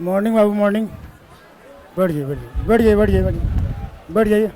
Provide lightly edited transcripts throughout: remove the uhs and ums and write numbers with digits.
Morning बाबू morning. बैठ जाइए बैठ जाइए बैठ जाइए बैठ जाइए बैठ जाइए बैठ जाइए।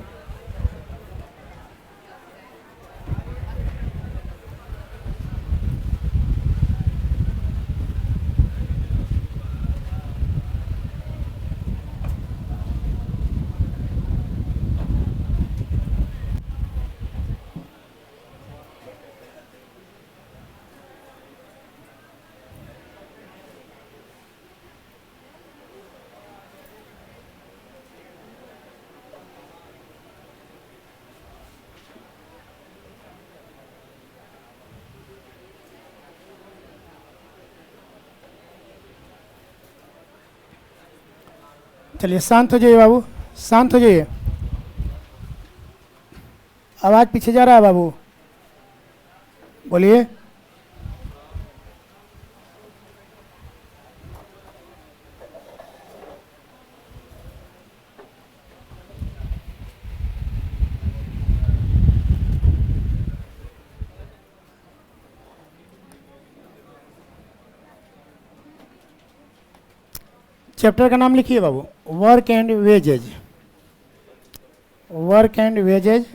चलिए शांत हो जाइए बाबू, शांत हो जाइए। आवाज़ पीछे जा रहा है बाबू, बोलिए। चैप्टर का नाम लिखिए बाबू, work and wages. Work and wages.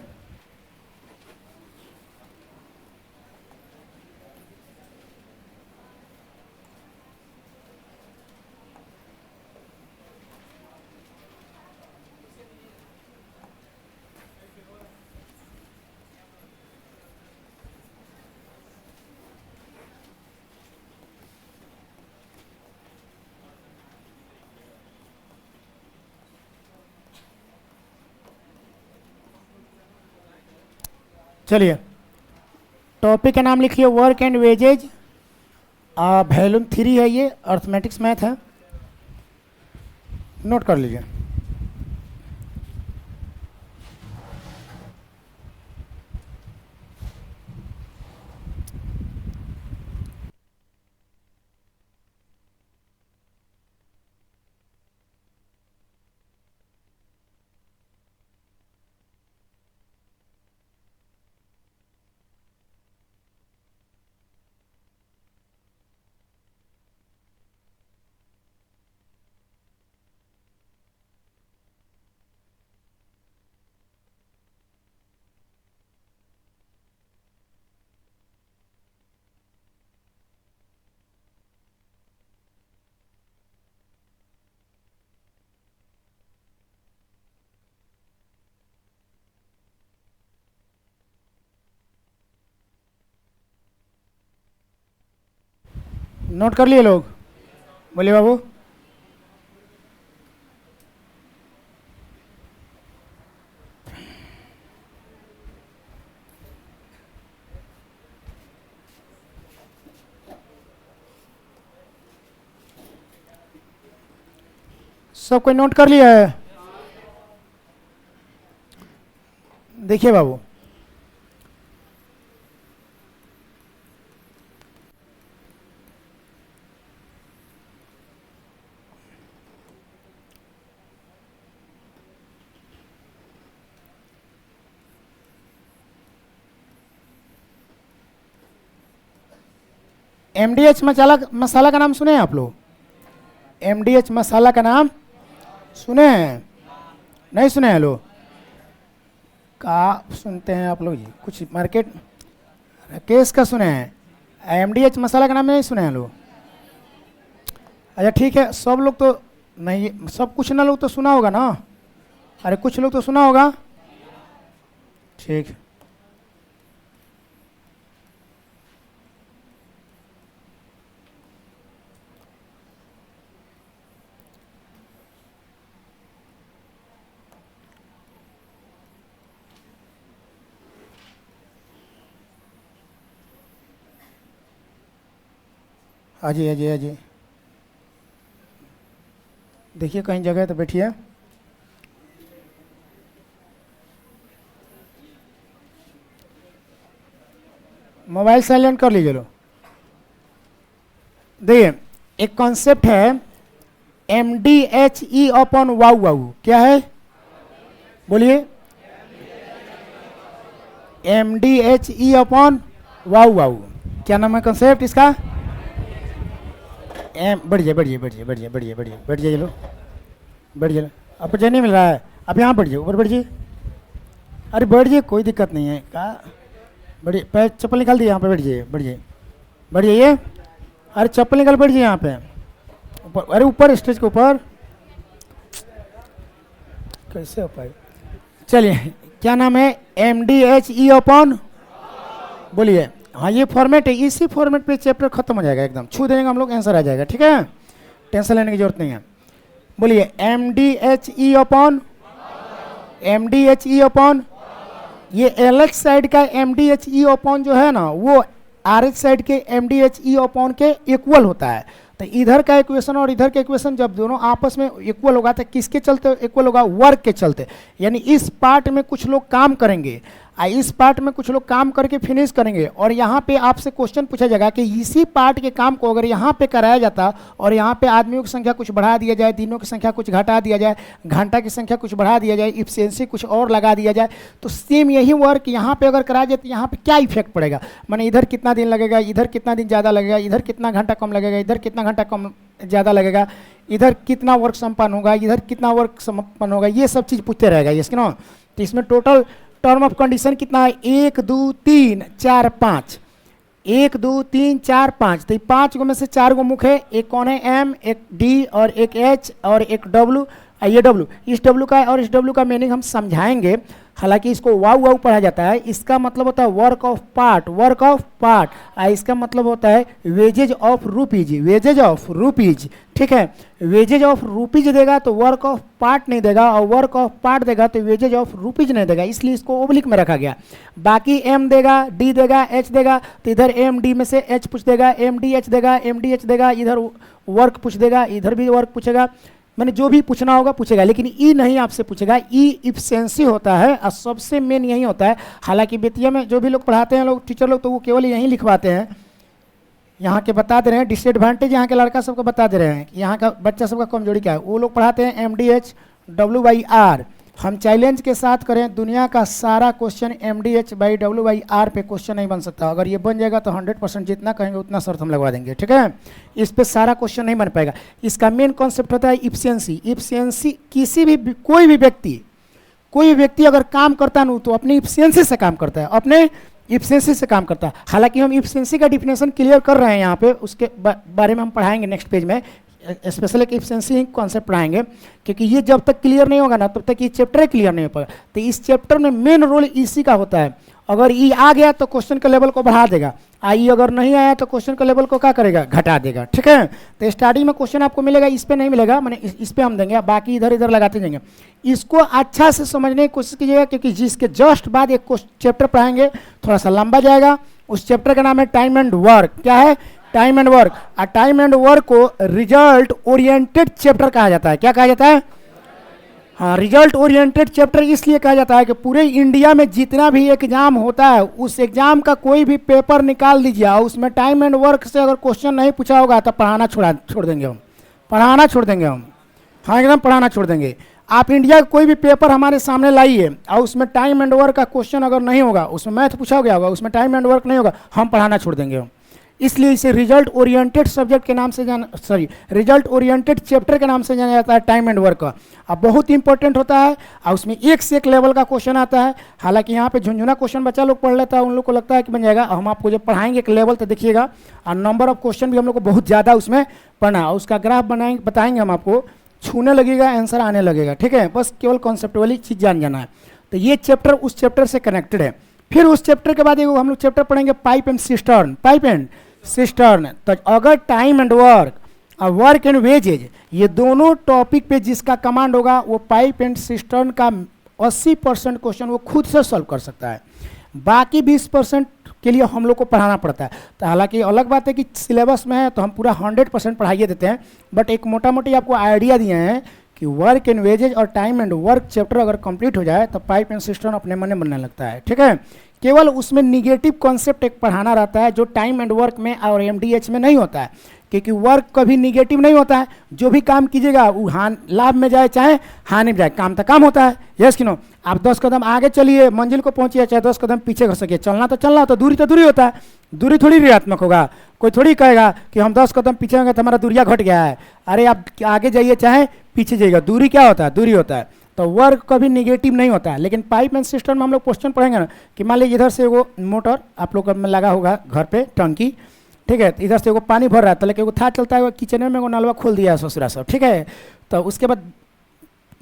चलिए टॉपिक का नाम लिखिए वर्क एंड वेजेज। वैल्यूम 3 है, ये अर्थमेटिक्स मैथ है, नोट कर लीजिए। नोट कर लिए लोग, बोलिए बाबू। सब कोई नोट कर लिया है? देखिए बाबू, एमडीएच मसाला मसाला का नाम सुने हैं आप लोग? एमडीएच मसाला का नाम सुने हैं? नहीं सुने हैं लोग? का सुनते हैं आप लोग जी? कुछ मार्केट राकेश का सुने हैं, एमडीएच मसाला का नाम नहीं सुने हैं लोग? अच्छा ठीक है, सब लोग तो नहीं, सब कुछ ना लोग तो सुना होगा ना? अरे कुछ लोग तो सुना होगा। ठीक है, अजय अजय अजय देखिए कहीं जगह है तो बैठिए। मोबाइल साइलेंट कर लीजिए लो। देखिए एक कॉन्सेप्ट है M D H E upon wow wow, क्या है बोलिए? M D H E upon wow wow, क्या नाम है कॉन्सेप्ट इसका? एम बढ़ जाइए, बढ़िए बढ़िए बढ़िए बढ़िए बढ़िए बढ़ जाइए, लो बढ़ जाइए, अब जगह नहीं मिल रहा है, अब यहाँ बढ़ जाइए, ऊपर बढ़ जाइए, अरे बढ़ जाइए, कोई दिक्कत नहीं है, कहा बढ़िए, पैर चप्पल निकाल दिए, यहाँ पे बैठ जाइए, बढ़ जाइए, बढ़ जाइए, अरे चप्पल निकाल, बैठ जाइए यहाँ पे ऊपर, अरे ऊपर स्टेज के ऊपर, कैसे हो पाए। चलिए, क्या नाम है, MDHE अपॉन, बोलिए, हाँ ये फॉर्मेट है, इसी फॉर्मेट पे चैप्टर खत्म हो जाएगा, एकदम छू देंगे हम लोग, आंसर आ जाएगा, ठीक है, टेंशन लेने की जरूरत नहीं है। बोलिए MDHE अपॉन, MDHE अपॉन, ये LH साइड का MDHE अपॉन जो है ना, वो RH साइड के MDHE अपॉन के इक्वल होता है। तो इधर का इक्वेशन और इधर का इक्वेशन जब दोनों आपस में इक्वल होगा तो किसके चलते इक्वल होगा, वर्क के चलते। यानी इस पार्ट में कुछ लोग काम करेंगे, इस पार्ट में कुछ लोग काम करके फिनिश करेंगे, और यहाँ पे आपसे क्वेश्चन पूछा जाएगा कि इसी पार्ट के काम को अगर यहाँ पे कराया जाता और यहाँ पे आदमियों की संख्या कुछ बढ़ा दिया जाए, दिनों की संख्या कुछ घटा दिया जाए, घंटा की संख्या कुछ बढ़ा दिया जाए, इफिशियंसी कुछ और लगा दिया जाए, तो सेम यही वर्क यहाँ पे अगर कराया जाए तो यहाँ पे क्या इफेक्ट पड़ेगा, माने इधर कितना दिन लगेगा, इधर कितना दिन ज़्यादा लगेगा, इधर कितना घंटा कम लगेगा, इधर कितना घंटा कम ज़्यादा लगेगा, इधर कितना वर्क संपन्न होगा, इधर कितना वर्क संपन्न होगा, ये सब चीज़ पूछते रहेगा, ये ना। तो इसमें टोटल टर्म ऑफ कंडीशन कितना है, 1 2 3 4 5, 1 2 3 4 5, तो 5 गो में से 4 गो मुख है, एक कौन है, M, एक D और एक H और एक W, ये W, इस W का और इस W का मीनिंग हम समझाएंगे, हालांकि इसको वाव वाव पढ़ा जाता है, इसका मतलब होता है work of part, work of part, इसका मतलब होता है wages of rupees, wages of rupees, ठीक है, वेजेज ऑफ रुपीज देगा तो वर्क ऑफ पार्ट नहीं देगा, और वर्क ऑफ पार्ट देगा तो वेजेज ऑफ रुपीज नहीं देगा, इसलिए इसको ओब्लिक में रखा गया। बाकी M देगा, D देगा, H देगा, तो इधर MD में से H पूछ देगा, MDH देगा, MDH देगा, इधर वर्क पूछ देगा, इधर भी वर्क पूछेगा, मैंने जो भी पूछना होगा पूछेगा, लेकिन ई नहीं आपसे पूछेगा, ई इफिशिएंसी होता है और सबसे मेन यही होता है। हालांकि बेतिया में जो भी लोग पढ़ाते हैं लोग, टीचर लोग, तो वो केवल यही लिखवाते हैं, यहाँ के बता दे रहे हैं डिसएडवांटेज, यहाँ के लड़का सबको बता दे रहे हैं कि यहाँ का बच्चा सबका कमजोरी क्या है, वो लोग पढ़ाते हैं MDH W/R। हम चैलेंज के साथ करें, दुनिया का सारा क्वेश्चन MDH/W/R पे क्वेश्चन नहीं बन सकता, अगर ये बन जाएगा तो 100% जितना कहेंगे उतना शर्त हम लगवा देंगे, ठीक है, इस पे सारा क्वेश्चन नहीं बन पाएगा। इसका मेन कॉन्सेप्ट होता है इफिशियंसी, इफिशियंसी किसी भी कोई भी व्यक्ति अगर काम करता है तो अपनी इफिशियंसी से काम करता है, अपने इफिशियंसी से काम करता है। हालांकि हम इफिशियंसी का डिफिनेशन क्लियर कर रहे हैं यहाँ पे, उसके बारे में हम पढ़ाएंगे नेक्स्ट पेज में, स्पेशल एक इफिशियंसी कॉन्सेप्ट पढ़ाएंगे, क्योंकि ये जब तक क्लियर नहीं होगा ना तब तक ये चैप्टर क्लियर नहीं हो पाएगा। तो इस चैप्टर में मेन रोल इसी का होता है, अगर ई आ गया तो क्वेश्चन के लेवल को बढ़ा देगा, आई अगर नहीं आया तो क्वेश्चन के लेवल को क्या करेगा, घटा देगा, ठीक है। तो स्टार्टिंग में क्वेश्चन आपको मिलेगा, इस पे नहीं मिलेगा, मैंने इस पे हम देंगे, बाकी इधर इधर लगाते जाएंगे। इसको अच्छा से समझने की कोशिश कीजिएगा, क्योंकि जिसके जस्ट बाद एक चैप्टर पढ़ाएंगे, थोड़ा सा लंबा जाएगा, उस चैप्टर का नाम है टाइम एंड वर्क। क्या है, टाइम एंड वर्क। और टाइम एंड वर्क को रिजल्ट ओरिएंटेड चैप्टर कहा जाता है। क्या कहा जाता है, हाँ, रिजल्ट ओरिएंटेड चैप्टर इसलिए कहा जाता है कि पूरे इंडिया में जितना भी एग्जाम होता है, उस एग्जाम का कोई भी पेपर निकाल दीजिए और उसमें टाइम एंड वर्क से अगर क्वेश्चन नहीं पूछा होगा तो पढ़ाना छोड़ देंगे हम, पढ़ाना छोड़ देंगे हम, हाँ एकदम पढ़ाना छोड़ देंगे। आप इंडिया का कोई भी पेपर हमारे सामने लाइए और उसमें टाइम एंड वर्क का क्वेश्चन अगर नहीं होगा, उसमें मैथ पूछा गया होगा, उसमें टाइम एंड वर्क नहीं होगा, हम पढ़ाना छोड़ देंगे हम। इसलिए इसे रिजल्ट ओरिएंटेड सब्जेक्ट के नाम से रिजल्ट ओरिएंटेड चैप्टर के नाम से जाना जाता है टाइम एंड वर्क का। अब बहुत इंपॉर्टेंट होता है और उसमें एक से एक लेवल का क्वेश्चन आता है। हालांकि यहाँ पे झुंझुना क्वेश्चन बच्चा लोग पढ़ लेता है, उन लोग को लगता है कि बन जाएगा, हम आपको जब पढ़ाएंगे एक लेवल तो देखिएगा, और नंबर ऑफ क्वेश्चन भी हम लोग को बहुत ज़्यादा उसमें पढ़ना, उसका ग्राफ बनाएंगे, बताएंगे हम आपको, छूने लगेगा, आंसर आने लगेगा, ठीक है। बस केवल कॉन्सेप्ट वाली चीज़ जाना है। तो ये चैप्टर उस चैप्टर से कनेक्टेड है। फिर उस चैप्टर के बाद हम लोग चैप्टर पढ़ेंगे pipe and cistern, pipe and cistern. तो अगर टाइम एंड वर्क और वर्क एंड वेजेज ये दोनों टॉपिक पे जिसका कमांड होगा, वो पाइप एंड सिस्टर्न का 80% क्वेश्चन वो खुद से सॉल्व कर सकता है। बाकी 20% के लिए हम लोग को पढ़ाना पड़ता है। तो हालांकि अलग बात है कि सिलेबस में है तो हम पूरा 100% पढ़ाइए देते हैं, बट एक मोटा मोटी आपको आइडिया दिए हैं कि वर्क एंड वेजेज और टाइम एंड वर्क चैप्टर अगर कंप्लीट हो जाए तो पाइप एंड सिस्टर्न अपने मन में बनने लगता है, ठीक है। केवल उसमें निगेटिव कॉन्सेप्ट एक पढ़ाना रहता है जो टाइम एंड वर्क में और MDH में नहीं होता है, क्योंकि वर्क कभी निगेटिव नहीं होता है। जो भी काम कीजिएगा वो लाभ में जाए चाहे हानि में जाए, काम तो काम होता है, यस कि नो। आप 10 कदम आगे चलिए, मंजिल को पहुंचिए, चाहे 10 कदम पीछे कर सकिए, चलना तो चलना, तो दूरी होता है, दूरी थोड़ी ऋणात्मक होगा। कोई थोड़ी कहेगा कि हम 10 कदम पीछे होंगे तो हमारा दूरिया घट गया है। अरे आप आगे जाइए चाहे पीछे जाइएगा, दूरी क्या होता है, दूरी होता है। तो वर्क कभी निगेटिव नहीं होता है। लेकिन पाइप एंड सिस्टम में हम लोग क्वेश्चन पढ़ेंगे ना कि मान लीजिए इधर से वो मोटर आप लोग में लगा होगा घर पे टंकी, ठीक है, तो इधर से वो पानी भर रहा है, तो लेकिन वो था चलता है किचन में वो नलवा खोल दिया है ससुरा सब, ठीक है। तो उसके बाद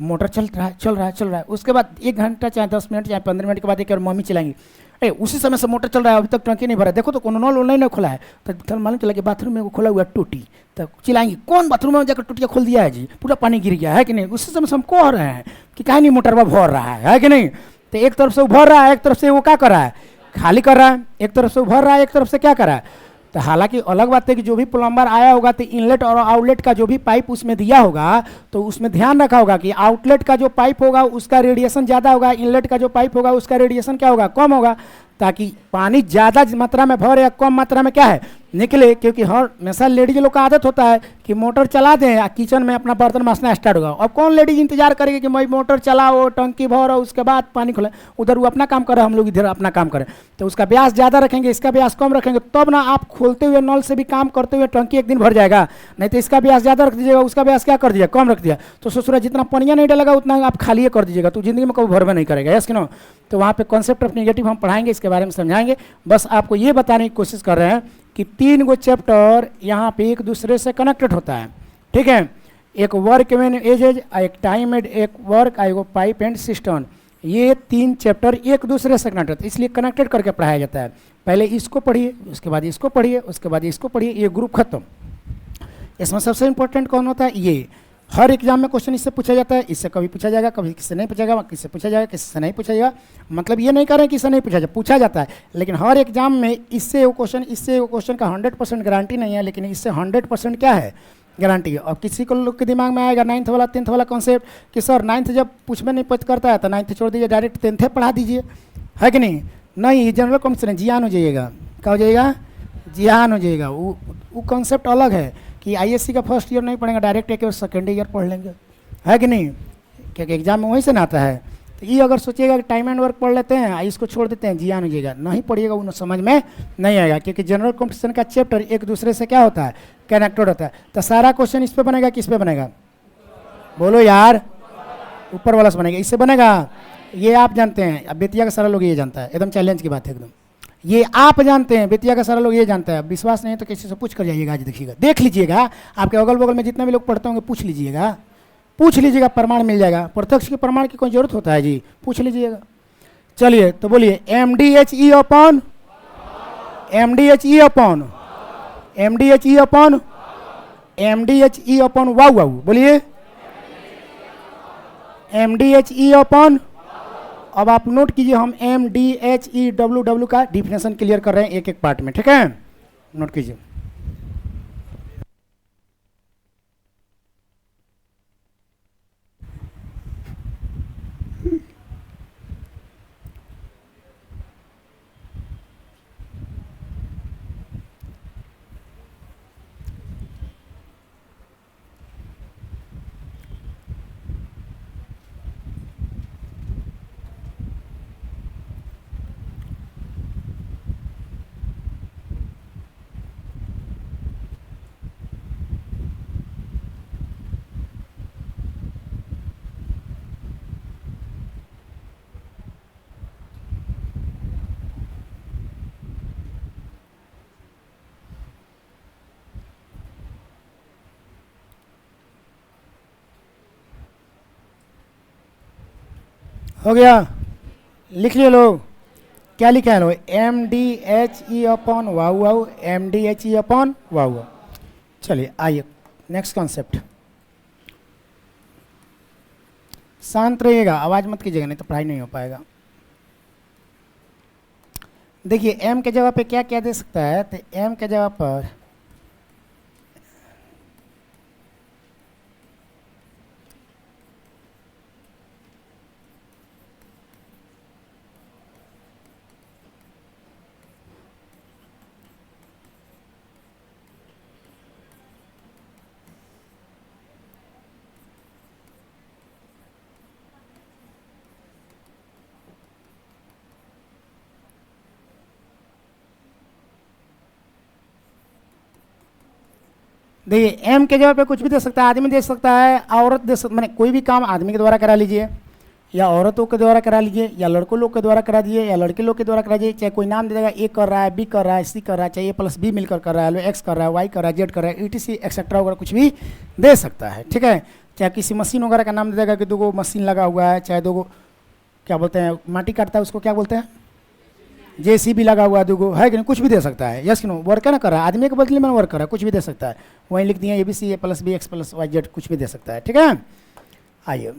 मोटर चल रहा है चल रहा है चल रहा है, उसके बाद 1 घंटा चाहे 10 मिनट चाहे 15 मिनट के बाद एक और मम्मी चलाएंगी, अरे उसी समय से मोटर चल रहा है अभी तक टंकी नहीं भरा, देखो तो कोनो नल नहीं खोला है। तो मालूम चला कि बाथरूम में वो खोला हुआ टूटी, तो चिल्लाएंगी कौन बाथरूम में जाकर टूटिया खोल दिया है जी, पूरा पानी गिर गया है कि नहीं। उसी समय से हम कह रहे हैं कि कहीं नहीं मोटरवा भर रहा है कि नहीं। तो एक तरफ से वो भर रहा है, एक तरफ से वो क्या कर रहा है, खाली कर रहा है। एक तरफ से वो भर रहा है, एक तरफ से क्या कर रहा है। तो हालांकि अलग बात है कि जो भी प्लम्बर आया होगा तो इनलेट और आउटलेट का जो भी पाइप उसमें दिया होगा तो उसमें ध्यान रखा होगा कि आउटलेट का जो पाइप होगा उसका रेडिएशन ज़्यादा होगा, इनलेट का जो पाइप होगा उसका रेडिएशन क्या होगा, कम होगा, ताकि पानी ज़्यादा मात्रा में भरे या कम मात्रा में क्या है निकले। क्योंकि हर हमेशा लेडीज लोग का आदत होता है कि मोटर चला दें या किचन में अपना बर्तन मांजना स्टार्ट होगा। अब कौन लेडीज इंतजार करेगी कि मैं मोटर चलाओ टंकी भरो उसके बाद पानी खुले, उधर वो अपना काम करे हम लोग इधर अपना काम करें। तो उसका ब्यास ज़्यादा रखेंगे, इसका ब्यास कम रखेंगे, तब ना आप खोलते हुए नल से भी काम करते हुए टंकी एक दिन भर जाएगा। नहीं तो इसका ब्यास ज़्यादा रख दीजिएगा, उसका ब्यास क्या कर दिया, कम रख दिया, तो ससुरा जितना पनिया नहीं डालेगा उतना आप खाली कर दीजिएगा, तो जिंदगी में कभी भरवे नहीं करेगा। यस कि नो। तो वहाँ पे कॉन्सेप्ट ऑफ नेगेटिव हम पढ़ाएंगे, इसके बारे में समझाएंगे। बस आपको ये बताने की कोशिश कर रहे हैं कि 3 गो चैप्टर यहाँ पे एक दूसरे से कनेक्टेड होता है, ठीक है। एक वर्क मैन एजेज, एक टाइम एंड एक वर्क, एक पाइप एंड सिस्टम, ये 3 चैप्टर एक दूसरे से कनेक्टेड, इसलिए कनेक्टेड करके पढ़ाया जाता है। पहले इसको पढ़िए, उसके बाद इसको पढ़िए, उसके बाद इसको पढ़िए, ये ग्रुप खत्म। इसमें सबसे इंपॉर्टेंट कौन होता है, ये हर एग्जाम में क्वेश्चन इससे पूछा जाता है, इससे कभी पूछा जाएगा, कभी किससे नहीं पूछा जाएगा, किससे पूछा जाएगा, किससे नहीं पूछा जाएगा। मतलब ये नहीं कह रहे हैं कि इससे नहीं पूछा जाए, पूछा जाता है, लेकिन हर एग्जाम में इससे वो क्वेश्चन इससे वो क्वेश्चन का 100% गारंटी नहीं है, लेकिन इससे 100% क्या है, गारंटी है। और किसी को लोग के दिमाग में आएगा 9th वाला 10th वाला कॉन्सेप्ट कि सर 9th जब पूछ में नहीं पच करता है तो 9th छोड़ दीजिए, डायरेक्ट 10th पढ़ा दीजिए, है कि नहीं। नहीं, जनरल कॉम्पिटिशन है, जियान हो जाइएगा। क्या हो जाएगा, जियान हो जाएगा। वो कॉन्सेप्ट अलग है कि आईएससी का फर्स्ट ईयर नहीं पढ़ेंगे, डायरेक्ट एक सेकेंड ईयर पढ़ लेंगे, है कि नहीं, क्योंकि एग्जाम में वहीं से ना आता है। तो ये अगर सोचिएगा कि टाइम एंड वर्क पढ़ लेते हैं, इसको छोड़ देते हैं, जियान हो जाएगा, नहीं पढ़िएगा, उन्हें समझ में नहीं आएगा। क्योंकि जनरल कॉम्पिटिशन का चैप्टर एक दूसरे से क्या होता है, कनेक्टेड होता है। तो सारा क्वेश्चन इस पर बनेगा, किस पे बनेगा, बोलो यार, ऊपर वाला से बनेगा, इससे बनेगा। ये आप जानते हैं, अब बेतिया का सारा लोग ये जानता है, एकदम चैलेंज की बात है एकदम, ये आप जानते हैं, बेतिया का सारा लोग ये जानता है। विश्वास नहीं है तो किसी से पूछ कर जाइएगा, आज देखिएगा, देख लीजिएगा, आपके अगल बगल में जितने भी लोग पढ़ते होंगे पूछ लीजिएगा, पूछ लीजिएगा, प्रमाण मिल जाएगा। प्रत्यक्ष के प्रमाण की कोई जरूरत होता है जी, पूछ लीजिएगा। चलिए तो बोलिए MDHE upon MDHE upon MDHE upon MDHE upon wow wow, बोलिए MDHE अपॉन। अब आप नोट कीजिए, हम MDHEWW का डिफिनेशन क्लियर कर रहे हैं एक एक पार्ट में, ठीक है, नोट कीजिए। हो गया, लिख लिए लोग, क्या लिखा है लोग, MDHE upon wow wow, MDHE upon wow wow. चलिए आइए नेक्स्ट कॉन्सेप्ट। शांत रहिएगा, आवाज मत कीजिएगा, नहीं तो पढ़ाई नहीं हो पाएगा। देखिए M के जगह पे क्या क्या दे सकता है, तो M के जगह पर देखिए एम के जगह पे कुछ भी दे सकता है, आदमी दे सकता है, औरत दे सकता, मैंने कोई भी काम आदमी के द्वारा करा लीजिए, या औरतों के द्वारा करा लीजिए, या लड़कों लोग के द्वारा करा दीजिए, या लड़के लोग के द्वारा करा दीजिए। चाहे कोई नाम दे देगा, ए कर रहा है, बी कर रहा है, सी कर रहा है, चाहे ए प्लस बी मिलकर कर रहा है, एक्स कर रहा है, वाई कर रहा है, जेड कर रहा है, ईटीसी एक्सेट्रा वगैरह कुछ भी दे सकता है। ठीक है, चाहे किसी मशीन वगैरह का नाम दे देगा कि दो मशीन लगा हुआ है, चाहे दो क्या बोलते हैं माटी काटता है उसको क्या बोलते हैं, जेसीबी लगा हुआ है दो है कि नहीं, कुछ भी दे सकता है। यस कि नो, वर्क है ना कर रहा है, आदमी के बदले में वर्क कर रहा है, कुछ भी दे सकता है। वहीं लिख दिए A B C, A plus B, X plus Y Z, कुछ भी दे सकता है। ठीक है, आइए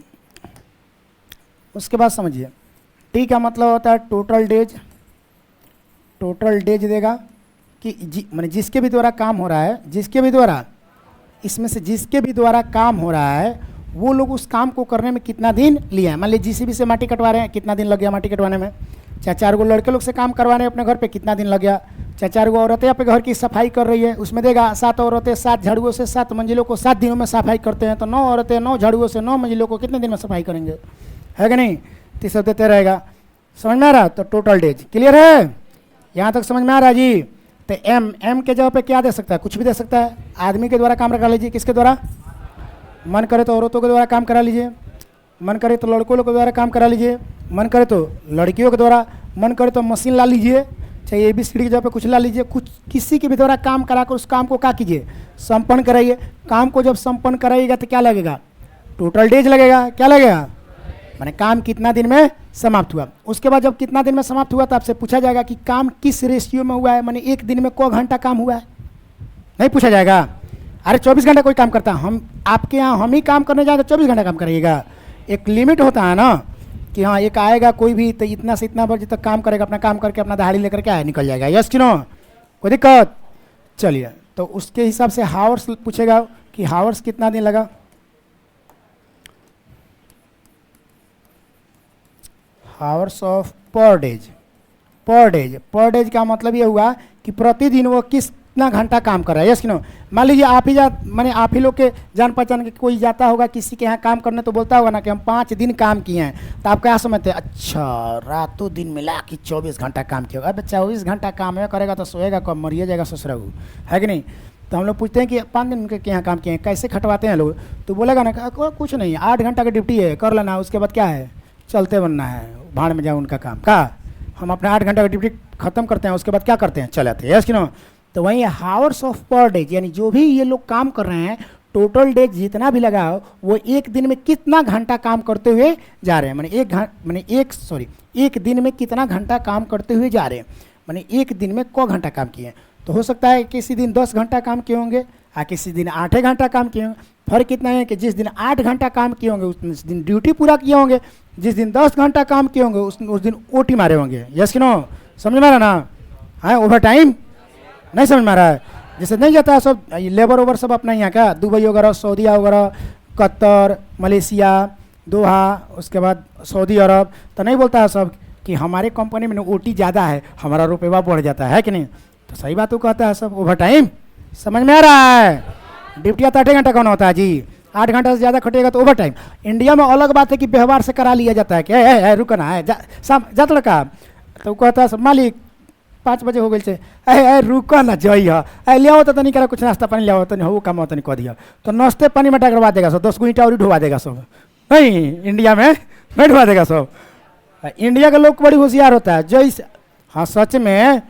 उसके बाद समझिए, टी का मतलब होता है टोटल डेज। टोटल डेज देगा कि माने जिसके भी द्वारा काम हो रहा है, जिसके भी द्वारा, इसमें से जिसके भी द्वारा काम हो रहा है वो लोग उस काम को करने में कितना दिन लिया है। मान लीजिए जीसीबी से माटी कटवा रहे हैं, कितना दिन लग गया माटी कटवाने में। चाहे 4 गो लड़के लोग से काम करवा रहे हैं अपने घर पे, कितना दिन लग गया। चाहे 4 गो औरतें अपने घर की सफाई कर रही है, उसमें देगा 7 औरतें 7 झाड़ुओं से 7 मंजिलों को 7 दिनों में सफाई करते हैं, तो 9 औरतें 9 झाड़ुओं से 9 मंजिलों को कितने दिन में सफाई करेंगे, है कि नहीं। तो ये सब देते रहेगा। समझ में आ रहा, तो टोटल डेज क्लियर है, यहाँ तक समझ में आ रहा है जी। तो एम के जगह पे क्या दे सकता है, कुछ भी दे सकता है। आदमी के द्वारा काम करा लीजिए, किसके द्वारा, मन करे तो औरतों के द्वारा काम करा लीजिए, मन करे तो लड़कों के द्वारा काम करा लीजिए, मन करे तो लड़कियों के द्वारा, मन करे तो मशीन ला लीजिए, चाहे ABCD की जगह पे कुछ ला लीजिए, कुछ किसी के भी द्वारा काम कराकर उस काम को क्या कीजिए, संपन्न कराइए। काम को जब संपन्न कराइएगा तो क्या लगेगा, टोटल डेज लगेगा। क्या लगेगा, माने काम कितना दिन में समाप्त हुआ। उसके बाद जब कितना दिन में समाप्त हुआ तो आपसे पूछा जाएगा कि काम किस रेशियो में हुआ है, माने एक दिन में क घंटा काम हुआ है, नहीं पूछा जाएगा। अरे 24 घंटा कोई काम करता है, हम आपके यहाँ हम ही काम करने जाए तो 24 घंटा काम करिएगा। एक लिमिट होता है ना कि हाँ एक आएगा कोई भी तो इतना से इतना बजे तक काम करेगा, अपना काम करके अपना दहाड़ी लेकर क्या है निकल जाएगा। यस कि नो, कोई दिक्कत। चलिए तो उसके हिसाब से हावर्स पूछेगा कि हावर्स कितना दिन लगा। हावर्स ऑफ पर डेज। पर डेज का मतलब ये हुआ कि प्रतिदिन वो कितना घंटा काम कर रहा है। यस कि नो। मान लीजिए आप ही माने आप ही लोग के जान पहचान के कोई जाता होगा किसी के यहाँ काम करने तो बोलता होगा ना कि हम 5 दिन काम किए हैं, तो आप क्या समझते हैं, अच्छा रातों दिन मिला कि 24 घंटा काम किया होगा। अब 24 घंटा काम है करेगा तो सोएगा कब, मरिए जाएगा ससुराल, है कि नहीं। तो हम लोग पूछते हैं कि 5 दिन के यहाँ काम किए हैं, कैसे खटवाते हैं लोग, तो बोलेगा ना कुछ नहीं 8 घंटा की ड्यूटी है कर लेना, उसके बाद क्या है चलते बनना है, भाड़ में जाओ उनका काम का। हम अपना 8 घंटा की ड्यूटी खत्म करते हैं, उसके बाद क्या करते हैं चले आते हैं। यस कि नो। तो वही हावर्स ऑफ पर डेज, यानी जो भी ये लोग काम कर रहे हैं टोटल डेज जितना भी लगा हो वो एक दिन में कितना घंटा काम करते हुए जा रहे हैं, माने एक दिन में कितना घंटा काम करते हुए जा रहे हैं, माने एक दिन में क घंटा काम किए हैं। तो हो सकता है किसी दिन 10 घंटा काम किए होंगे और किसी दिन 8 घंटा काम किए होंगे। फर्क इतना है कि जिस दिन 8 घंटा काम किए होंगे उस दिन ड्यूटी पूरा किए होंगे, जिस दिन 10 घंटा काम किए होंगे उस दिन OT मारे होंगे। यस कि नो, समझ में आ रहा ना। हाँ ओवर टाइम नहीं समझ में आ रहा है, जैसे नहीं जाता है सब लेबर ओवर सब अपना यहाँ का दुबई वगैरह, सऊदी वगैरह, कतर, मलेशिया, दोहा, उसके बाद सऊदी अरब, तो नहीं बोलता है सब कि हमारे कंपनी में OT ज़्यादा है, हमारा रुपया बढ़ जाता है कि नहीं। तो सही बात वो कहता है सब, ओवर टाइम। समझ में आ रहा है। ड्यूटियाँ तो 8 घंटा कौन होता है जी, 8 घंटा से ज़्यादा खटेगा तो ओवर टाइम। इंडिया में अलग बात है कि व्यवहार से करा लिया जाता है कि रुकना है जा लड़का, तो कहता है मालिक 5 बजे हो गए से रुको ना जाइए ले आओ तो नहीं करा कुछ नाश्ता पानी ले आओ तो नहीं वो काम होता नहीं कह दिया, तो नाश्ते पानी में डगरवा देगा सब, 10 गो ईंटा और ढुवा देगा सब। नहीं इंडिया में नहीं ढुवा देगा सब। इंडिया का लोग बड़ी होशियार होता है जैसे, हाँ सच में,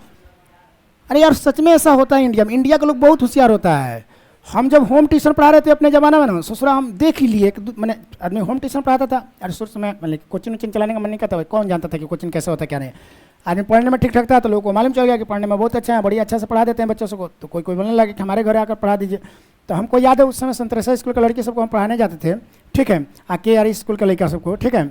अरे यार सच में ऐसा होता है इंडिया में। इंडिया का लोग बहुत होशियार होता है। हम जब होम ट्यूशन पढ़ा रहे थे अपने ज़माना में ना, ससुरा हम देख ही लिए, मैंने आदमी होम ट्यूशन पढ़ाता था। अरे सोच में मतलब कोचिंग वोचिंग चलाने का मन नहीं करता, कौन जानता था कि कोचिंग कैसे होता है क्या नहीं। आदमी पढ़ने में ठीक ठाक था तो लोगों को मालूम चल गया कि पढ़ने में बहुत अच्छा है, बड़ी अच्छा से पढ़ा देते हैं बच्चों को। तो कोई बोलने लगे कि हमारे घर आकर पढ़ा दीजिए। तो हमको याद है उस समय संतरेश्वर स्कूल के लड़के सबको हम पढ़ाने जाते थे, ठीक है, KRE स्कूल के लड़का सबको, ठीक है।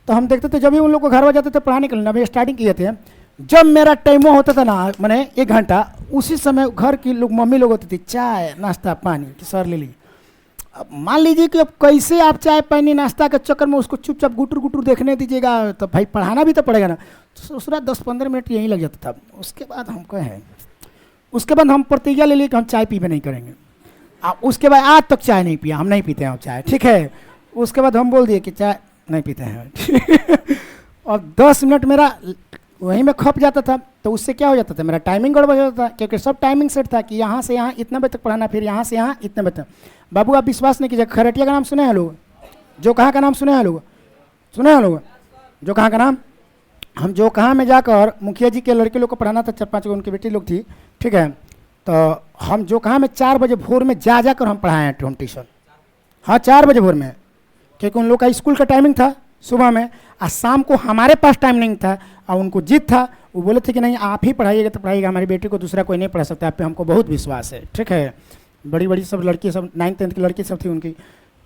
तो हम देखते थे जब भी उन लोग को घर में जाते थे पढ़ाने के लिए, अभी स्टार्टिंग किए थे, जब मेरा टाइमो होता था ना मैंने 1 घंटा, उसी समय घर की लोग मम्मी लोग होती थी चाय नाश्ता पानी कि सर ले लीजिए। अब मान लीजिए कि अब कैसे आप चाय पानी नाश्ता के चक्कर में उसको चुपचाप गुटर गुटर देखने दीजिएगा, तो भाई पढ़ाना भी तो पड़ेगा ना। तो दूसरा 10-15 मिनट यहीं लग जाता था। उसके बाद हम कहें, उसके बाद हम प्रतिज्ञा ले लिए कि हम चाय पीबे नहीं करेंगे। उसके बाद आज तक चाय नहीं पिया, हम नहीं पीते हैं चाय, ठीक है। उसके बाद हम बोल दिए कि चाय नहीं पीते हैं और 10 मिनट मेरा वहीं में खप जाता था। तो उससे क्या हो जाता था, मेरा टाइमिंग गड़बड़ हो जाता था, क्योंकि सब टाइमिंग सेट था कि यहाँ से यहाँ इतने बजे तक पढ़ाना, फिर यहाँ से यहाँ इतने बजे तक। बाबू आप विश्वास नहीं कीजिए, खरटिया का नाम सुने हैं लोग? जो कहाँ का नाम सुने हैं लोग? सुने हैं लोग जो कहाँ का नाम? हम जो कहाँ में जाकर मुखिया जी के लड़के लोग को पढ़ाना था, 4-5 गो उनकी बेटी लोग थी, ठीक है। तो हम जो कहाँ में 4 बजे भोर में जा जाकर हम पढ़ाए हैं होम ट्यूशन। हाँ 4 बजे भोर में, क्योंकि उन लोग का स्कूल का टाइमिंग था सुबह में, और शाम को हमारे पास टाइम नहीं था, और उनको जिद था, वो बोले थे कि नहीं आप ही पढ़ाइएगा तो पढ़ाइएगा, हमारी बेटी को दूसरा कोई नहीं पढ़ा सकता, आप पे हमको बहुत विश्वास है, ठीक है। बड़ी बड़ी सब लड़की, सब 9th-10th की लड़की सब थी उनकी,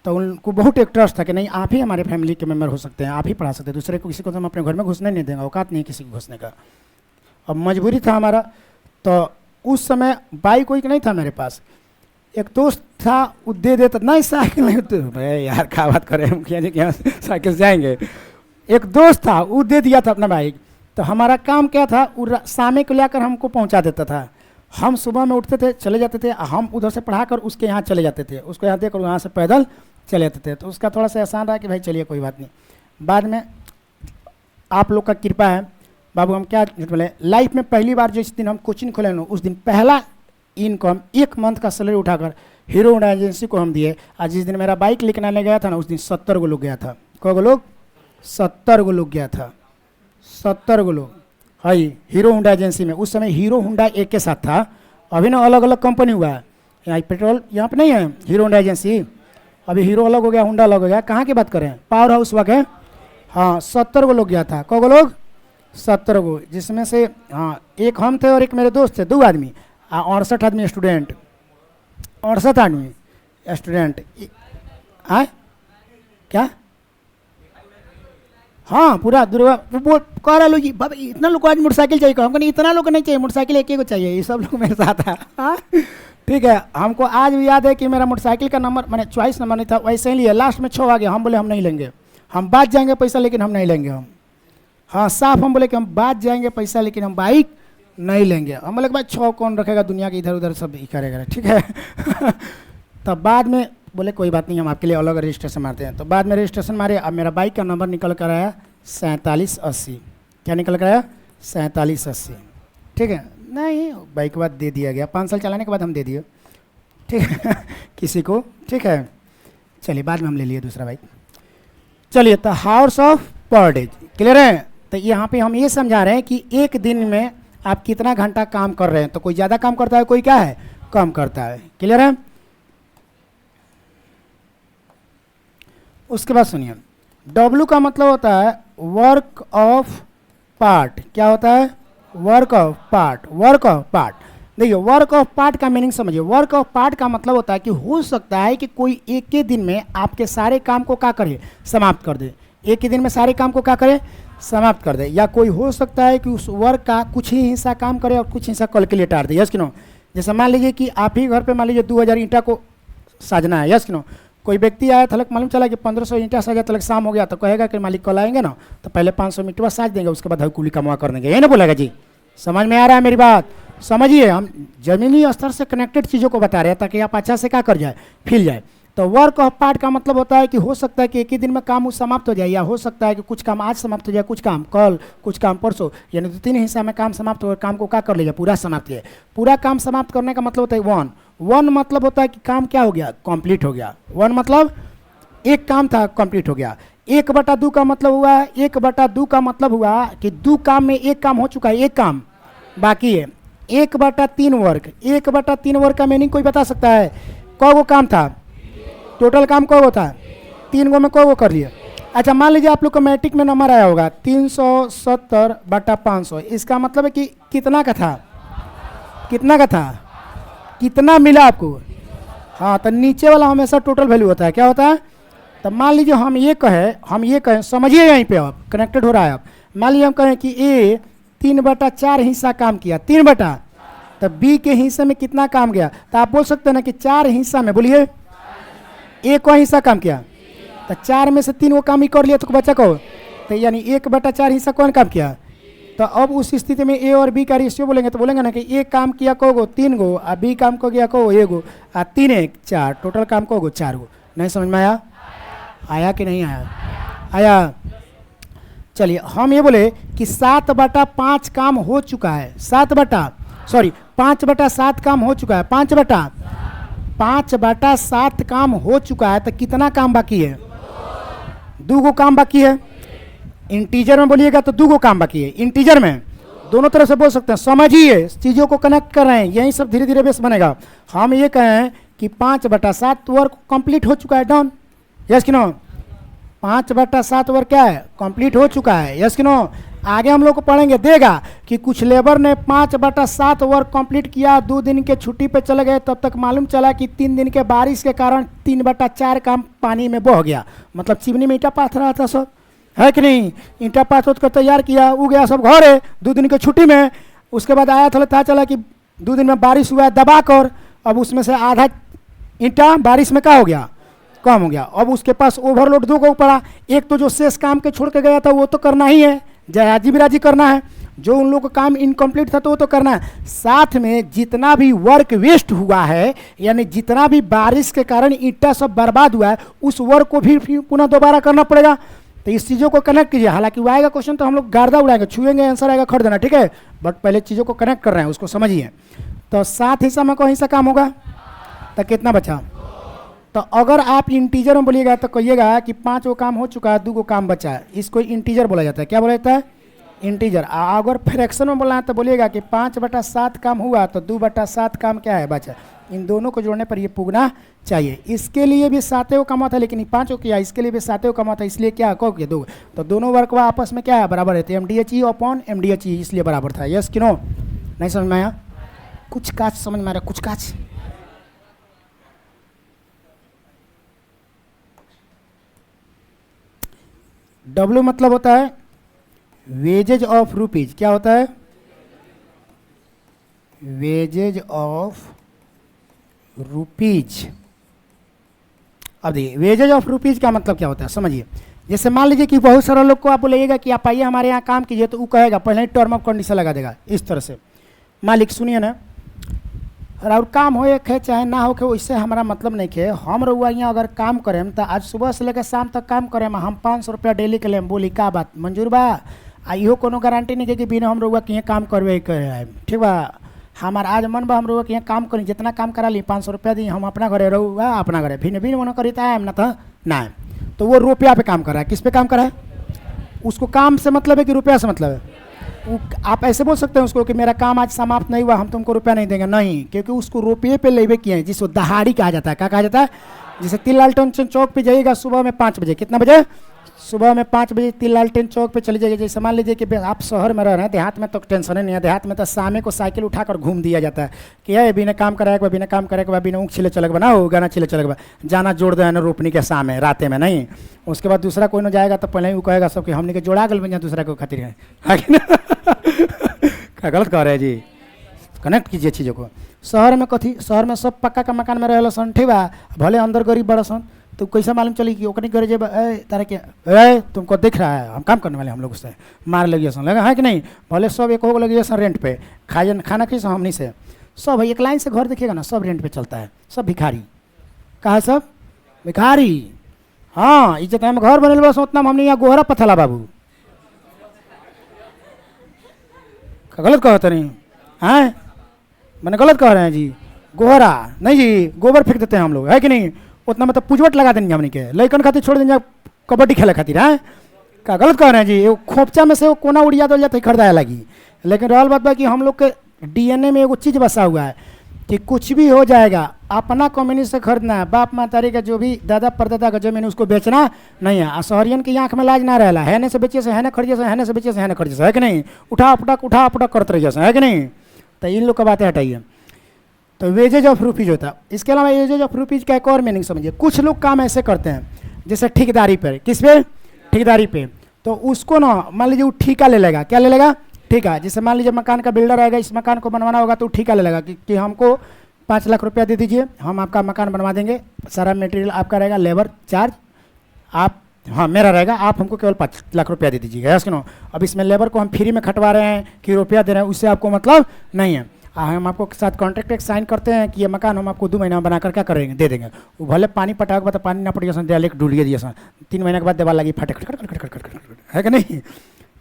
तो उनको बहुत एक ट्रस्ट था कि नहीं आप ही हमारे फैमिली के मेम्बर हो सकते हैं, आप ही पढ़ा सकते हैं, दूसरे को किसी को तो हम अपने घर में घुसने नहीं देंगे, औकात नहीं किसी को घुसने का। अब मजबूरी था हमारा। तो उस समय बाइक कोई नहीं था मेरे पास, एक दोस्त था वो दे देता, नहीं साइकिल नहीं तो यार क्या बात करें, मुखिया जी के यहाँ साइकिल से जाएंगे। एक दोस्त था वो दे दिया था अपना बाइक। तो हमारा काम क्या था, वो शाम को लाकर हमको पहुंचा देता था। हम सुबह में उठते थे, चले जाते थे, हम उधर से पढ़ा कर उसके यहाँ चले जाते थे, उसको यहाँ देकर वहाँ से पैदल चले जाते थे। तो उसका थोड़ा सा आसान रहा कि भाई चलिए कोई बात नहीं। बाद में आप लोग का कृपा है बाबू, हम क्या बोले, लाइफ में पहली बार जिस दिन हम कोचिंग खोले ना, उस दिन पहला इनकम 1 मंथ का सैलरी उठाकर हीरो होंडा एजेंसी को हम दिए। आज जिस दिन मेरा बाइक लेकर आने गया था ना, उस दिन 70 गो लोग गया था। कौ गो लोग? 70 गो लोग गया था, 70 गो लोग। हाँ हीरो होंडा एजेंसी में। उस समय हीरो होंडा एक के साथ था, अभी ना अलग अलग कंपनी हुआ है। यहाँ पेट्रोल यहाँ पे नहीं है हीरो होंडा एजेंसी, अभी हीरो अलग हो गया, होंडा अलग हो गया। कहाँ की बात करें? पावर हाउस वाके। हाँ 70 गो लोग गया था। कौ गो लोग? 70 गो, जिसमें से हाँ एक हम थे और एक मेरे दोस्त थे, 2 आदमी, 68 आदमी स्टूडेंट, 68 आदमी स्टूडेंट। आए क्या? हाँ पूरा दुर्गा वो कह रहा लो जी बाबा इतना लोग को आज मोटरसाइकिल चाहिए, हमको नहीं इतना लोग को नहीं चाहिए, मोटरसाइकिल एक ही को चाहिए। ये सब लोग मेरे साथ है। हाँ ठीक है। हमको आज भी याद है कि मेरा मोटरसाइकिल का नंबर मैंने चॉइस नंबर नहीं था, वैसे ही लिया, लास्ट में 6 आ गया। हम बोले हम नहीं लेंगे, हम बात जाएंगे पैसा लेकिन हम नहीं लेंगे। हम हाँ साफ हम बोले कि हम बात जाएंगे पैसा लेकिन हम बाइक नहीं लेंगे। हम बोले भाई 6 कौन रखेगा, दुनिया के इधर उधर सब ही करेगा, ठीक है। तब बाद में बोले कोई बात नहीं हम आपके लिए अलग रजिस्ट्रेशन मारते हैं। तो बाद में रजिस्ट्रेशन मारे, अब मेरा बाइक का नंबर निकल कर आया 4780। क्या निकल कर आया? 4780, ठीक है। नहीं बाइक के बाद दे दिया गया, 5 साल चलाने के बाद हम दे दिए, ठीक है। किसी को, ठीक है। चलिए बाद में हम ले लिए दूसरा बाइक। चलिए तो hours of per day clear है। तो यहाँ पे हम ये समझा रहे हैं कि एक दिन में आप कितना घंटा काम कर रहे हैं। तो कोई ज़्यादा काम करता है, कोई क्या है कम करता है, क्लियर है। उसके बाद सुनिए, W का मतलब होता है वर्क ऑफ पार्ट। क्या होता है? Work of part, work of part. देखिए वर्क ऑफ पार्ट का मीनिंग समझिए। वर्क ऑफ पार्ट का मतलब होता है कि हो सकता है कि कोई एक ही दिन में आपके सारे काम को क्या करे, समाप्त कर दे। एक ही दिन में सारे काम को क्या करे, समाप्त कर दे। या कोई हो सकता है कि उस वर्क का कुछ ही हिस्सा काम करे और कुछ हिस्सा कल के लिए टार दे। यस कि नो? जैसे मान लीजिए कि आप ही घर पे मान लीजिए 2000 ईंटा को साजना है। यस कि नो? कोई व्यक्ति आया तलक मालूम चला कि 1500 ईंटा साजा तलक शाम हो गया, तो कहेगा कि मालिक कल आएंगे ना, तो पहले 500 ईंटा साज देंगे, उसके बाद कुली कमा कर देंगे। ये ना बोलेगा जी? समझ में आ रहा है मेरी बात? समझिए, हम जमीनी स्तर से कनेक्टेड चीज़ों को बता रहे हैं ताकि आप अच्छा से क्या कर जाए, फील जाए। तो वर्क ऑफ पार्ट का मतलब होता है कि हो सकता है कि एक ही दिन में काम समाप्त हो जाए, या हो सकता है कि कुछ काम आज समाप्त हो जाए, कुछ काम कल, कुछ काम परसों, यानी 2-3 हिस्सा में काम समाप्त हो, काम को क्या कर लिया, पूरा समाप्त किया। पूरा काम समाप्त करने का मतलब होता है 1। 1 मतलब होता है कि काम क्या हो गया, कंप्लीट हो गया। 1 मतलब एक काम था, कंप्लीट हो गया। 1/2 का मतलब हुआ, 1/2 का मतलब हुआ कि 2 काम में एक काम हो चुका है, एक काम बाकी है। 1/3 वर्क, 1/3 वर्क का मीनिंग कोई बता सकता है? कौ गो काम था टोटल? काम कौ गो था? 3 गो में कौ गो कर लिया? अच्छा मान लीजिए आप लोग को मैट्रिक में नंबर आया होगा 370/500। इसका मतलब है कि कितना का था, कितना का था, कितना मिला आपको। हाँ तो नीचे वाला हमेशा टोटल वैल्यू होता है। क्या होता है? तो मान लीजिए हम ये कहें, समझिए यहीं पे आप कनेक्टेड हो रहा है। आप मान लीजिए हम कहें कि ए 3/4 हिस्सा काम किया, 3 बटा, तो बी के हिस्से में कितना काम गया? तो आप बोल सकते हैं ना कि 4 हिस्सा में, बोलिए, एक को हिस्सा काम किया, तो 4 में से 3 वो काम ही कर लिया, तो बचा को, तो यानी 1/4 हिस्सा कौन काम किया। तो अब उस स्थिति में ए और बी का रेशियो बोलेंगे तो बोलेंगे ना कि ए काम किया को गो 3 गो, और बी काम को किया को 1 गो, और 3 1 4, टोटल काम को गो 4 गो। नहीं समझ में आया? आया कि नहीं आया? आया। चलिए हम ये बोले कि 7/5 काम हो चुका है, 5/7 काम हो चुका है, 5/7 काम हो चुका है, तो कितना काम बाकी है? 2 गो काम बाकी है। इंटीजर में बोलिएगा तो 2 गो काम बाकी है, इंटीजर में दोनों तरफ से बोल सकते हैं। समझिए, चीज़ों को कनेक्ट कर रहे हैं, यही सब धीरे धीरे बेस बनेगा। हम ये कहें कि 5/7 वर्क कंप्लीट हो चुका है, डन, यस कि नो? 5/7 वर्क क्या है? कंप्लीट हो चुका है, यस कि नो? आगे हम लोग को पढ़ेंगे, देगा कि कुछ लेबर ने 5/7 वर्क कंप्लीट किया, 2 दिन के छुट्टी पे चले गए, तब तक मालूम चला कि 3 दिन के बारिश के कारण 3/4 काम पानी में बह गया। मतलब चिमनी में ईंटा पाथ रहा था सब, है कि नहीं? ईंटा पाथ कर तैयार किया, उग गया सब घर है 2 दिन के छुट्टी में। उसके बाद आया था, पता चला कि 2 दिन में बारिश हुआ है दबा कर, अब उसमें से आधा ईंटा बारिश में क्या हो गया? कम हो गया। अब उसके पास ओवरलोड 2 को पड़ा। एक तो जो शेष काम के छोड़ के गया था वो तो करना ही है, जयाजी बिराजी करना है, जो उन लोगों का काम इनकम्प्लीट था तो वो तो करना है। साथ में जितना भी वर्क वेस्ट हुआ है, यानी जितना भी बारिश के कारण ईंटा सब बर्बाद हुआ है, उस वर्क को भी पुनः दोबारा करना पड़ेगा। तो इस चीज़ों को कनेक्ट कीजिए। हालांकि वो आएगा क्वेश्चन तो हम लोग गर्दा उड़ाएंगे, छुएंगे, आंसर आएगा खड़ देना, ठीक है? बट पहले चीज़ों को कनेक्ट कर रहे हैं, उसको समझिए। तो 7 हिस्सा में कोई हिस्सा काम होगा, तो कितना बचा? तो अगर आप इंटीजर में बोलिएगा तो कहिएगा कि 5 गो काम हो चुका है, 2 गो काम बचा है, इसको इंटीजर बोला जाता है। क्या बोला जाता है? इंटीजर। अगर फ्रैक्शन में बोला है तो बोलिएगा कि 5/7 काम हुआ तो 2/7 काम क्या है? बचा। इन दोनों को जोड़ने पर ये पुगना चाहिए। इसके लिए भी 7 गो कमा था, लेकिन 5 गो किया, इसके लिए भी 7 गो कमा था, इसलिए क्या कहो कि 2। तो दोनों वर्क आपस में क्या है? बराबर है। तो MDHE/MDHE इसलिए बराबर था, यस कि नो? नहीं समझ में आया? कुछ काच समझ में आ रहा? कुछ काच। W मतलब होता है वेजेज ऑफ रुपीज। क्या होता है? Wages of rupees. अब देखिए, वेजेज ऑफ रुपीज का मतलब क्या होता है, समझिए। जैसे मान लीजिए कि बहुत सारे लोग को आप बोलिएगा कि आप आइए हमारे यहाँ काम कीजिए, तो वो कहेगा पहले ही टर्म ऑफ कंडीशन लगा देगा इस तरह से। मालिक सुनिए ना, और काम हो एक है चाहे ना हो के, उससे हमारा मतलब नहीं है। हम रहुआ यहाँ अगर काम करें तो आज सुबह से लेकर शाम तक काम करें, हम 500 रुपया डेली के लिए बोली का बात मंजूर बा? आ इहो कोनो गारंटी नहीं है कि बिना हम रहुआ के यहाँ काम करवे करे, ठीक बा? हमार आज मन बा हम रहुआ के यहाँ काम करी, जितना काम करा ली 500 रुपया दी, हम अपना घरे रहुआ अपना घरे भिन्न मन करी था ना, तो ना। तो वो रुपया पे काम कर रहा है, किस पे काम कर रहा है? उसको काम से मतलब है कि रुपया से मतलब है? आप ऐसे बोल सकते हैं उसको कि मेरा काम आज समाप्त नहीं हुआ, हम तुमको रुपया नहीं देंगे, नहीं, क्योंकि उसको रुपये पे लेवे किए हैं, जिसको दहाड़ी कहा जाता है। क्या कहा जाता है? जैसे तिललालटेन चौक पे जाइएगा सुबह में 5 बजे, कितना बजे? सुबह में 5 बजे तिललालटेन चौक पे चले जाइए। जैसे मान लीजिए कि आप शहर में रह रहे हैं, देहात में तो टेंशन नहीं है, देहात में तो शाम को साइकिल उठाकर घूम दिया जाता है कि ये बिना काम कराए, बिना काम करे के बिना ऊँख छिले चलक बनाओ, गाना छिले चलक जाना जोड़ दे रोपनी के सामने राते में, नहीं। उसके बाद दूसरा कोई ना जाएगा तो पहले ही वो कहेगा सब कि हमने के जोड़ा गल बन दूसरा को खातिर है क्या गलत कह रहे हैं जी? कनेक्ट कीजिए चीज़ों को। शहर में कथी? शहर में सब पक्का का मकान में रहे सन, ठीक बा? भले अंदर गरीब बड़ा सन, तो कैसे मालूम चली कि ओकनी करे जब तारा के तुमको दिख रहा है हम काम करने वाले, हम लोग उससे मार लगिए सन, लगा है कि नहीं? भले सब एक हो लगिए सन रेंट पे, खाना कैसे हमनी से सब है, एक लाइन से घर देखिएगा ना, सब रेंट पे चलता है, सब भिखारी। कहा सब भिखारी? हाँ, इज्जत हम घर बने बस उतना हमने यहाँ गोहरा पथला बाबू, गलत कहते नहीं हैं? मैंने गलत कह रहे हैं जी? गोहरा नहीं जी, गोबर फेंक देते हैं हम लोग, है कि नहीं? उतना मतलब पूजवट लगा देंगे हमने के, लैकन खातिर छोड़ देंगे कबड्डी खेले खातिर, है? क्या गलत कह रहे हैं जी? वो खोपचा में से वो कोना उड़िया दल जाता है, खरीदाया लगी। लेकिन रहल बात बा कि हम लोग के DNA में एगो चीज़ बसा हुआ है कि कुछ भी हो जाएगा, अपना कम्युनिस्ट से खरीदना है, बाप मातारी का जो भी दादा परदादा का जमीन उसको बेचना नहीं है। शहरियन की आँख में लाज ना रहला, है ने से बेचे से, है ना खरीदे से, है ने से बेचे से, है ना खरीदे से, है कि नहीं? उठा पटक करते रहिए से, है कि नहीं? तो इन लोग का बातें हटाइए। तो वेजेज ऑफ रुपीज होता है। इसके अलावा वेजेज ऑफ रुपीज का एक और मीनिंग समझिए। कुछ लोग काम ऐसे करते हैं जैसे ठेकेदारी पर, किस पे? ठेकेदारी पे। तो उसको ना मान लीजिए वो ठेका ले लेगा, क्या ले लेगा? ठेका। जैसे मान लीजिए मकान का बिल्डर आएगा, इस मकान को बनवाना होगा तो ठेका ले लेगा कि हमको 5 लाख रुपया दे दीजिए, हम आपका मकान बनवा देंगे, सारा मटेरियल आपका रहेगा, लेबर चार्ज आप, हाँ मेरा रहेगा, आप हमको केवल 5 लाख रुपया दे दीजिएगा, यस कि नो? अब इसमें लेबर को हम फ्री में खटवा रहे हैं कि रुपया दे रहे हैं, उससे आपको मतलब नहीं है। हम आपको साथ कॉन्ट्रैक्ट एक साइन करते हैं कि ये मकान हम आपको 2 महीना में बनाकर क्या करेंगे, दे देंगे। वो भले पानी पटाओगे तो पानी ना पड़ेगा सन, डायरेक्ट डूलिए दिए सन, 3 महीने के बाद देवाल लगी फटे खट खट खट खट खट खट, है कि नहीं?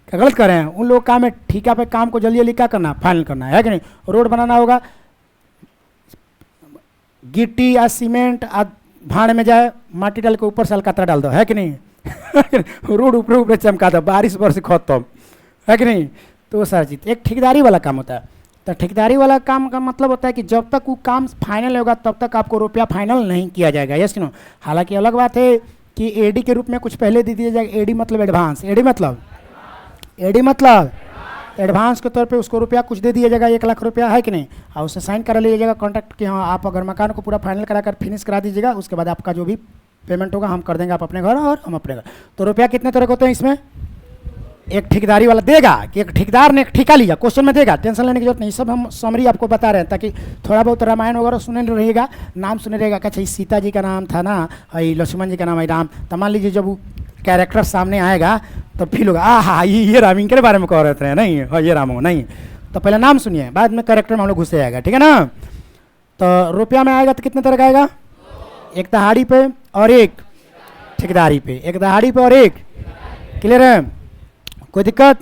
क्या गलत कर रहे हैं? उन लोग काम है ठेका पे काम को जल्दी जल्दी क्या करना, फाइनल करना है कि नहीं? रोड बनाना होगा, गिट्टी या सीमेंट भाड़ में जाए, माटी डाल के ऊपर से अलकतरा डाल दो, है कि नहीं? रोड ऊपर ऊपर चमका दो, बारिश बरस खत्म, है कि नहीं? तो वो सारी चीज़ एक ठेकेदारी वाला काम होता है। तो ठेकेदारी वाला काम का मतलब होता है कि जब तक वो काम फाइनल होगा तब तक आपको रुपया फाइनल नहीं किया जाएगा, यस कि नो? हालांकि अलग बात है कि एडी के रूप में कुछ पहले दे दिया जाएगा। एडी मतलब एडवांस, एडी मतलब एडवांस के तौर पे उसको रुपया कुछ दे दिया जाएगा, 1 लाख रुपया, है कि नहीं? और उससे साइन करा लिया जाएगा कॉन्ट्रैक्ट कि हाँ आप अगर मकान को पूरा फाइनल कराकर फिनिश करा दीजिएगा, उसके बाद आपका जो भी पेमेंट होगा हम कर देंगे, आप अपने घर और हम अपने घर। तो रुपया कितने तरह के होते हैं इसमें? एक ठेकेदारी वाला देगा कि एक ठेकेदार ने एक ठेका लिया, क्वेश्चन में देगा, टेंशन लेने की जरूरत नहीं, सब हम समरी आपको बता रहे हैं ताकि थोड़ा बहुत रामायण वगैरह सुने रहिएगा, नाम सुने रहेगा कि अच्छा सीता जी का नाम था ना, लक्ष्मण जी का नाम है राम। तो मान लीजिए जब वो कैरेक्टर सामने आएगा तो फील होगा हाँ ये राम इनके बारे में कह रहे थे, नहीं हाँ ये राम हो, नहीं तो पहले नाम सुनिए, बाद में कैरेक्टर में हम लोग घुसे जाएगा, ठीक है ना? तो रुपया में आएगा तो कितने तरह का आएगा? एक दहाड़ी पे और एक ठेकेदारी पे, एक दहाड़ी पे और एक, क्लियर है? कोई दिक्कत?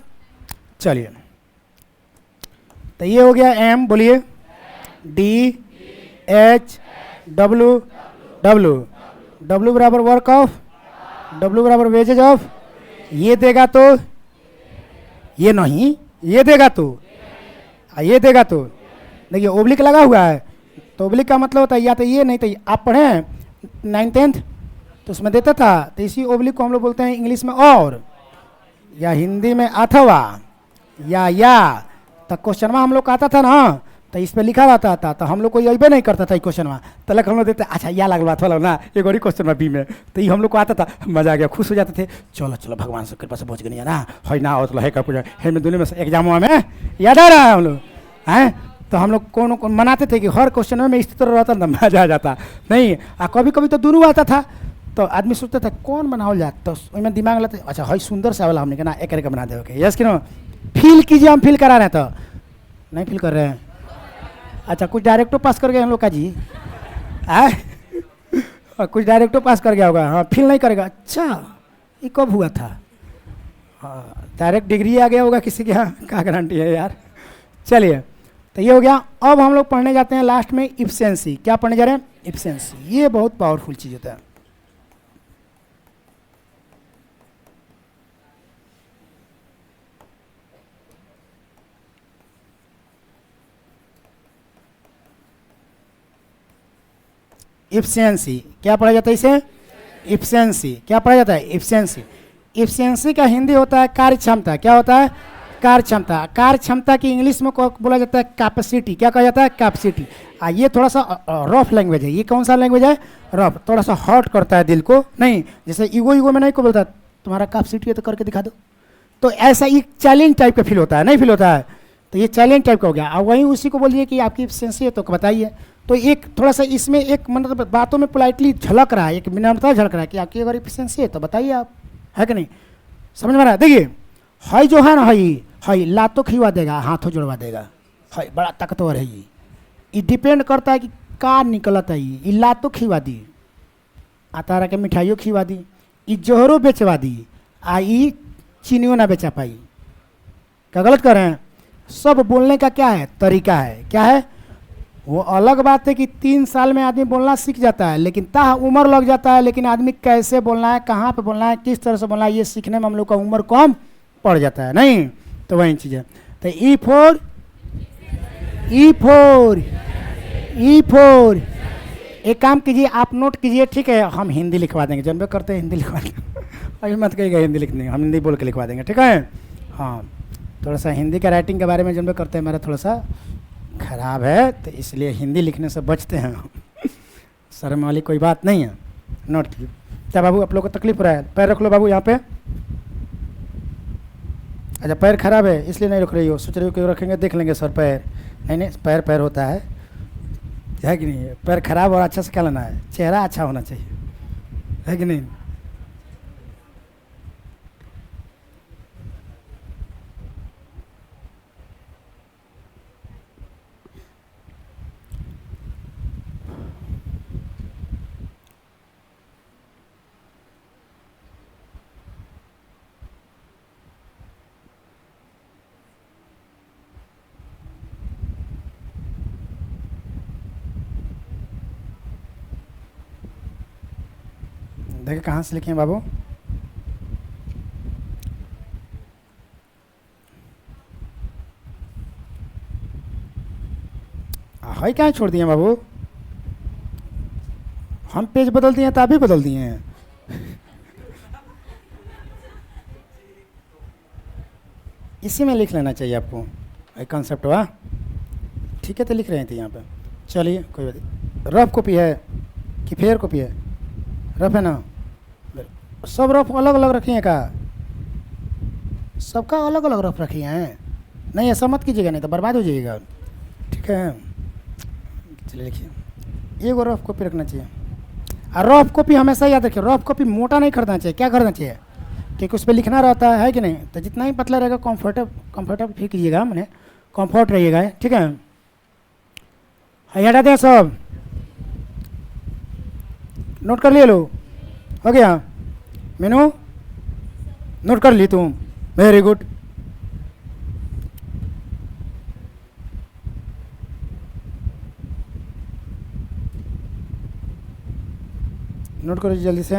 चलिए, तो ये हो गया एम, बोलिए डी एच डब्ल्यू, डब्ल्यू बराबर वर्क ऑफ, डब्ल्यू बराबर वेजेज ऑफ, ये देगा तो ये नहीं, ये देगा तो ये देगा तो, देखिए ओब्लिक लगा हुआ है, तो ओब्लिक का मतलब होता है या तो ये नहीं तो ये। आप पढ़े 9th 10th तो उसमें देता था, तो इसी ओब्लिक को हम लोग बोलते हैं इंग्लिश में और, या हिंदी में अथवा, या तो क्वेश्चन में हम लोग का आता था ना, तो इस पर लिखा रहता था, तो हम लोग को ये नहीं करता था क्वेश्चन में, तलक हम लोग देते अच्छा या लगल बात वाला ना एक और क्वेश्चन में बी में, तो ये हम लोग को आता था, मजा आ गया, खुश हो जाते थे, चलो चलो भगवान से कृपा से पहुँच गए ना, है ना और है का पूजा है में दुनिया में एग्जाम में याद आ रहा है हम लोग हैं, तो हम लोग कौन मनाते थे कि हर क्वेश्चन में इस तरह रहता था, मजा आ जाता नहीं। कभी कभी तो दोनों आता था, तो आदमी सोचता था कौन बनाओ जाए, तो उसमें दिमाग लगता अच्छा है सुंदर सा वाला हमने कहना एक करके बना दे, ओके यस कि नो? फील कीजिए, हम फील करा रहे हैं, तो नहीं फील कर रहे हैं? अच्छा कुछ डायरेक्टो पास कर गए हम लोग का जी, कुछ डायरेक्टो पास कर गया होगा, हाँ फील नहीं करेगा, अच्छा ये कब हुआ था? हाँ डायरेक्ट डिग्री आ गया होगा किसी के यहाँ, क्या गारंटी है यार। चलिए, तो ये हो गया। अब हम लोग पढ़ने जाते हैं लास्ट में इफिशिएंसी। क्या पढ़ने जा रहे हैं? इफिशिएंसी। ये बहुत पावरफुल चीज़ होता है। इफिशिएंसी क्या पढ़ा जाता है इसे? इफिशिएंसी क्या पढ़ा जाता है? इफिशिएंसी। इफिशिएंसी का हिंदी होता है कार्य क्षमता। क्या होता है? कार्य क्षमता। कार्य क्षमता की इंग्लिश में बोला जाता है कैपेसिटी। क्या कहा जाता है? कैपेसिटी। ये थोड़ा सा रफ लैंग्वेज है। ये कौन सा लैंग्वेज है? रफ। थोड़ा सा हर्ट करता है दिल को, नहीं जैसे ईगो में नहीं को बोलता तुम्हारा कैपेसिटी है तो करके दिखा दो, तो ऐसा एक चैलेंज टाइप का फील होता है, नहीं फील होता है? तो ये चैलेंज टाइप का हो गया। और वहीं उसी को बोलिए कि आपकी इफिशिएंसी है तो बताइए। तो एक थोड़ा सा इसमें एक मतलब बातों में पोलाइटली झलक रहा है, एक विनम्रता झलक रहा है कि आपकी अगर इफिशिएंसी है तो बताइए आप, है कि नहीं? समझ में आ रहा है? देखिए हई जो है ना, हई लातों खिलवा देगा, हाथों जुड़वा देगा, हई बड़ा ताकतवर है। ये डिपेंड करता है कि का निकलता है। ये लातों खिलवा दी, आता रहा के मिठाइयों खिलवा दी, ये जोहरों बेचवा दी, आई चीनियों ना बेचा पाई। क्या गलत कर रहे हैं? सब बोलने का क्या है? तरीका है। क्या है? वो अलग बात है कि 3 साल में आदमी बोलना सीख जाता है, लेकिन ता उम्र लग जाता है। लेकिन आदमी कैसे बोलना है, कहाँ पे बोलना है, किस तरह से बोलना है, ये सीखने में हम लोग का उम्र कम पड़ जाता है, नहीं? तो वही चीज़ है। तो ई फोर एक काम कीजिए, आप नोट कीजिए, ठीक है? हम हिंदी लिखवा देंगे, जनबे करते हैं हिंदी लिखवा देंगे। अभी मत कहिएगा हिंदी लिखने, हम हिंदी बोल के लिखवा देंगे, ठीक है? हाँ, थोड़ा सा हिंदी का राइटिंग के बारे में जनबे करते हैं, मेरा थोड़ा सा खराब है, तो इसलिए हिंदी लिखने से बचते हैं। शर्म वाली कोई बात नहीं है। नोट कीजिए। क्या बाबू आप लोग को तकलीफ हो रहा है? पैर रख लो बाबू यहाँ पे। अच्छा पैर खराब है इसलिए नहीं रख रही हो, सोच रही हो कि रखेंगे देख लेंगे सर पैर। नहीं, पैर होता है कि नहीं? पैर खराब और अच्छा से क्या लेना है? चेहरा अच्छा होना चाहिए, है कि नहीं? देखिए कहाँ से लिखे हैं बाबू। हाई क्या छोड़ दिए बाबू, हम पेज बदल दिए तो आप भी बदल दिए हैं। इसी में लिख लेना चाहिए आपको, कंसेप्ट हुआ। ठीक है, तो लिख रहे थे यहाँ पे। चलिए कोई बात नहीं। रफ कॉपी है कि फेयर कॉपी है? रफ है ना, सब रफ अलग अलग रखी हैं का? सबका अलग अलग रफ रखी हैं? नहीं ऐसा मत कीजिएगा, नहीं तो बर्बाद हो जाइएगा। ठीक है, चलिए लिखिए। एगो रफ कॉपी रखना चाहिए। और रफ कॉपी हमेशा याद रखिए, रफ कॉपी मोटा नहीं खरीदना चाहिए। क्या खरीदना चाहिए? क्योंकि उस पर लिखना रहता है कि नहीं, तो जितना ही पतला रहेगा कंफर्टेबल फील कीजिएगा, मैंने कंफर्ट रहिएगा। ठीक है, हटा दें सब, नोट कर लिए लो, हो गया? मीनू नोट कर ली तुम, वेरी गुड। नोट करो जल्दी से।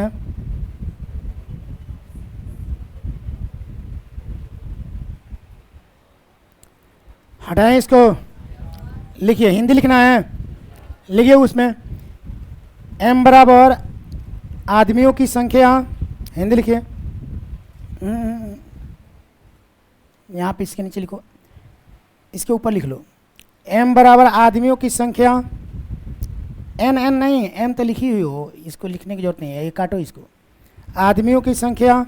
हटाएं इसको, लिखिए। हिंदी लिखना है, लिखिए उसमें m बराबर आदमियों की संख्या। हिंदी लिखिए। यहाँ पे इसके नीचे लिखो, इसके ऊपर लिख लो। m बराबर आदमियों की संख्या। n नहीं, m तो लिखी हुई हो, इसको लिखने की जरूरत नहीं है, ये काटो इसको। आदमियों की संख्या,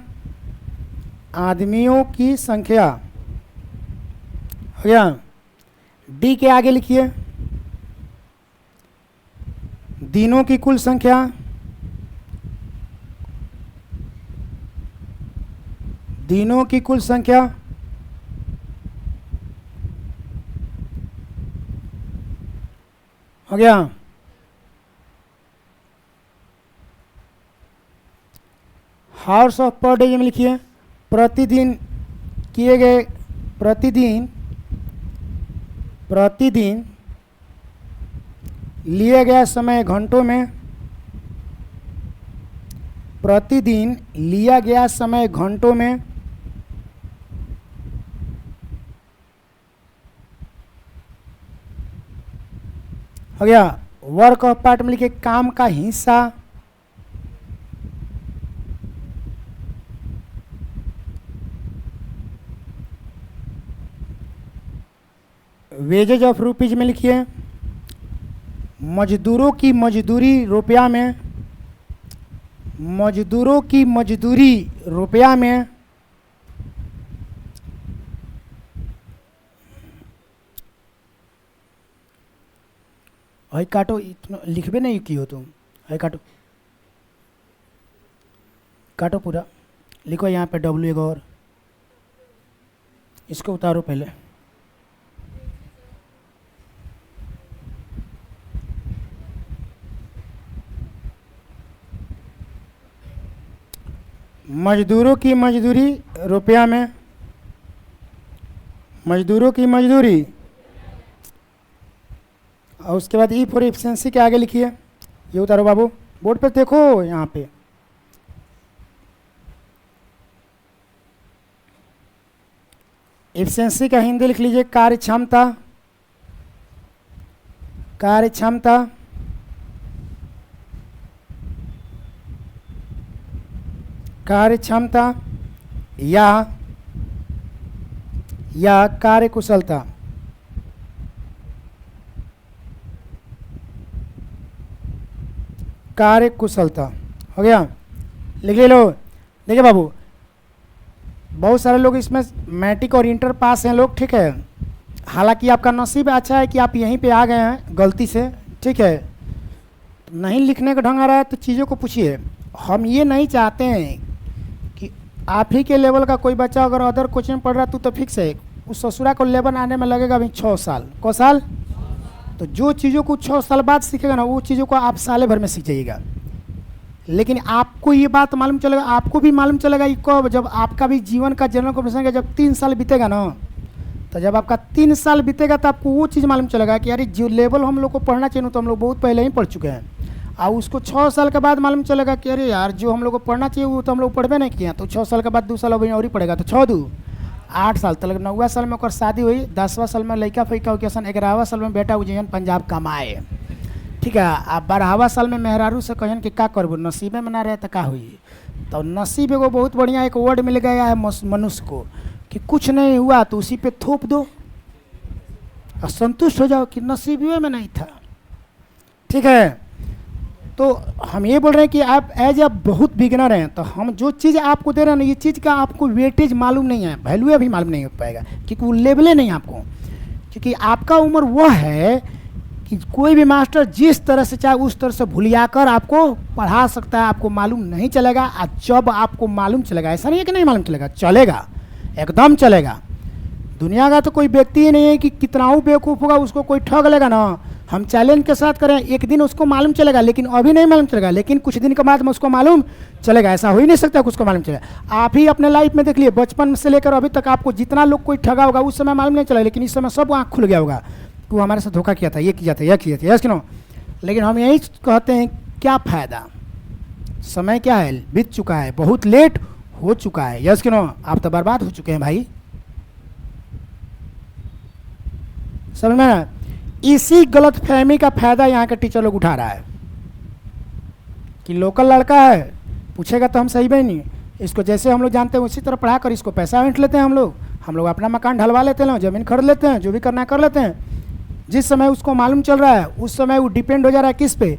आदमियों की संख्या हो गया। d के आगे लिखिए दिनों की कुल संख्या। दिनों की कुल संख्या हो गया। हावर्स ऑफ पर डे में लिखिए प्रतिदिन किए गए, प्रतिदिन लिए गया समय घंटों में। प्रतिदिन लिया गया समय घंटों में। हो गया। वर्क ऑफ पार्ट में लिखिए काम का हिस्सा। वेजेज ऑफ रुपीज में लिखिए मजदूरों की मजदूरी रुपया में। मजदूरों की मजदूरी रुपया में। हाई काटो, इतना लिखबे नहीं की हो तुम। हाई काटो, काटो पूरा, लिखो यहाँ पे W एक और, इसको उतारो पहले। मजदूरों की मजदूरी रुपया में। मजदूरों की मजदूरी, और उसके बाद ई फॉर एफिशिएंसी के आगे लिखिए। ये उतारो बाबू, बोर्ड पे देखो यहाँ पे। एफिशिएंसी का हिंदी लिख लीजिए कार्य क्षमता। कार्य क्षमता। कार्य क्षमता या कार्य कुशलता। कार्य कुशलता हो गया, लिख लो। देखिए बाबू, बहुत सारे लोग इसमें मैट्रिक और इंटर पास हैं लोग, ठीक है। हालांकि आपका नसीब अच्छा है कि आप यहीं पे आ गए हैं गलती से, ठीक है। नहीं लिखने का ढंग आ रहा है तो चीज़ों को पूछिए। हम ये नहीं चाहते हैं कि आप ही के लेवल का कोई बच्चा अगर अदर कोचिंग पढ़ रहा तो फिक्स है उस ससुरा को लेवल आने में लगेगा अभी 6 साल। कौ साल? तो जो चीज़ों को 6 साल बाद सीखेगा ना, वो चीज़ों को आप साल भर में सीख जाइएगा। लेकिन आपको ये बात मालूम चलेगा, आपको भी मालूम चलेगा कि कब, जब आपका भी जीवन का जनरल कॉम्पिटिशन का जब 3 साल बीतेगा ना, तो जब आपका 3 साल बीतेगा तो आपको वो चीज़ मालूम चलेगा कि यार जो लेवल हम लोग को पढ़ना चाहिए तो हम लोग बहुत पहले ही पढ़ चुके हैं। और उसको 6 साल के बाद मालूम चलेगा कि अरे यार जो हम लोग को पढ़ना चाहिए वो तो हम लोग पढ़बे नहीं किए, तो 6 साल के बाद 2 साल और ही पढ़ेगा, तो 6 2 8 साल तक 9वां साल में ओकर शादी हुई, 10वां साल में लड़का फैका हो, 11वां साल में बेटा उज्जैन पंजाब कमाए, ठीक है। अब 12वां साल में मेहरारू से कहन कि का करबो, नसीबे में ना रहे तो का हुई। तो नसीब एगो बहुत बढ़िया एक वर्ड मिल गया है मनुष्य को कि कुछ नहीं हुआ तो उसी पे थोप दो और संतुष्ट हो जाओ कि नसीबे में नहीं था, ठीक है। तो हम ये बोल रहे हैं कि आप एज अ बहुत बिगनर हैं, तो हम जो चीज़ आपको दे रहे हैं ना, ये चीज़ का आपको वेटेज मालूम नहीं है, वैल्यू अभी मालूम नहीं हो पाएगा, क्योंकि वो लेवले नहीं आपको, क्योंकि आपका उम्र वह है कि कोई भी मास्टर जिस तरह से चाहे उस तरह से भुलिया कर आपको पढ़ा सकता है, आपको मालूम नहीं चलेगा। और जब आपको मालूम चलेगा, ऐसा नहीं है कि नहीं मालूम चलेगा, चलेगा, एकदम चलेगा। दुनिया का तो कोई व्यक्ति ही नहीं है कि कितना ही बेवकूफ़ होगा उसको कोई ठग लेगा ना। हम चैलेंज के साथ करें, एक दिन उसको मालूम चलेगा, लेकिन अभी नहीं मालूम चलेगा, लेकिन कुछ दिन के बाद में उसको मालूम चलेगा। ऐसा हो ही नहीं सकता कि उसको मालूम चलेगा। आप ही अपने लाइफ में देख लिए, बचपन से लेकर अभी तक आपको जितना लोग कोई ठगा होगा उस समय मालूम नहीं चला, लेकिन इस समय सब आँख खुल गया होगा कि वो हमारे साथ धोखा किया था, ये किया था, यह किया था, यस कि नो। लेकिन हम यही कहते हैं क्या फ़ायदा, समय क्या है, बीत चुका है, बहुत लेट हो चुका है, यस कि नो। आप तो बर्बाद हो चुके हैं भाई, समझ में ना। इसी गलत फहमी का फायदा यहाँ के टीचर लोग उठा रहा है कि लोकल लड़का है, पूछेगा तो हम सही भी नहीं, इसको जैसे हम लोग जानते हैं उसी तरह पढ़ा कर इसको पैसा ऐंठ लेते हैं, हम लोग अपना मकान ढलवा लेते हैं, ज़मीन खरीद लेते हैं, जो भी करना है कर लेते हैं। जिस समय उसको मालूम चल रहा है उस समय वो डिपेंड हो जा रहा है किस पे,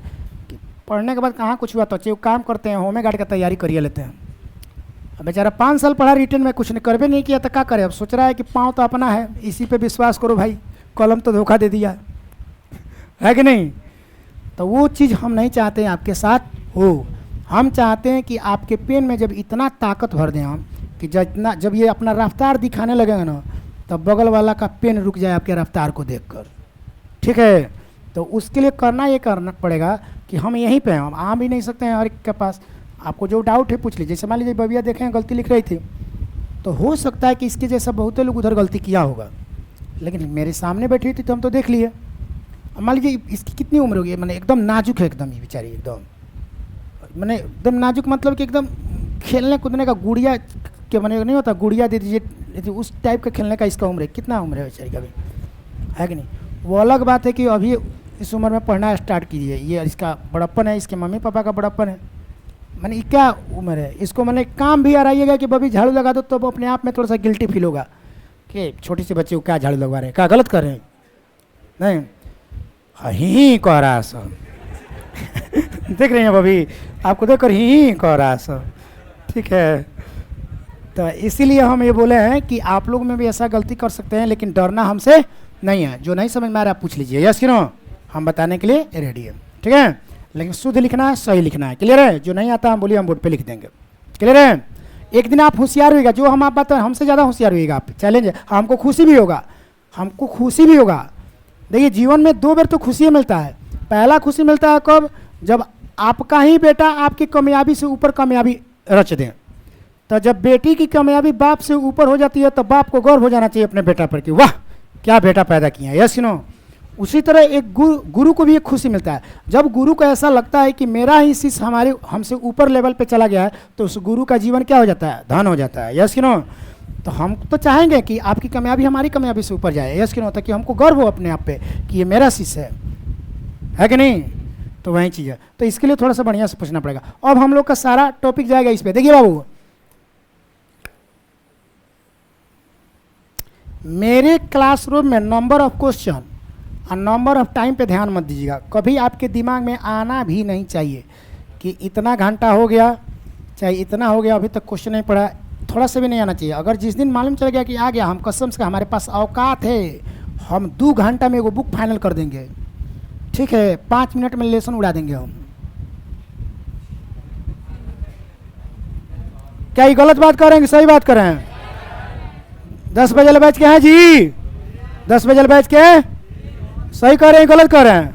कि पढ़ने के बाद कहाँ कुछ हुआ, तो चाहिए काम करते हैं, होमे गार्ड का तैयारी करिए लेते हैं। अब बेचारा 5 साल पढ़ा, रिटर्न में कुछ करबे नहीं किया तो क्या करे, अब सोच रहा है कि पाँव तो अपना है, इसी पे विश्वास करो भाई, कलम तो धोखा दे दिया है कि नहीं। तो वो चीज़ हम नहीं चाहते हैं आपके साथ हो। हम चाहते हैं कि आपके पेन में जब इतना ताकत भर दें हम कि जब ये अपना रफ्तार दिखाने लगेगा ना, तब बगल वाला का पेन रुक जाए आपके रफ्तार को देखकर, ठीक है। तो उसके लिए करना पड़ेगा कि हम यहीं पे हैं, हम आ भी नहीं सकते हैं हर एक के पास। आपको जो डाउट है पूछ लीजिए। जैसे मान लीजिए बबिया देखें गलती लिख रही थी, तो हो सकता है कि इसके जैसा बहुत लोग उधर गलती किया होगा, लेकिन मेरे सामने बैठी थी तो हम तो देख लिए। मान लीजिए इसकी कितनी उम्र होगी, मैंने एकदम नाजुक है, एकदम ये बेचारी एकदम मैंने एकदम नाजुक, मतलब कि एकदम खेलने कूदने का गुड़िया के मैंने नहीं होता, गुड़िया दे दीजिए उस टाइप का खेलने का इसका उम्र है। कितना उम्र है बेचारी का भी, है कि नहीं। वो अलग बात है कि अभी इस उम्र में पढ़ना स्टार्ट कीजिए, ये इसका बड़प्पन है, इसके मम्मी पापा का बड़प्पन है। मैंने क्या उम्र है इसको, मैंने काम भी आइएगा कि बबी झाड़ू लगा दो, तो वो अपने आप में थोड़ा सा गिल्टी फील होगा कि छोटी सी बच्चे को क्या झाड़ू लगवा रहे हैं, क्या गलत कर रहे हैं। नहीं ही कह रहा है सब देख रहे हैं बबी, आपको देख कर ही कह रहा है सब, ठीक है। तो इसीलिए हम ये बोले हैं कि आप लोग में भी ऐसा गलती कर सकते हैं, लेकिन डरना हमसे नहीं है। जो नहीं समझ में आ रहा है आप पूछ लीजिए, यस कि नो, हम बताने के लिए रेडी है, ठीक है। लेकिन शुद्ध लिखना है, सही लिखना है, क्लियर है। जो नहीं आता हम बोलिए हम बोर्ड पे लिख देंगे, क्लियर है। एक दिन आप होशियार होइएगा, जो हम आप बात हमसे ज़्यादा होशियार होइएगा आप, चैलेंज है। हमको खुशी भी होगा, हमको खुशी भी होगा। देखिए जीवन में 2 बार तो खुशी मिलता है। पहला खुशी मिलता है कब, जब आपका ही बेटा आपकी कामयाबी से ऊपर कामयाबी रच दें। तो जब बेटी की कामयाबी बाप से ऊपर हो जाती है तो बाप को गर्व हो जाना चाहिए अपने बेटा पर कि वाह क्या बेटा पैदा किया है, यस नो। उसी तरह एक गुरु को भी एक खुशी मिलता है, जब गुरु को ऐसा लगता है कि मेरा ही शिष्य हमसे ऊपर लेवल पे चला गया है, तो उस गुरु का जीवन क्या हो जाता है, धन हो जाता है, यस नो। तो हम तो चाहेंगे कि आपकी कामयाबी हमारी कामयाबी से ऊपर जाए, यस नो, ताकि हमको गर्व हो अपने आप पे कि ये मेरा शिष्य है कि नहीं। तो वही चीज़ है। तो इसके लिए थोड़ा सा बढ़िया से पूछना पड़ेगा। अब हम लोग का सारा टॉपिक जाएगा इस पर। देखिए बाबू, मेरे क्लासरूम में नंबर ऑफ क्वेश्चन और नंबर ऑफ टाइम पे ध्यान मत दीजिएगा। कभी आपके दिमाग में आना भी नहीं चाहिए कि इतना घंटा हो गया, चाहे इतना हो गया, अभी तक क्वेश्चन नहीं पढ़ा, थोड़ा सा भी नहीं आना चाहिए। अगर जिस दिन मालूम चल गया कि आ गया, हम कसम से हमारे पास औकात है, हम 2 घंटा में वो बुक फाइनल कर देंगे, ठीक है। 5 मिनट में लेसन उड़ा देंगे हम। क्या ये गलत बात कर रहे हैं कि सही बात कर रहे हैं? 10 बजे बैच के हैं जी, 10 बजे बैच के सही कर रहे हैं गलत कर रहे हैं?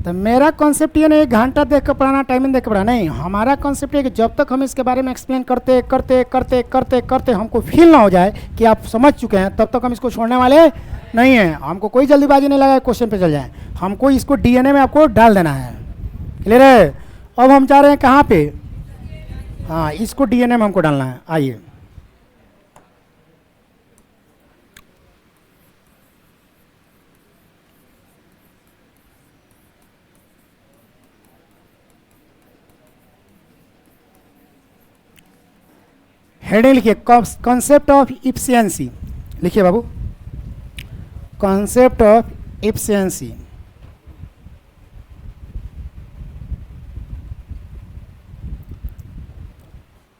तो मेरा कॉन्सेप्ट ये नहीं 1 घंटा देख कर पढ़ाना, टाइमिंग देख कर पढ़ाना नहीं। हमारा कॉन्सेप्ट है कि जब तक हम इसके बारे में एक्सप्लेन करते करते करते करते करते हमको फील ना हो जाए कि आप समझ चुके हैं, तब तक हम इसको छोड़ने वाले नहीं है, हमको कोई जल्दीबाजी नहीं लगा क्वेश्चन पे चल जाए, हमको इसको डीएनए में आपको डाल देना है। क्लियर है? अब हम जा रहे हैं कहाँ पे? हाँ, इसको डीएनए में हमको डालना है। आइए, हेडिंग लिखिए, कॉन्सेप्ट ऑफ इफिशियंसी। लिखिए बाबू, concept of efficiency.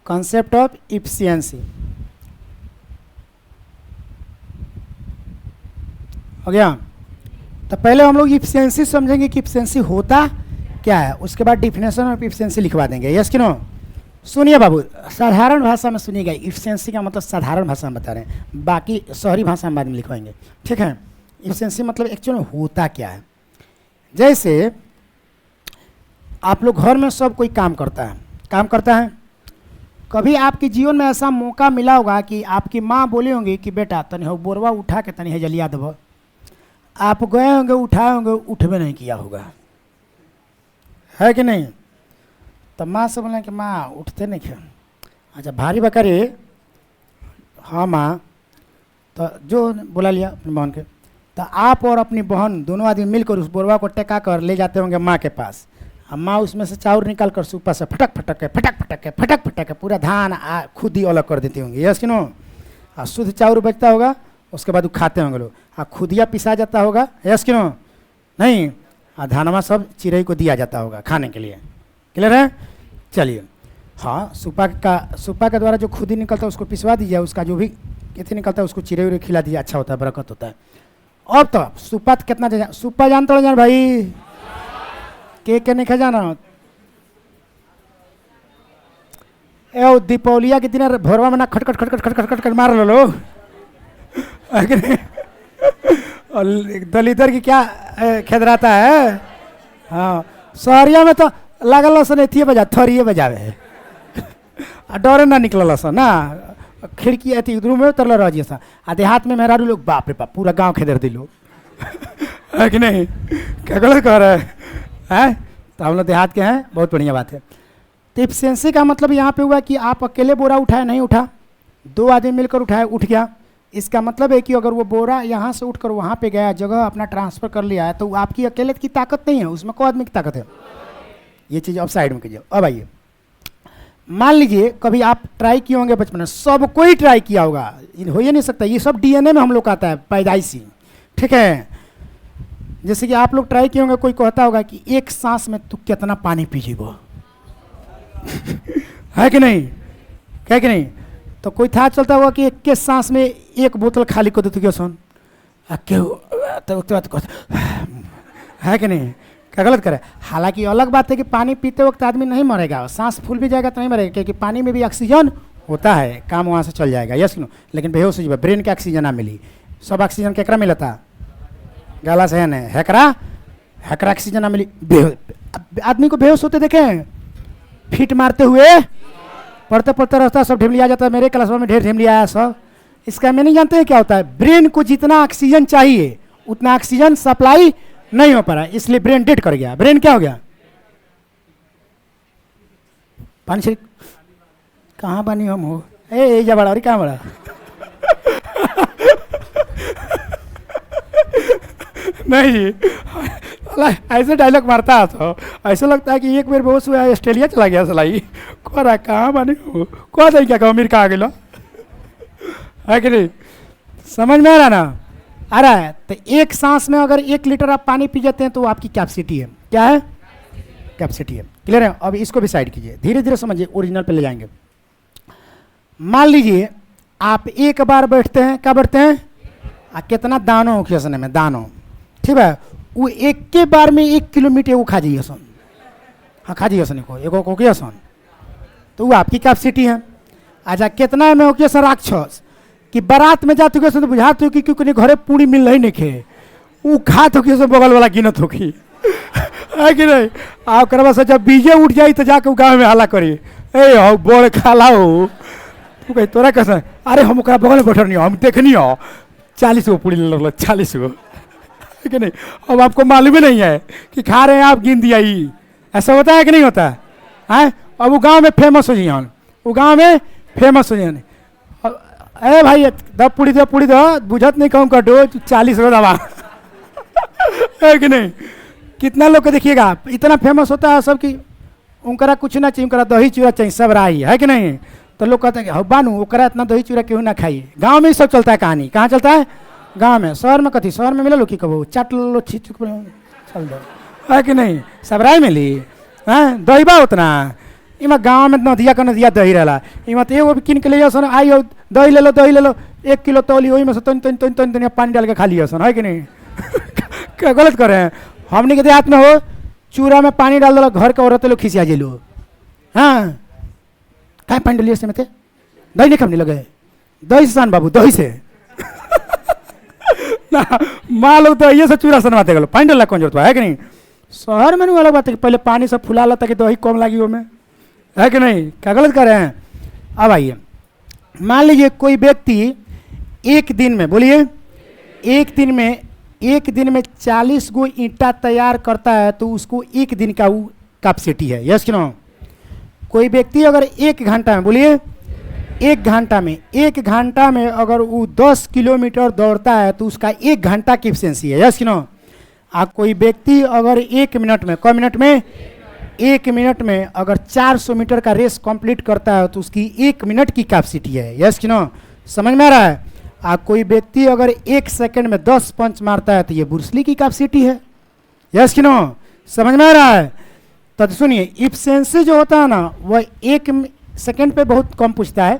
Concept of efficiency हो गया। तो पहले हम लोग इफिशियंसी समझेंगे कि इफिशियंसी होता क्या है, उसके बाद डिफिनेशन ऑफ इफिशियंसी लिखवा देंगे। यस कि नो? सुनिए बाबू, साधारण भाषा में सुनिएगा, इफिशियंसी का मतलब साधारण भाषा में बता रहे हैं, बाकी शहरी भाषा में बाद में लिखवाएंगे, ठीक है? इफिशियंसी मतलब एक्चुअली होता क्या है। जैसे आप लोग घर में सब कोई काम करता है। कभी आपके जीवन में ऐसा मौका मिला होगा कि आपकी माँ बोली होंगी कि बेटा तनी हो बोरवा उठा के तनी है जलिया दबो, आप गए होंगे, उठाए होंगे, उठबे नहीं किया होगा, है कि नहीं? तो माँ से बोला कि माँ उठते नहीं खे। अच्छा, भारी बकरी, हाँ माँ, तो जो बोला लिया अपनी बहन के, तो आप और अपनी बहन दोनों आदमी मिलकर उस बोरवा को टेका कर ले जाते होंगे माँ के पास। अब माँ उसमें से चाउर निकाल कर सुपा से फटक फटक के पूरा धान खुद ही अलग कर देती होंगी। यस कि नो? और शुद्ध चाउर बचता होगा, उसके बाद वो खाते होंगे लोग। खुदिया पिसा जाता होगा। यस कि नो? नहीं, धानमा सब चिड़ै को दिया जाता होगा खाने के लिए। क्लियर है? चलिए, हाँ, सुपा के द्वारा जो खुदी निकलता है उसको पिसवा दीजिए, उसका जो भी कितनी निकलता है उसको चिड़ै उड़े खिला दीजिए, अच्छा होता है, बरकत होता है। अब तो सुपा कितना सुपा जानते हो जान भाई? के नहीं खा जाना? ए दीपावलिया के दिन भोरवा में ना खटखट खटखट खटखट खटखट मार लो लोग। और दलितर की क्या खेदराता है। हाँ, शहरिया में तो लागल सन एथिए बजा, थरिए बजावे, डरे ना निकल सन ना, खिड़की अथी रूम में उतरल रह जिए सन। देहात में मेहरारू लोग बाप रे बाप पूरा गांव खेदर दिलो, है कि नहीं? क्या गलत कह रहे हैं? तो हम लोग देहात के हैं, बहुत बढ़िया बात है। तो इफिशियंसी का मतलब यहाँ पे हुआ कि आप अकेले बोरा उठाए, नहीं उठा, दो आदमी मिलकर उठाए, उठ गया। इसका मतलब है कि अगर वो बोरा यहाँ से उठकर वहाँ पे गया, जगह अपना ट्रांसफ़र कर लिया है, तो आपकी अकेले की ताकत नहीं है, उसमें को आदमी की ताकत है। ये चीज़ अब साइड में कीजिए। अब आइए, मान लीजिए कभी आप ट्राई किए होंगे बचपन में, सब कोई ट्राई किया होगा, हो ही नहीं सकता, ये सब डीएनए में हम लोग का आता है, पैदाइशी, ठीक है? जैसे कि आप लोग ट्राई किए होंगे, कोई कहता होगा कि एक सांस में तू कितना पानी पी जीबो, है कि नहीं? है कि नहीं? तो कोई था चलता होगा कि एक के सांस में एक बोतल खाली कर देते, क्यों सुन तो है कि नहीं? क्या गलत करे? हालांकि अलग बात है कि पानी पीते वक्त आदमी नहीं मरेगा, सांस फूल भी जाएगा तो नहीं मरेगा, क्योंकि पानी में भी ऑक्सीजन होता है, काम वहाँ से चल जाएगा। Yes no? लेकिन बेहोश हो जाए, ब्रेन के ऑक्सीजन ना मिली, सब ऑक्सीजन केकरा मिला था? गला से है, हैकरा ऑक्सीजन ना मिली, आदमी को बेहोश होते देखे, फिट मारते हुए, पढ़ते पढ़ते रहता सब ढिमलिया जाता है। मेरे क्लास में ढेर ढिमलिया आया सब। इसका मैं नहीं जानते हैं क्या होता है, ब्रेन को जितना ऑक्सीजन चाहिए उतना ऑक्सीजन सप्लाई नहीं हो पा रहा, इसलिए ब्रेन डेड कर गया। ब्रेन क्या हो गया? पानी से कहाँ बनी हम हो, ए जा बड़ा और कहाँ बड़ा नहीं, ऐसे डायलॉग मारता है तो ऐसा लगता है कि एक बार बहुत हुआ ऑस्ट्रेलिया चला गया सलाई को रहा, कहाँ बनी हो को नहीं, क्या अमीर कहाँ गया, है कि नहीं? समझ में आ रहा ना? आ रहा है। तो एक सांस में अगर 1 लीटर आप पानी पी जाते हैं तो आपकी कैपेसिटी है, क्या है? कैपेसिटी है। क्लियर है? अब इसको भी साइड कीजिए, धीरे धीरे समझिए, ओरिजिनल पे ले जाएंगे। मान लीजिए आप एक बार बैठते हैं, क्या बैठते हैं? कितना दानो हो खियासने में, दानो, ठीक है? वो एक के बार में 1 किलोमीटर वो खा जाइए सन, हाँ खा जाइए सन को, एगो को किया सन, तो वो आपकी कैपेसिटी है। अच्छा, कितना में हो किया सर राक्षस कि बारात में जाते तो बुझात हो कि क्योंकि घरे पूरी मिल रही नहीं खे, वो खात हो कि सब बगल वाला गिनत हो कि है कि नहीं? आप करवा से जब बीजे उठ जाई तो जाके गाँव में हल्ला करी, ए हो बोल खा लाओ, तू कही तोरा कैसे? अरे हम बगल में बैठल नहीं हो, हम देखनी हो, 40 गो पूड़ी ले लो, 40 गो, है कि नहीं। अब आपको मालूम ही नहीं है कि खा रहे हैं आप, गिन दिया ही। ऐसा होता है कि नहीं होता है। अब वो गांव में फेमस हो जाइए, वो गांव में फेमस हो जाए। अरे भाई दो पूड़ी दो, बुझत नहीं कहूँ कटो 40 गो दवा है कि नहीं। कितना लोग को देखिएगा आप, इतना फेमस होता है सब कि उनकरा कुछ ना चाहिए, उनकरा दही चूड़ा चाहिए, सब राही है कि नहीं। तो लोग कहते हैं कि बानू ओकरा इतना दही चूड़ा क्यों ना खाइए। गांव में ही सब चलता है कहानी। कहाँ चलता है? गांव में। शहर में कथी, शहर में मिले लो कि कबो चाट लो चल दो, है कि नहीं। सब राय मिली हैं, दही बा उतना। इमा गाँव में नदिया का नदिया दही रहा, इमा तो एगो किन के लिए सन, आई हो दही ले लो 1 किलो तौली, वही में से तन पानी डाल के खा लिया सन, है कि नहीं। क्या गलत कर रहे हैं। हमने के देहात में हो चूड़ा में पानी डाल दो, घर के औरत लोग खिसिया जे लो। हाँ क्या पानी डालिए से में थे, दही नहीं खाने लगे, दही से सान बाबू, दही से ना माँ लोग तो ये सब चूड़ा सनवाते गलो, पानी डालना कौन जरूरत है कि नहीं। शहर में नहीं अलग बात है कि पहले पानी सब फुला ला ताकि दही कम लगी वो में, है कि नहीं। क्या गलत कर रहे हैं। अब आइए, मान लीजिए कोई व्यक्ति एक दिन में, बोलिए एक दिन में 40 गो ईंटा तैयार करता है, तो उसको एक दिन का वो कैपेसिटी है, यस कि नो। कोई व्यक्ति अगर 1 घंटा में, बोलिए 1 घंटा में अगर वो 10 किलोमीटर दौड़ता है तो उसका 1 घंटा की एफिशिएंसी है, यस कि नो। कोई व्यक्ति अगर 1 मिनट में, क मिनट में 1 मिनट में अगर 400 मीटर का रेस कंप्लीट करता है तो उसकी 1 मिनट की कैपेसिटी है, यस कि नो। समझ में आ रहा है। कोई व्यक्ति अगर 1 सेकंड में 10 पंच मारता है तो ये ब्रूस ली की कैपेसिटी है, यस कि नो। समझ में आ रहा है। तो सुनिए, एफिशिएंसी जो होता है ना वह 1 सेकंड पे बहुत कम पूछता है।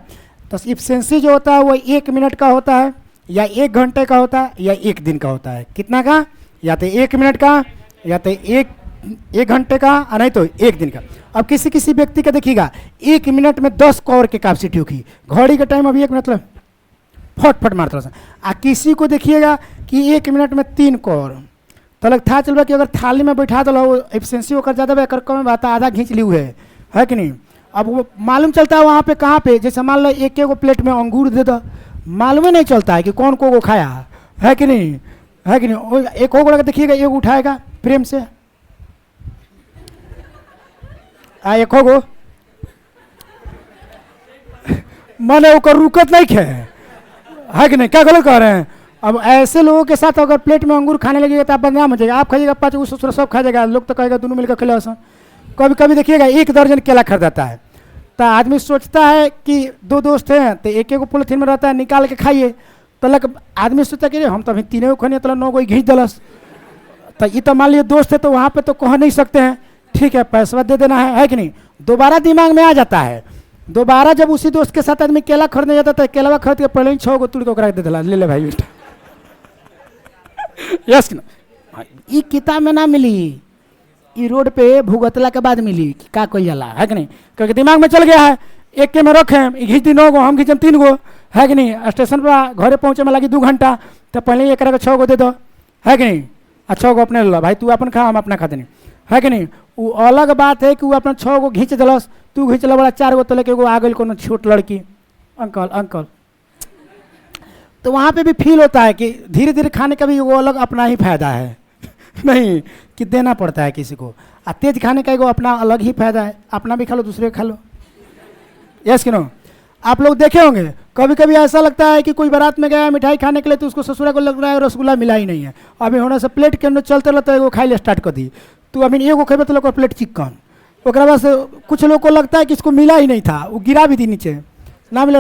तो एफिशिएंसी जो होता है वह 1 मिनट का होता है, या 1 घंटे का होता है, या 1 दिन का होता है। कितना का? या तो 1 मिनट का, या तो 1 घंटे का, और नहीं तो 1 दिन का। अब किसी व्यक्ति का देखिएगा 1 मिनट में 10 कौर की कैपेसिटी होगी। घड़ी का टाइम अभी 1 मिनट फट मारता है। किसी को देखिएगा कि 1 मिनट में 3 कौर, तो लग था चल कि अगर थाली में बैठा दो एफिशिएंसी होकर ज़्यादा है, कम बात आधा घींच ली हुए है कि नहीं। अब वो मालूम चलता है वहाँ पे कहाँ पे, जैसे मान लो एक प्लेट में अंगूर दे दो, मालूम ही नहीं चलता है कि कौन को खाया है कि नहीं, है कि नहीं। एक होगा देखिएगा, एक उठाएगा प्रेम से, एक होगो माने ओकर रुकत नहीं है कि नहीं। क्या गलत कह रहे हैं। अब ऐसे लोगों के साथ अगर प्लेट में अंगूर खाने लगेगा तो आप बदनाम हो जाएगा। आप खाइएगा 5 गो ससुर सब खा जाएगा, लोग तो कहेगा दोनों मिलकर खिलाओ सब। कभी कभी देखिएगा 1 दर्जन केला खरीदाता है, तो आदमी सोचता है कि 2 दोस्त हैं तो एक पॉलिथीन में रहता है, निकाल के खाइए। तो लग आदमी सोचता कि हम तो अभी 3 गो खनिए, तो 9 गो घींच दलस। तो ये तो मान लीजिए दोस्त है, तो वहाँ पर तो कह नहीं सकते हैं, ठीक है पैसा दे देना है कि नहीं। दोबारा दिमाग में आ जाता है। दोबारा जब उसी दोस्त के साथ आदमी केला खरीदने जाता है, केला खरीद के पहले ही 6 गो तुड़ के दे दिला, ले भाई बेटा यस कि ना। ये किताब में ना मिली, ये रोड पे भुगतला के बाद मिली कि का कोई जाला, है कि नहीं। क्योंकि दिमाग में चल गया है, एक के में रखे घींच दी 9 गो, हम घींचम 3 गो, है कि नहीं। स्टेशन पर घरे पहुँचे में लगी 2 घंटा, तो पहले ही एक 6 गो दे दो, है कि नहीं। 6 गो अपने लो भाई, तू अपन खा हम अपना खाते नहीं, है कि नहीं। वो अलग बात है कि वो अपना 6 गो घींच दिलस, तू घींच लो बड़ा 4 गो, तो लेके वो आ गई कोनो छोट लड़की, अंकल। तो वहाँ पे भी फील होता है कि धीरे धीरे खाने का भी वो अलग अपना ही फायदा है नहीं कि देना पड़ता है किसी को। तेज खाने का एगो अपना अलग ही फायदा है, अपना भी खा लो दूसरे खा लो, यस कि नो। आप लोग देखे होंगे कभी कभी ऐसा लगता है कि कोई बारात में गया मिठाई खाने के लिए, तो उसको ससुरा को लग रहा है रसगुल्ला मिला ही नहीं है। अभी होने से प्लेट के अंदर चलते रहते है, वो खाई ले स्टार्ट कर दी, तो अभी एगो खेबे तो प्लेट चिकन। ओकरा बाद से कुछ लोग को लगता है कि इसको मिला ही नहीं था, वो गिरा भी थी नीचे, ना मिला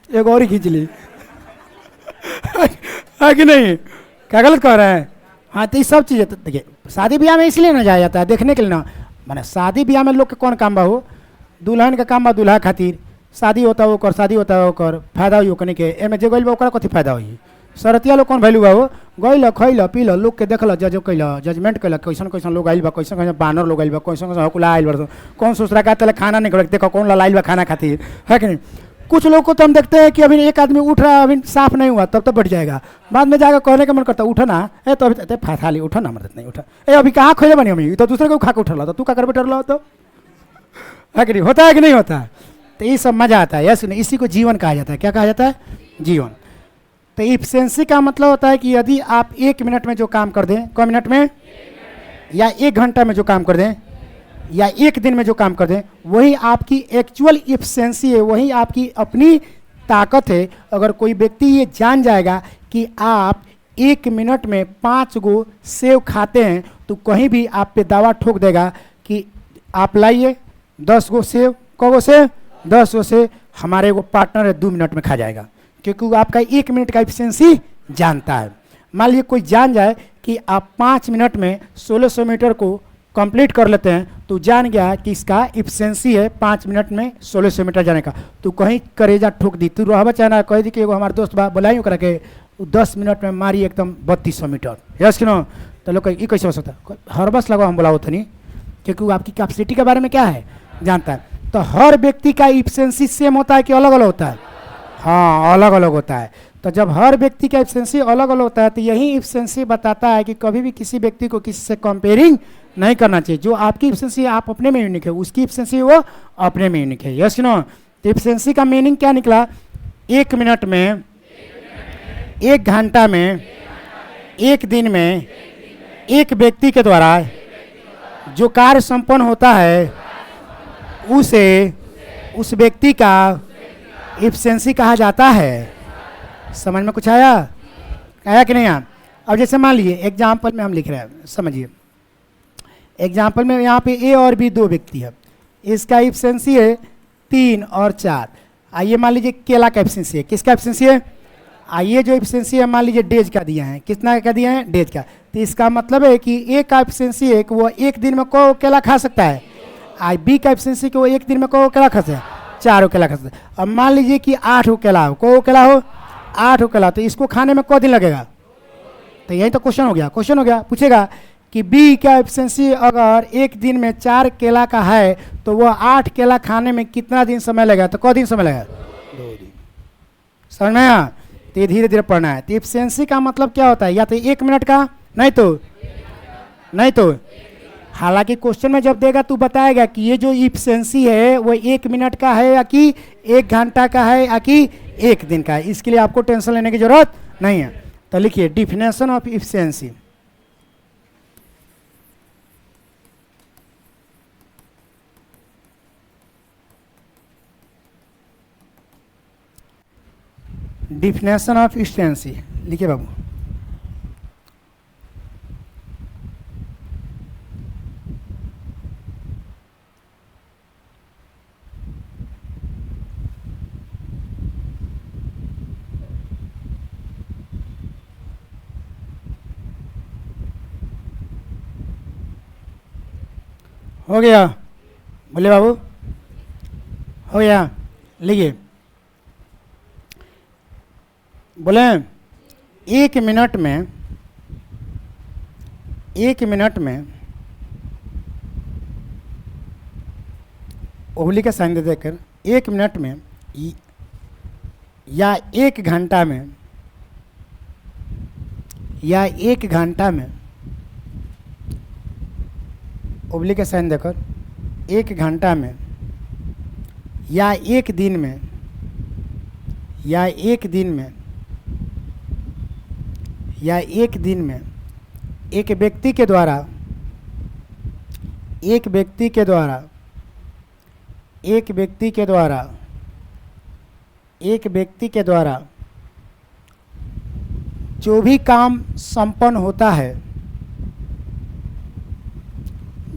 एगो और ही खींच ली है कि नहीं। क्या गलत कह रहे हैं। हाँ तो ये सब चीज़ें तो देखिए, शादी ब्याह में इसलिए ना जाया जाता है देखने के लिए ना, माने शादी ब्याह में लोग के कौन काम बा हो, दुल्हन का काम बा दूल्हा खातिर, शादी होता है ओकर, शादी होता है ओकर, फायदा हुई ओकने के, एमे जे गइल बा ओकरा कथी फायदा हुई। सरतिया लोग कौन वैल्यू बा हो, गइल खइल पील, लोग के देखल, जज कैल, जजमेंट कैल, कैसन कैसन लोग आइल बा, कैसन कैसन बानर लोग आइल बा, कैसन कैसन हकुला आइल बा, कौन सोच रहा है खाना नहीं खड़े, देखो कौन लाइल बा खाना खातिर, है कि नहीं। कुछ लोग को तो हम देखते हैं कि अभी एक आदमी उठ रहा है, अभी साफ नहीं हुआ, तब तो बढ़ जाएगा, बाद में जाकर कहने का मन करता उठो ना, तो अभी फाथा ली उठो ना, मदद नहीं उठा, अभी कहाँ खोले बनी हमें, तो दूसरे को खा के उठा ला, तो तू क्या कर बैठा लो, तो है कि नहीं, होता है कि नहीं होता। तो ये सब मजा आता है, यस नहीं, इसी को जीवन कहा जाता है। क्या कहा जाता है? जीवन। तो इफिशियंसी का मतलब होता है कि यदि आप 1 मिनट में जो काम कर दें, क मिनट में, या 1 घंटा में जो काम कर दें, या 1 दिन में जो काम कर दें, वही आपकी एक्चुअल इफिशियंसी है, वही आपकी अपनी ताकत है। अगर कोई व्यक्ति ये जान जाएगा कि आप 1 मिनट में 5 गो सेव खाते हैं, तो कहीं भी आप पे दावा ठोक देगा कि आप लाइए 10 गो सेव, कौ सेव, 10 गो सेव, हमारे वो पार्टनर है 2 मिनट में खा जाएगा, क्योंकि वो आपका 1 मिनट का इफिशियंसी जानता है। मान लीजिए कोई जान जाए कि आप 5 मिनट में 1600 मीटर को कंप्लीट कर लेते हैं, तो जान गया कि इसका इफिशियंसी है 5 मिनट में 1600 मीटर जाने का, तो कहीं करेजा ठोक दी, तू रह बचाना, कह दी कि एगो हमारे दोस्त बा बोलाई करा के 10 मिनट में मारी एकदम 3200 मीटर, यस कि नो। तो लोग ये कैसे हो सकता, हर बस लगा हम बोलाओ नहीं, क्योंकि वो आपकी कैपेसिटी के बारे में क्या है जानता है। तो हर व्यक्ति का इफिशियंसी सेम होता है कि अलग अलग होता है? हाँ, अलग अलग होता है। तो जब हर व्यक्ति का इफिशियंसी अलग अलग होता है, तो यही इफिशियंसी बताता है कि कभी भी किसी व्यक्ति को किसी से कंपेयरिंग नहीं करना चाहिए। जो आपकी इफिशियंसी आप अपने में यूनिक है, उसकी इफिशियंसी वो अपने में यूनिक है, यस नो। तो इफिशियंसी का मीनिंग क्या निकला? 1 मिनट में, 1 घंटा में, 1 दिन में, एक व्यक्ति के द्वारा जो कार्य संपन्न होता है, उसे उस व्यक्ति का इफिशियंसी कहा जाता है। समझ में कुछ आया? आया कि नहीं आया? अब जैसे मान लीजिए एग्जाम्पल में हम लिख रहे हैं, समझिए। एग्जाम्पल में यहाँ पे ए और बी 2 व्यक्ति है, इसका इफिशियंसी है 3 और 4। आइए मान लीजिए केला का इफिशियंसी है, किसका इफिशियंसी है? आइए जो इफिशियंसी है मान लीजिए डेज का दिया है, कितना का दिया है? डेज का। तो इसका मतलब है कि ए का इफिशियंसी है कि वो 1 दिन में को केला खा सकता है, आई बी का इफिशियंसी कि वो 1 दिन में को केला खा सकता है, 4 केला खा सकता है। अब मान लीजिए कि 8 केला हो, को केला हो, 8 केला, तो इसको खाने में को दिन लगेगा? तो यही तो क्वेश्चन हो गया। क्वेश्चन हो गया, पूछेगा कि बी का एफिशिएंसी अगर 1 दिन में 4 केला का है, तो वो 8 केला खाने में कितना दिन समय लगेगा? तो क दिन समय लगेगा? 2 दिन। समझ में आया? तो ये धीरे धीरे पढ़ना है। तो एफिशिएंसी का मतलब क्या होता है? या तो 1 मिनट का, नहीं तो हालांकि क्वेश्चन में जब देगा तो बताएगा कि ये जो एफिशिएंसी है वो 1 मिनट का है या कि 1 घंटा का है या कि 1 दिन का है। इसके लिए आपको टेंशन लेने की जरूरत नहीं है। तो लिखिए definition of efficiency. Definition of efficiency लिखिए बाबू। हो गया? बोले बाबू हो गया? लिखिए। बोले 1 मिनट में, 1 मिनट में उंगली का साइन दे देकर 1 मिनट में या 1 घंटा में, या 1 घंटा में, उंगली का साइन देकर 1 घंटा में, या 1 दिन में, या 1 दिन में, या 1 दिन में एक व्यक्ति के द्वारा, एक व्यक्ति के द्वारा, एक व्यक्ति के द्वारा, एक व्यक्ति के द्वारा जो भी काम संपन्न होता है,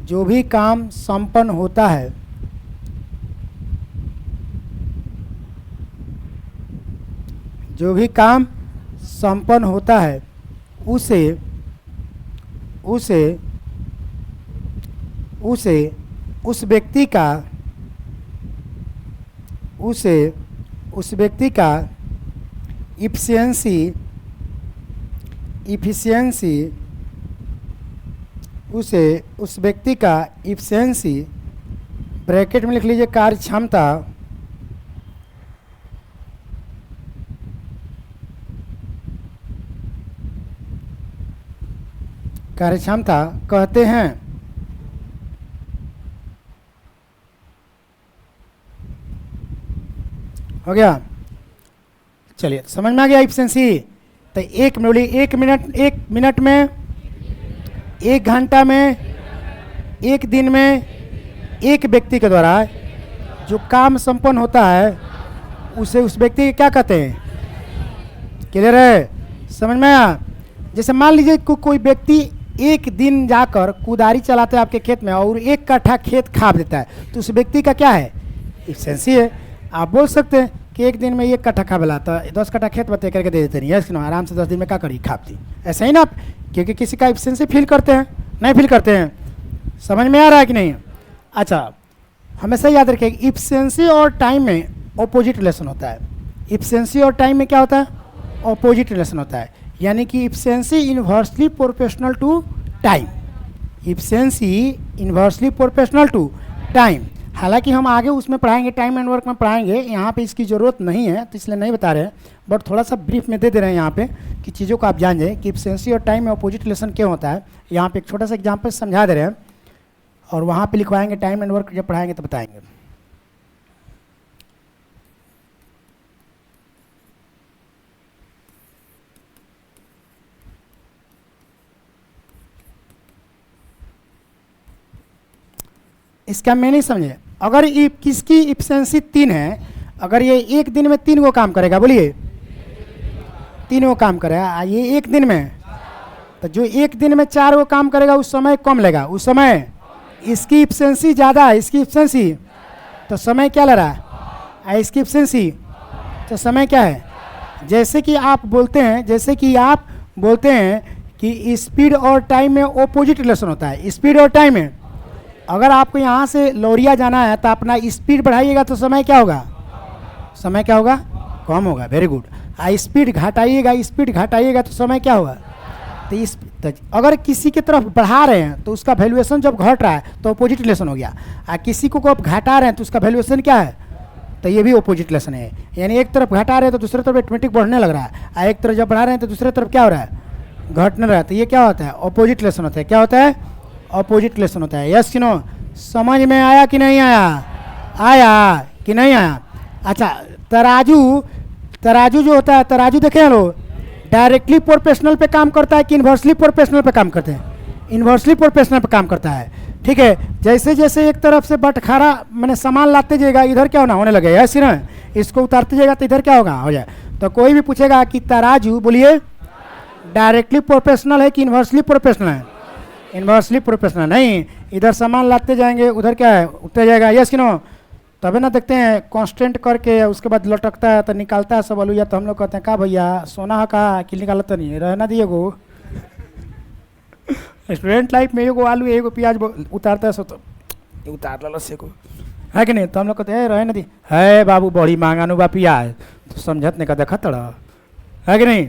जो भी काम संपन्न होता है, जो भी काम संपन्न होता है, उसे उसे उसे उस व्यक्ति का, उसे उस व्यक्ति का इफिशिएंसी, इफिशिएंसी उसे उस व्यक्ति का इफिशिएंसी, ब्रैकेट में लिख लीजिए कार्य क्षमता, कार्य क्षमता कहते हैं। हो गया? चलिए समझ में आ गया इफिशिएंसी। तो 1 मिनट में, 1 घंटा में, 1 दिन में एक व्यक्ति के द्वारा जो काम संपन्न होता है उसे उस व्यक्ति क्या कहते हैं? क्लियर है? समझ में आया? जैसे मान लीजिए कोई व्यक्ति एक दिन जाकर कुदारी चलाता है आपके खेत में और 1 कट्ठा खेत खाप देता है, तो उस व्यक्ति का क्या है? इफिशिएंसी है। आप बोल सकते हैं कि 1 दिन में 1 कट्ठा खा लाता, 10 कट्ठा खेत बते करके दे देते नहीं, यस ना, आराम से 10 दिन में क्या करी, खाप दी। ऐसा ही ना, क्योंकि किसी का इफिशिएंसी फील करते हैं, नहीं फील करते हैं। समझ में आ रहा है कि नहीं? अच्छा, हमेशा याद रखिए इफिशिएंसी और टाइम में ऑपोजिट रिलेशन होता है। इफिशिएंसी और टाइम में क्या होता है? ऑपोजिट रिलेशन होता है। यानी कि efficiency inversely proportional to time. Efficiency inversely proportional to time. हालांकि हम आगे उसमें पढ़ाएंगे, टाइम एंड वर्क में पढ़ाएंगे, यहाँ पे इसकी ज़रूरत नहीं है तो इसलिए नहीं बता रहे हैं, बट थोड़ा सा ब्रीफ में दे दे रहे हैं यहाँ पे कि चीज़ों को आप जान जाए कि इफिशिएंसी और टाइम में ऑपोजिट रिलेशन क्यों होता है। यहाँ पे एक छोटा सा एग्जाम्पल समझा दे रहे हैं और वहाँ पे लिखवाएंगे, टाइम एंड वर्क जब पढ़ाएंगे तो बताएंगे। इसका मैं नहीं समझे। अगर किसकी इफिशिएंसी 3 है, अगर ये 1 दिन में 3 गो काम करेगा, बोलिए 3 गो काम करेगा, ये 1 दिन में, तो जो 1 दिन में 4 गो काम करेगा उस समय कम लेगा, उस समय इसकी इफिशिएंसी ज़्यादा है, इसकी इफिशिएंसी, तो समय क्या ले रहा है? इसकी इफिशिएंसी, तो समय क्या है? जैसे कि आप बोलते हैं कि स्पीड और टाइम में ऑपोजिट रिलेशन होता है। स्पीड और टाइम में अगर आपको यहाँ से लौरिया जाना है तो अपना स्पीड बढ़ाइएगा तो समय क्या होगा? समय क्या होगा? कम होगा। Very good. स्पीड घटाइएगा तो समय क्या होगा? तो अगर किसी की तरफ बढ़ा रहे हैं तो उसका वैल्यूएशन जब घट रहा है तो अपोजिट रिलेशन हो गया, और किसी को आप घटा रहे हैं तो उसका वैल्यूएशन क्या है? तो ये भी अपोजिट रिलेशन है। यानी एक तरफ घटा रहे हैं तो दूसरी तरफ ऑटोमेटिक बढ़ने लग रहा है, और एक तरफ जब बढ़ा रहे हैं तो दूसरी तरफ क्या हो रहा है? घटने रहा है। तो ये क्या होता है? अपोजिट रिलेशन होता है। क्या होता है? अपोजिट रिलेशन होता है। यस कि नो? समझ में आया कि नहीं आया? आया कि नहीं आया? अच्छा, तराजू जो होता है, तराजू देखे लोग, डायरेक्टली प्रोपोर्शनल पे काम करता है कि इन्वर्सली प्रोपोर्शनल पे काम करते हैं? इन्वर्सली प्रोपोर्शनल पे काम करता है। ठीक है, जैसे जैसे एक तरफ से बटखारा मैंने सामान लाते जाएगा, इधर क्या होने लगे? ऐसे ना, इसको उतारते जाएगा तो इधर क्या होगा? हो जाए। तो कोई भी पूछेगा कि तराजू, बोलिए डायरेक्टली प्रोपोर्शनल है कि इन्वर्सली प्रोपोर्शनल है? Inversely proportional. नहीं, इधर सामान लाते जाएंगे, उधर क्या है? उठते जाएगा। यस कि नो? तभी ना देखते हैं कांस्टेंट करके उसके बाद लटकता है तो निकालता है सब आलू, या तो हम लोग कहते हैं का भैया सोना है का कि निकालता तो नहीं, रहना दिए गो। स्टूडेंट लाइफ में एगो आलू एगो प्याज उतारता है सो तो उतार लो से को, है कि नहीं? तो हम लोग कहते हैं रहना दी, है बाबू बड़ी महंगा नु बा प्याज, तो समझत नहीं का देखा तड़ा, है कि नहीं?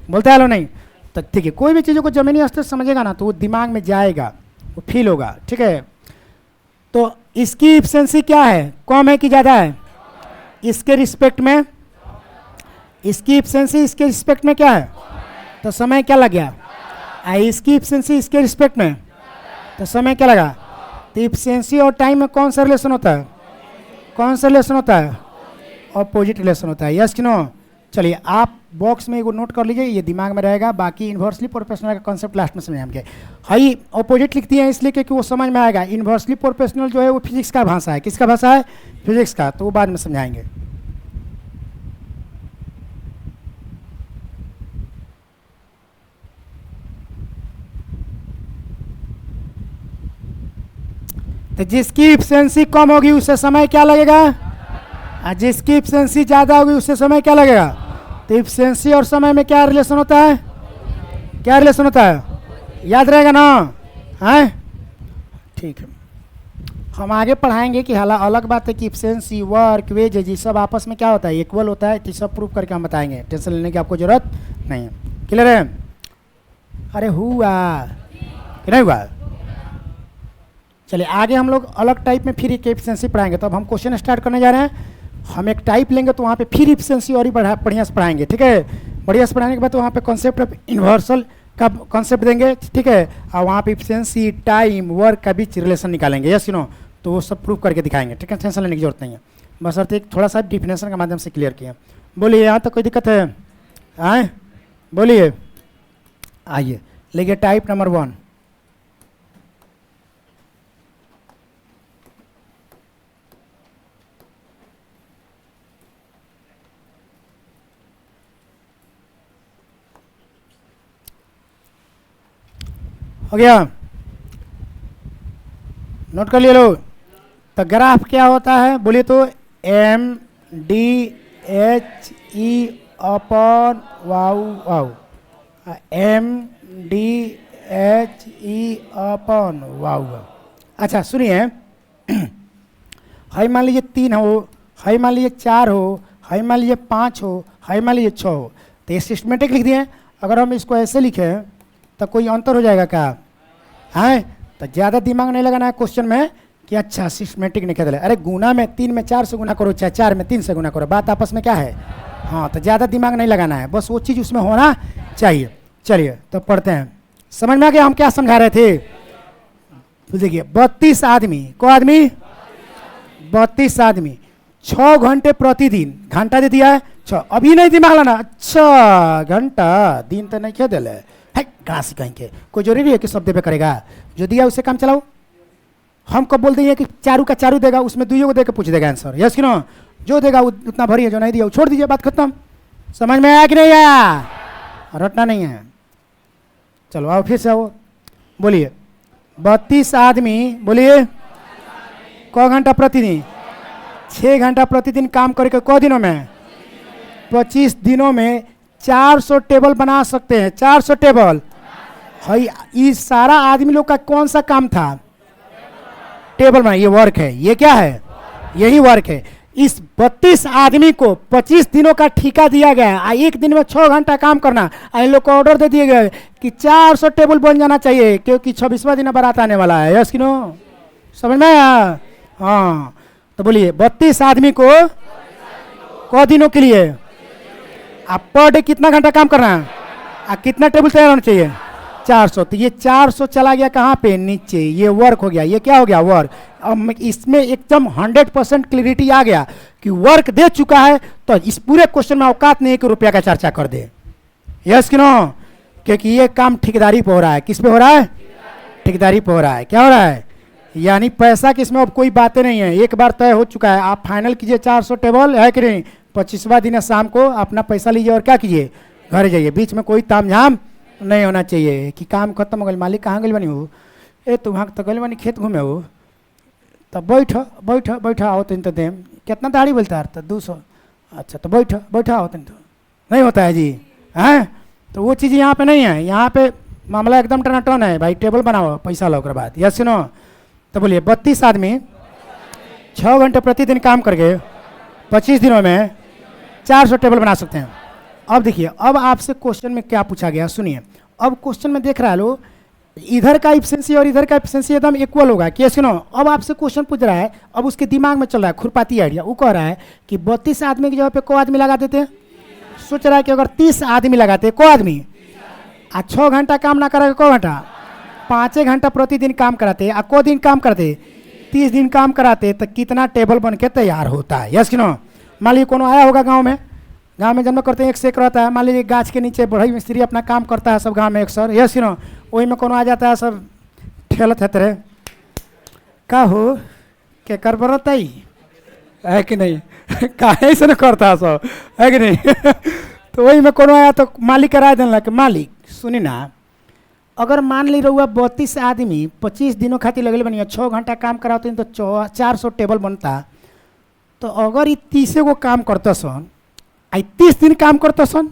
बोलते हैं लो नहीं। तो ठीक है, कोई भी चीज़ों को जमीनी स्तर से समझेगा ना तो वो दिमाग में जाएगा, वो फील होगा। ठीक है, तो इसकी इफिशिएंसी क्या है? कम है कि ज़्यादा है? इसके रिस्पेक्ट में इसकी इफिशिएंसी इसके रिस्पेक्ट में क्या है? तो समय क्या लग गया? इसकी इफिशिएंसी इसके रिस्पेक्ट में, तो समय क्या लगा? तो इफिशिएंसी और टाइम में कौन सा रिलेशन होता है? कौन सा रिलेशन होता है? ऑपोजिट रिलेशन होता है। यस कि नो? चलिए, आप बॉक्स में एगो नोट कर लीजिए, ये दिमाग में रहेगा। बाकी इन्वर्सली प्रोपोर्शनल का कॉन्सेप्ट लास्ट में समझाएंगे। हाई ऑपोजिट लिखती है इसलिए क्योंकि वो समझ में आएगा। इन्वर्सली प्रोपोर्शनल जो है वो फिजिक्स का भाषा है। किसका भाषा है? फिजिक्स का। तो वो बाद में समझाएंगे। तो जिसकी इफिशिएंसी कम होगी उससे समय क्या लगेगा? और जिसकी इफिशिएंसी ज़्यादा होगी उससे समय क्या लगेगा? तो इफिशिएंसी और समय में क्या रिलेशन होता है? क्या रिलेशन होता है? याद रहेगा ना? हैं? ठीक है, हम आगे पढ़ाएंगे कि हालांकि अलग बात है कि इफिशिएंसी, वर्क, वेज ये सब आपस में क्या होता है? इक्वल होता है। तो सब प्रूफ करके हम बताएंगे, टेंशन लेने की आपको जरूरत नहीं है। क्लियर है? अरे हुआ कि नहीं हुआ? चलिए आगे हम लोग अलग टाइप में फिर एक इफिशिएंसी पढ़ाएंगे। तो अब हम क्वेश्चन स्टार्ट करने जा रहे हैं। हम एक टाइप लेंगे तो वहाँ पे फिर इफिशिएंसी और ही बढ़िया से पढ़ाएंगे। ठीक है, बढ़िया से पढ़ाने के बाद तो वहाँ पे कॉन्सेप्ट ऑफ यूनिवर्सल का कॉन्सेप्ट देंगे। ठीक है, और वहाँ पे इफिशिएंसी, टाइम, वर्क का भी रिलेशन निकालेंगे। Yes you know? तो वो सब प्रूफ करके दिखाएंगे। ठीक है, टेंशन लेने की जरूरत नहीं है। बस अर्थ एक थोड़ा सा डिफिनेशन के माध्यम से क्लियर किया। बोलिए, यहाँ तक कोई दिक्कत है? आए, बोलिए, आइए लिखिए टाइप नंबर 1। हो गया? नोट कर लिए लोग? तो ग्राफ क्या होता है बोलिए तो? M D H E upon wow wow, M D H E upon wow wow. अच्छा सुनिए, हाई मान लीजिए 3 हो, हाई मान लीजिए 4 हो, हाई मान लीजिए 5 हो, हाई मान लीजिए 6 हो, तो ये सिस्टमेटिक लिख दिए। अगर हम इसको ऐसे लिखें तो कोई अंतर हो जाएगा क्या? है तो ज़्यादा दिमाग नहीं लगाना है क्वेश्चन में कि अच्छा सिस्टमेटिक नहीं कहते। अरे गुना में 3 में 4 से गुना करो, चाहे 4 में 3 से गुना करो, बात आपस में क्या है? हाँ, तो ज़्यादा दिमाग नहीं लगाना है, बस वो चीज़ उसमें होना चाहिए। चलिए तो पढ़ते हैं। समझ में आ गया हम क्या समझा रहे थे? देखिए 32 आदमी, को आदमी 32 आदमी 6 घंटे प्रतिदिन, घंटा दे दिया है 6, अभी नहीं दिमाग लाना। अच्छा घंटा दिन तो नहीं खेल है घास कहीं के, कोई जरूरी है कि शब्द पे करेगा? जो दिया उससे काम चलाओ। हम कब बोल देंगे कि चारू का चारू देगा, उसमें दुइयों को दे के पूछ देगा आंसर, यस कि नो? जो देगा उतना भरी है, जो नहीं दिया वो छोड़ दीजिए, बात खत्म। समझ में आया कि नहीं आया? रटना नहीं है। चलो आओ फिर से आओ, बोलिए 32 आदमी, बोलिए क घंटा प्रतिदिन? 6 घंटा प्रतिदिन काम करके क दिनों में? 25 दिनों में 400 टेबल बना सकते हैं। 400 टेबल है। इस सारा आदमी लोग का कौन सा काम था? टेबल बना। ये वर्क है, ये क्या है? यही वर्क है। इस 32 आदमी को 25 दिनों का ठेका दिया गया है, एक दिन में 6 घंटा काम करना। इन लोग को ऑर्डर दे दिए गए कि 400 टेबल बन जाना चाहिए, क्योंकि 26वां दिन बारात आने वाला है, यस कि नो? समझ में आया? हाँ, तो बोलिए 32 आदमी को क दिनों के लिए आप पर डे कितना घंटा काम करना है, कितना टेबल तैयार होना चाहिए? 400। तो ये 400 चला गया कहाँ पे? नीचे। ये वर्क हो गया। ये क्या हो गया? वर्क। अब इसमें एकदम 100% क्लियरिटी आ गया कि वर्क दे चुका है, तो इस पूरे क्वेश्चन में औकात नहीं है कि रुपया का चर्चा कर दे, यस कि नो? क्योंकि ये काम ठेकेदारी पे हो रहा है। किस पे हो रहा है? ठेकेदारी पे हो रहा है। क्या हो रहा है? यानी पैसा की इसमें अब कोई बातें नहीं है, एक बार तय हो चुका है। आप फाइनल कीजिए 400 टेबल, है कि नहीं? 25वां दिन शाम को अपना पैसा लीजिए और क्या कीजिए? घर जाइए। बीच में कोई तामझाम नहीं होना चाहिए कि काम खत्म हो गया, मालिक कहाँ गई बनी हो, ए तुम वहाँ तो गई बनी खेत घूमे हो, तब बैठ बैठ बैठ आओ तीन तो देम। कितना दाढ़ी बोलता है? तो 200। अच्छा तो बैठ बैठ आओ तीन तो नहीं होता है जी, हैं? तो वो चीज़ यहाँ पे नहीं है। यहाँ पे मामला एकदम टनाटन है भाई, टेबल बनाओ पैसा लो के बाद, यस सुनो? तो बोलिए 32 आदमी 6 घंटे प्रतिदिन काम करके 25 दिनों में 400 टेबल बना सकते हैं। अब देखिए, अब आपसे क्वेश्चन में क्या पूछा गया सुनिए। अब क्वेश्चन में देख रहा है लो, इधर का एफिशिएंसी और इधर का एफिशिएंसी एकदम इक्वल होगा, क्या सुनो? अब आपसे क्वेश्चन पूछ रहा है, अब उसके दिमाग में चल रहा है खुरपाती आइडिया। वो कह रहा है कि 32 आदमी की जगह पे को आदमी लगा देते हैं। सोच रहा है कि अगर 30 आदमी लगाते, को आदमी 6 घंटा काम ना करेगा, को घंटा 5 घंटा प्रतिदिन काम कराते, को दिन काम करते 30 दिन काम कराते, तो कितना टेबल बन के तैयार होता है, यस कि नो? मान लीजिए कोनो आया होगा गांव में जन्म करते हैं, एक से एक रहता है। मान लीजिए गाछ के नीचे बढ़ई मिस्त्री अपना काम करता है, सब गांव में एक सर, यस कि नो? वही में कोनो आ जाता है, सब ठेलत है तेरे का हो के कर बरत है कि नहीं? काहे से न करता है सब, है कि नहीं? तो वही में कोनो आया तो मालिक का राय देने कि मालिक सुनी ना, अगर मान ली रहुआ 32 आदमी 25 दिनों खातिर लगल बनिया, 6 घंटा काम कराते हैं तो 400 टेबल बनता। तो अगर ये 30 को काम करता सन, आई 30 दिन काम करता सन,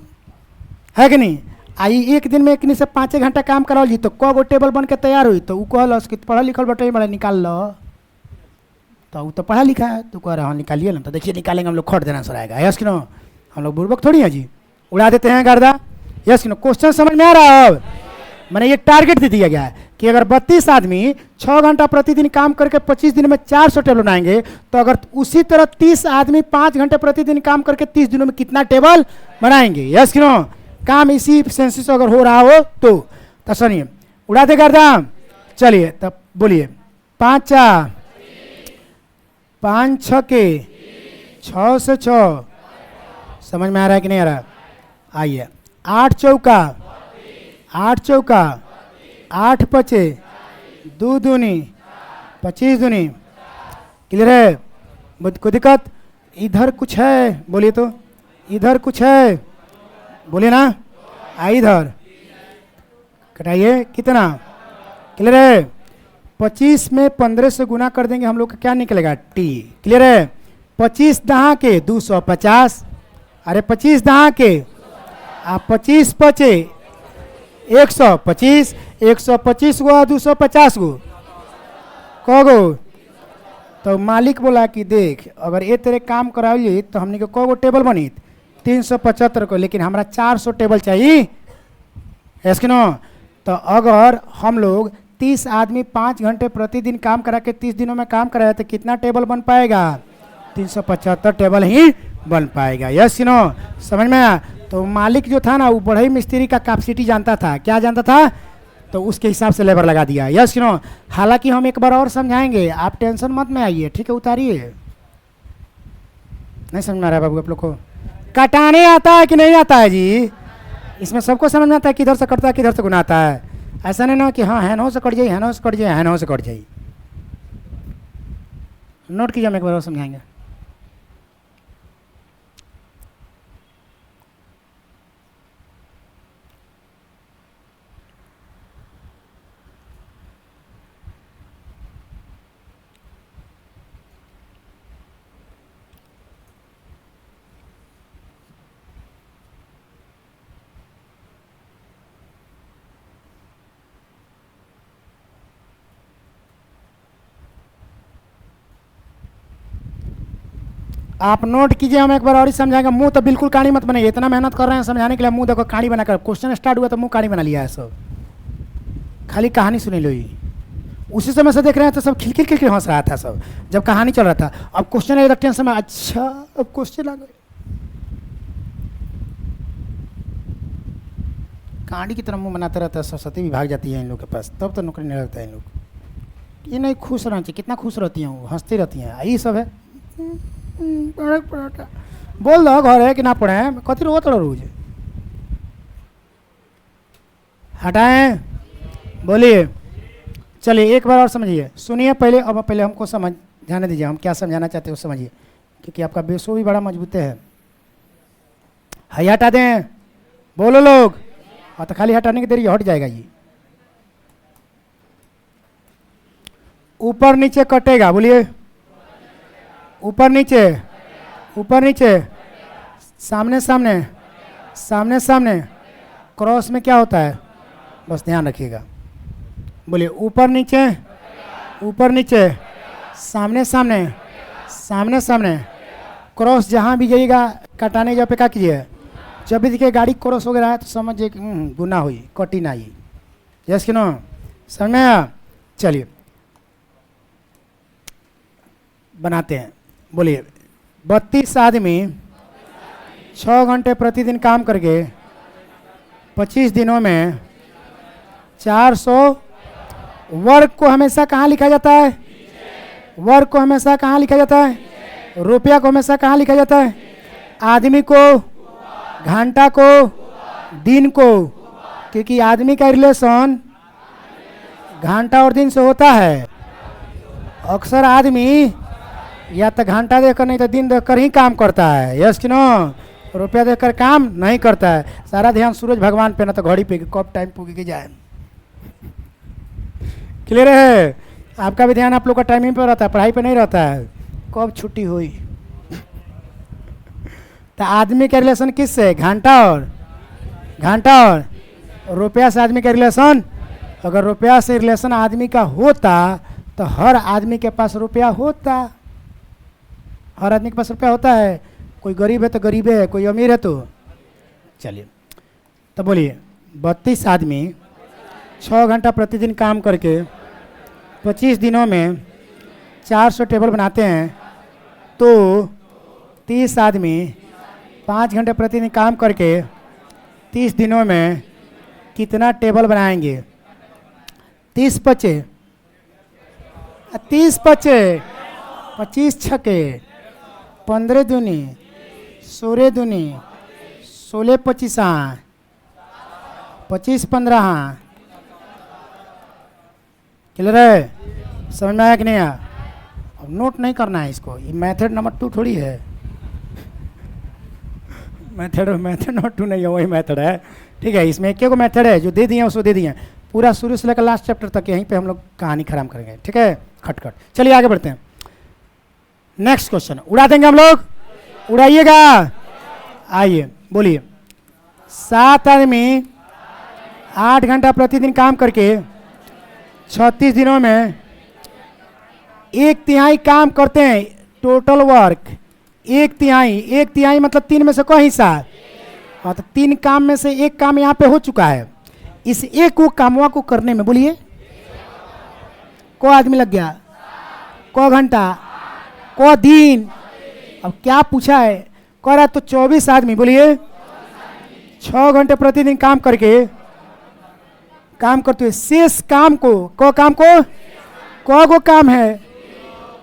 है कि नहीं? आई एक दिन में एक से 5 घंटा काम कराओ जी, तो क गो टेबल बन के तैयार हुई। तो वो कहलस कि पढ़ा लिखल बटे बड़ा निकाल लो, तो वो तो पढ़ा लिखा है, तो कह रहा हाँ निकालिए ना। तो देखिए निकालेंगे हम लोग, खट देना सर आएगा, यस कि नो? हम लोग बुर्बक थोड़ी है जी, उड़ा देते हैं गर्दा, यस कि नो? क्वेश्चन समझ में आ रहा है? अब मैंने ये टारगेट दे दिया गया है कि अगर 32 आदमी 6 घंटा प्रतिदिन काम करके 25 दिन में 400 टेबल बनाएंगे, तो अगर उसी तरह 30 आदमी 5 घंटे प्रतिदिन काम करके 30 दिनों में कितना टेबल बनाएंगे, यस कि नो? काम इसी एफिशिएंसी से अगर हो रहा हो तो सुनिए, उड़ा दे गर्दा। चलिए तब बोलिए 5 6 के 6 से 6 समझ में आ रहा है कि नहीं आ रहा? आइए, 8 चौका 8 चौका 8 पचे 2 दूनी 25 दूनी। क्लियर है? कोई दिक्कत? इधर कुछ है बोलिए तो, इधर कुछ है बोलिए ना। इधर कटाइए कितना? क्लियर है? 25 में 15 से गुना कर देंगे हम लोग का क्या निकलेगा? टी। क्लियर है? 25 दहा के 250। अरे 25 दहा के आप 25 पचे 125, 125 गो 250 गो कगो। तो मालिक बोला कि देख अगर ये तेरे काम कराइए तो हमने के कगो टेबल बनी 375 को, लेकिन हमारा 400 टेबल चाहिए। ऐसे नो, तो अगर हम लोग 30 आदमी 5 घंटे प्रतिदिन काम करा के 30 दिनों में काम कराए तो कितना टेबल बन पाएगा? 375 टेबल ही बन पाएगा। यस नो, समझ में आया? तो मालिक जो था ना वो बढ़ई मिस्त्री का कैपेसिटी जानता था। क्या जानता था? तो उसके हिसाब से लेबर लगा दिया। यस नो, हालांकि हम एक बार और समझाएंगे, आप टेंशन मत में आइए, ठीक है? उतारिए। नहीं समझ में आ रहा है बाबू आप लोग को? कटाने आता है कि नहीं आता है जी? इसमें सबको समझ में आता है किधर से कटता है किधर से गुना आता है। ऐसा नहीं ना कि हाँ हैनो से कट जाइए, हैनो से कट जाइए, हैनो से कट जाइए। नोट कीजिए, हम एक बार और समझाएंगे। आप नोट कीजिए, हम एक बार और ही समझाएंगे। मुंह तो बिल्कुल कहानी मत बनाइए, इतना मेहनत कर रहे हैं समझाने के लिए, मुंह देखो कहानी बनाकर। क्वेश्चन स्टार्ट हुआ तो मुंह कहानी बना लिया है सब, खाली कहानी सुनी लो। उसी समय से देख रहे हैं तो सब खिलखिल खिलखिल हंस रहा था सब जब कहानी चल रहा था। अब क्वेश्चन है टेंशन में, अच्छा अब क्वेश्चन आ गए। कहानी की तरह मुंह बनाते रहता है, सरस्वती भी भाग जाती है इन लोग के पास, तब तो नौकरी नहीं लगता है इन लोग। ये नहीं खुश रहना चाहिए, कितना खुश रहती हैं वो, हंसती रहती हैं। यही सब है। बोल दो घर है कि ना पढ़े, कथी रोत रोज हटाएं। बोलिए, चलिए एक बार और समझिए, सुनिए पहले। अब पहले हमको समझ जाने दीजिए, हम क्या समझाना चाहते हैं वो समझिए, क्योंकि आपका बेसो भी बड़ा मजबूत है। हाई हटा दें, बोलो लोग। और तो खाली हटाने की देरी हट जाएगा ये। ऊपर नीचे कटेगा, बोलिए। ऊपर नीचे, ऊपर नीचे, सामने सामने, सामने सामने। क्रॉस में क्या होता है? बस ध्यान रखिएगा। बोलिए, ऊपर नीचे, ऊपर नीचे, सामने सामने, सामने सामने। क्रॉस जहाँ भी जाइएगा कटाने जब पे क्या कीजिए? जब भी देखिए गाड़ी क्रॉस हो गया है तो समझिए कि गुना हुई, कटी ना ही। यस कि नो, समझ में आया? चलिए बनाते हैं। बोलिए, 32 आदमी 6 घंटे प्रतिदिन काम करके 25 दिनों में 400। वर्क को हमेशा कहाँ लिखा जाता है? वर्क को हमेशा कहाँ लिखा जाता है? रुपया को हमेशा कहाँ लिखा जाता है? आदमी को, घंटा को, दिन को, क्योंकि आदमी का रिलेशन घंटा और दिन से होता है। अक्सर आदमी या तो घंटा देखकर नहीं तो दिन देखकर ही काम करता है। यस कि नो? रुपया देखकर काम नहीं करता है। सारा ध्यान सूरज भगवान पे ना तो घड़ी पे, कब टाइम पूगे के जाए। क्लियर है? आपका भी ध्यान आप लोग का टाइमिंग पे रहता है, पढ़ाई पे नहीं रहता है। कब छुट्टी हुई? तो आदमी का रिलेशन किससे? घंटा और, घंटा और रुपया से आदमी का रिलेशन। अगर रुपया से रिलेशन आदमी का होता तो हर आदमी के पास रुपया होता। हर आदमी के पास रुपया होता है। कोई गरीब है तो गरीब है, कोई अमीर है तो। चलिए तो बोलिए, 32 आदमी 6 घंटा प्रतिदिन काम करके 25 दिनों में 400 टेबल बनाते हैं, तो 30 आदमी 5 घंटे प्रतिदिन काम करके 30 दिनों में कितना टेबल बनाएंगे? 30 पचे 30 पचे 25 छके 15 दूनी 16 दूनी 16 25 25 15 क्लियर है? समझ में आया कि नहीं आया? अब नोट नहीं करना है इसको, ये मेथड नंबर 2 थोड़ी है। मेथड नंबर 2 नहीं है, वही मेथड है। ठीक है, इसमें एक मेथड है जो दे दिए उसको दे दिए। पूरा शुरू से लेकर लास्ट चैप्टर तक यहीं पे हम लोग कहानी खत्म करेंगे। ठीक है, खटखट। चलिए आगे बढ़ते हैं। नेक्स्ट क्वेश्चन उड़ा देंगे हम लोग, उड़ाइएगा। आइए बोलिए। 7 आदमी 8 घंटा प्रतिदिन काम करके 36 दिनों में 1/3 काम करते हैं। टोटल वर्क 1/3 मतलब 3 में से कोई हिस्सा। हाँ, तो 3 काम में से 1 काम यहाँ पे हो चुका है। इस एक को कामवा को करने में बोलिए को आदमी लग गया, को घंटा, को दिन। अब क्या पूछा है? कह रहा तो 24 आदमी बोलिए 6 घंटे प्रतिदिन काम करके काम करते हुए शेष काम को काम को काम है,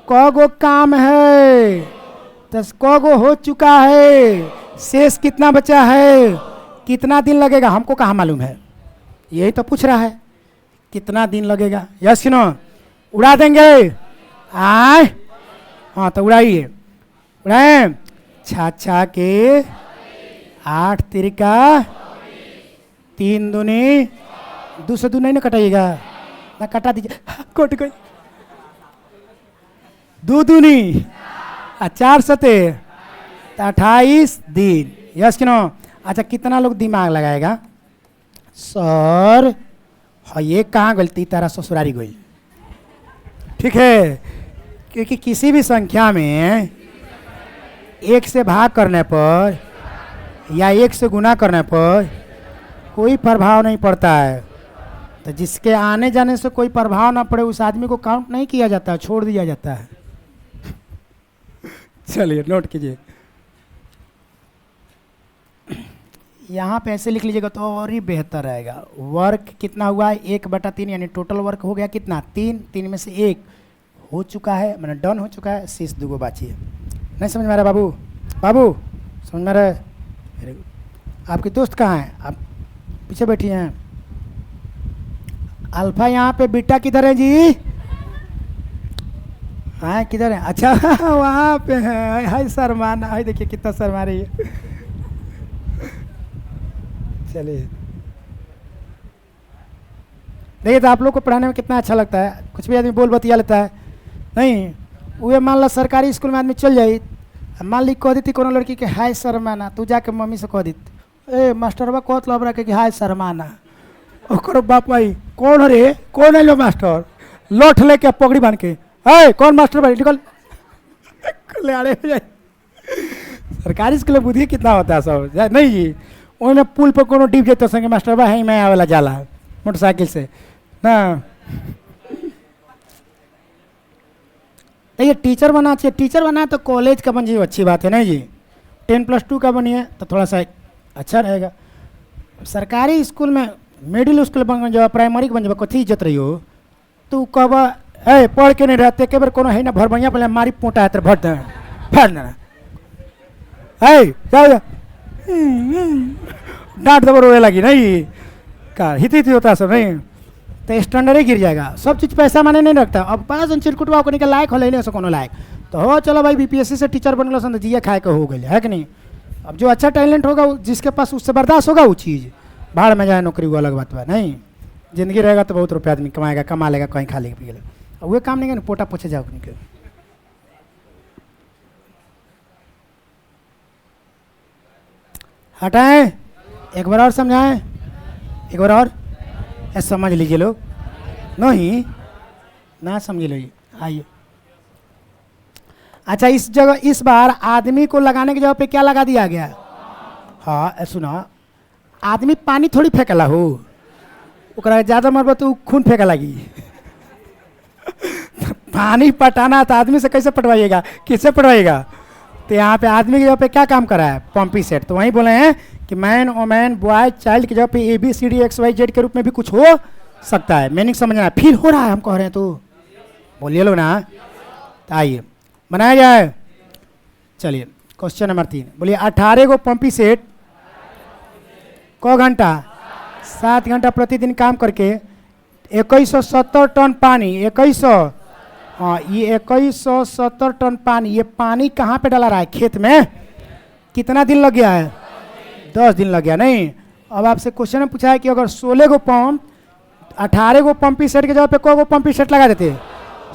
को काम है, 10 को हो चुका है। शेष कितना बचा है? कितना दिन लगेगा? हमको कहाँ मालूम है? यही तो पूछ रहा है, कितना दिन लगेगा। यस कि नो? उड़ा देंगे आए? हाँ तो उड़ाइए, उड़ाए। छा के 8 तिरिका 3 दूनी 2 से 2 नहीं ना कटाइएगा, ना कटा दीजिए, कट गई। 2 दूनी 4 सते 28 दिन। यस कि नो? अच्छा, कितना लोग दिमाग लगाएगा? सर हाँ, ये कहाँ गलती तारा ससुरारी गई। ठीक है, क्योंकि किसी भी संख्या में 1 से भाग करने पर या 1 से गुना करने पर कोई प्रभाव नहीं पड़ता है। तो जिसके आने जाने से कोई प्रभाव ना पड़े उस आदमी को काउंट नहीं किया जाता, छोड़ दिया जाता है। चलिए नोट कीजिए, यहाँ पे ऐसे लिख लीजिएगा तो और ही बेहतर रहेगा। वर्क कितना हुआ है? 1/3 यानी टोटल वर्क हो गया कितना? 3 में से 1 हो चुका है, मैंने डन हो चुका है। शेष 2 बाकी है। नहीं समझ में आ रहा बाबू? बाबू समझ में आ रहा है? Very good. आपकी दोस्त कहाँ है? आप पीछे बैठी हैं। अल्फा यहाँ पे, बीटा किधर है जी? हाँ किधर है? अच्छा वहाँ पे है। हाय शर्माना, हाय देखिए कितना शर्मा रही है। चलिए देखिए, तो आप लोग को पढ़ाने में कितना अच्छा लगता है। कुछ भी आदमी बोल बतिया लेता है नहीं। वो मान लो सरकारी स्कूल में आदमी चल जाए, मान ली कह देती कोनो लड़की के हाय शर्माना, तू जाके मम्मी से कह दी ए मास्टरबा कहत लब रखे कि हाय शर्माना। ओकर बाप भाई कौन रे? कौन है लो मास्टर? लौट लेके पगड़ी बांध के, है कौन मास्टर भाई? निकल ले जाए। सरकारी स्कूल में बुद्धि कितना होता है सब नहीं जी। में पुल पर कोनो डिप जाते संगे मास्टर बा है मैं आवेला जाला मोटरसाइकिल से ना। देखिए टीचर बना चाहिए, टीचर बना तो कॉलेज का बन जाइए, अच्छी बात है नहीं जी। 10+2 का बनिए तो थोड़ा सा अच्छा रहेगा। सरकारी स्कूल में मिडिल स्कूल बन जाओ, प्राइमरी बन जाओ, कथी इज्जत रही हो? तू कब है पढ़ के नहीं रहते के बार कोनो है ना भर बढ़िया पहले मारी पोटा है तो भर देना फट देना है जाओ डांट दबर रोने लगी नहीं का हित होता सब नहीं तो स्टैंडर्ड ही गिर जाएगा। सब चीज़ पैसा माने नहीं रखता। अब 5 चिरकुट बाबू निकल लायक हो लेने से कोनो लायक तो हो चलो भाई बीपीएससी से टीचर बन गया तो जिया खाए के हो गई है कि नहीं। अब जो अच्छा टैलेंट होगा जिसके पास उससे बर्दाश्त होगा वो चीज़ बाहर में जाए नौकरी वो अलग बात है नहीं। जिंदगी रहेगा तो बहुत रुपया आदमी कमाएगा, कमा लेगा, कहीं खा लेगा पी लेगा। अब वो काम नहीं करें पोटा पोछे जाओ निकल। हटाएं, एक बार और समझाएं, एक बार और समझ लीजिए लोग, नहीं ना समझ लीजिए। आइए अच्छा इस जगह इस बार आदमी को लगाने की जगह पे क्या लगा दिया गया? हाँ सुना, आदमी पानी थोड़ी फेंकला हो, ओकरा ज़्यादा मरबा तो खून फेंका लगी। पानी पटाना तो आदमी से कैसे पटवाइएगा, किससे पटवाइएगा? तो यहाँ पे आदमी की जगह पे क्या काम करा है? पंपी सेट। तो वहीं बोले हैं कि मैन वोमैन बॉय चाइल्ड की जगह पे ABCD XYZ के रूप में भी कुछ हो सकता है। मीनिंग समझना है, फील हो रहा है हम कह रहे हैं तो बोलिए लोग ना। तो आइए बनाया जाए। चलिए क्वेश्चन नंबर 3, बोलिए 18 गो पंपी सेट क घंटा 7 घंटा प्रतिदिन काम करके 2170 टन पानी 2100, हाँ ये 2170 टन पानी, ये पानी कहाँ पे डाला रहा है? खेत में। कितना दिन लग गया है? 10 दिन लग गया। नहीं, अब आपसे क्वेश्चन में पूछा है कि अगर 16 गो पंप 18 गो पंपी सेट के जगह पे को पंपी सेट लगा देते,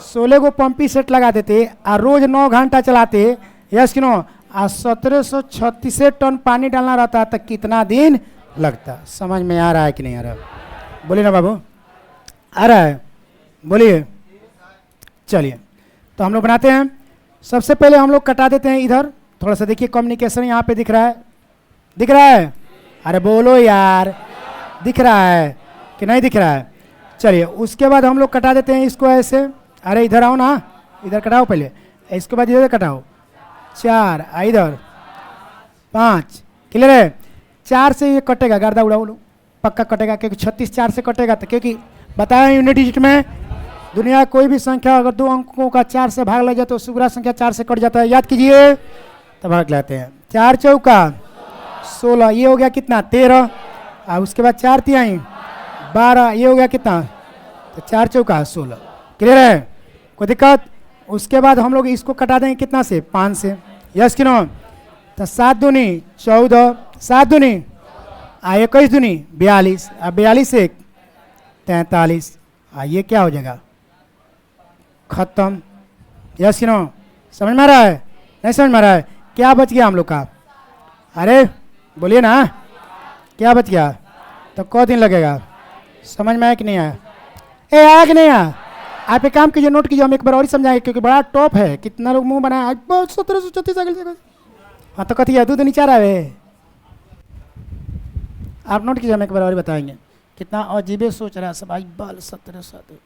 16 गो पंपी सेट लगा देते और रोज 9 घंटा चलाते, यस कि नो, और 1736 टन पानी डालना रहता तो कितना दिन लगता? समझ में आ रहा है कि नहीं आ रहा? बोलिए ना बाबू, आ रहा है? बोलिए। चलिए तो हम लोग बनाते हैं। सबसे पहले हम लोग कटा देते हैं इधर, थोड़ा सा देखिए कम्युनिकेशन यहाँ पे दिख रहा है, दिख रहा है? अरे बोलो यार, दिख रहा है कि नहीं दिख रहा है? चलिए उसके बाद हम लोग कटा देते हैं इसको ऐसे। अरे इधर आओ ना, इधर कटाओ पहले, इसके बाद इधर कटाओ। 4 इधर 5, क्लियर है? 4 से ये कटेगा, गर्दा उड़ाओ लो, पक्का कटेगा, क्योंकि 36 4 से कटेगा तो, क्योंकि बताया यूनिट डिजिट में दुनिया कोई भी संख्या अगर 2 अंकों का 4 से भाग लग जाए तो शुग्रा संख्या 4 से कट जाता है, याद कीजिए, तो भाग लाते हैं। 4 चौका 16, ये हो गया कितना? 13, और उसके बाद 4 तिहाई 12, ये हो गया कितना? तो 4 चौका 16, क्लियर है? कोई दिक्कत? उसके बाद हम लोग इसको कटा देंगे कितना से? 5 से, यस कि नो? तो 7 दूनी 14, 7 दूनी 21 दूनी 42, अब 42 से 43, ये क्या हो जाएगा? खत्म, यस कि नो? समझ में आ रहा है? नहीं समझ में आ रहा है? क्या बच गया हम लोग का? अरे बोलिए ना, क्या बच गया? तो क दिन लगेगा? समझ में आया कि नहीं आया? आया कि नहीं आया? आप एक काम कीजिए, नोट कीजिए, हम एक बार और ही समझाएंगे क्योंकि बड़ा टॉप है। कितना लोग मुंह बनाया? 1736 अगले। हाँ तो कथी है, दूध नीचा रहा है। आप नोट कीजिए, हम एक बार और ही बताएंगे। कितना अजीबे सोच रहा है सब। आई बाल 17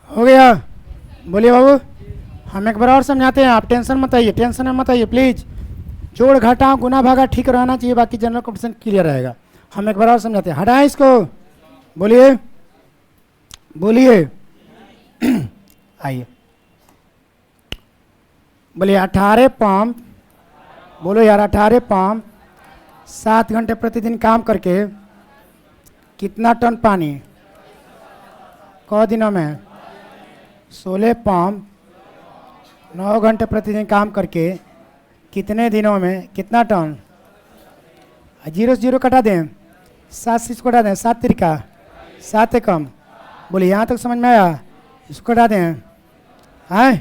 हो गया? बोलिए बाबू, हम एक बार और समझाते हैं, आप टेंशन मत आइए, टेंशन मत आइए प्लीज। जोड़ घटा गुना भागा ठीक रहना चाहिए, बाकी जनरल कंपटीशन क्लियर रहेगा। हम एक बार और समझाते हैं, हटाएं इसको। बोलिए बोलिए आइए बोलिए 18 पंप, बोलो यार 18 पंप 7 घंटे प्रतिदिन काम करके कितना टन पानी? क दिनों में? 16 पंप 9 घंटे प्रतिदिन काम करके कितने दिनों में कितना टन? 0 से 0 कटा दें, 7 से इसको कटा दें, 7 तिरका 7 एकम। बोलिए यहाँ तक समझ में आया? इसको कटा दें, हाँ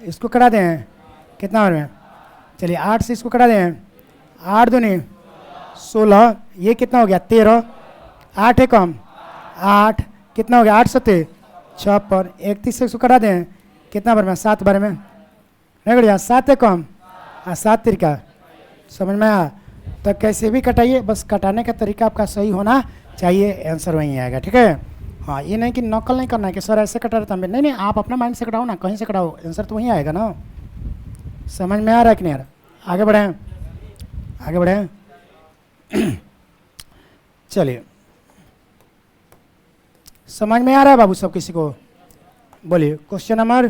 इसको कटा दें, कितना बार में? चलिए 8 से इसको कटा दें, 8 दूनी 16, ये कितना हो गया? 13, 8 एकम 8, कितना हो गया? 8 सत्ते 56, 31 से इसको कटा दें, कितना बार में? 7 बार में। नहीं बढ़िया, 7 एकम 7 तिरका। समझ में आया? तो कैसे भी कटाइए, बस कटाने का तरीका आपका सही होना चाहिए, आंसर वहीं आएगा, ठीक है? हाँ, ये नहीं कि नकल नहीं करना है कि सर ऐसे कटा रहता है, नहीं नहीं, आप अपना माइंड से कटाओ ना, कहीं से कटाओ, आंसर तो वहीं आएगा ना। समझ में आ रहा है कि नहीं आ रहा? आगे बढ़ें, आगे बढ़ें। चलिए, समझ में आ रहा है बाबू सब किसी को? बोलिए क्वेश्चन नंबर,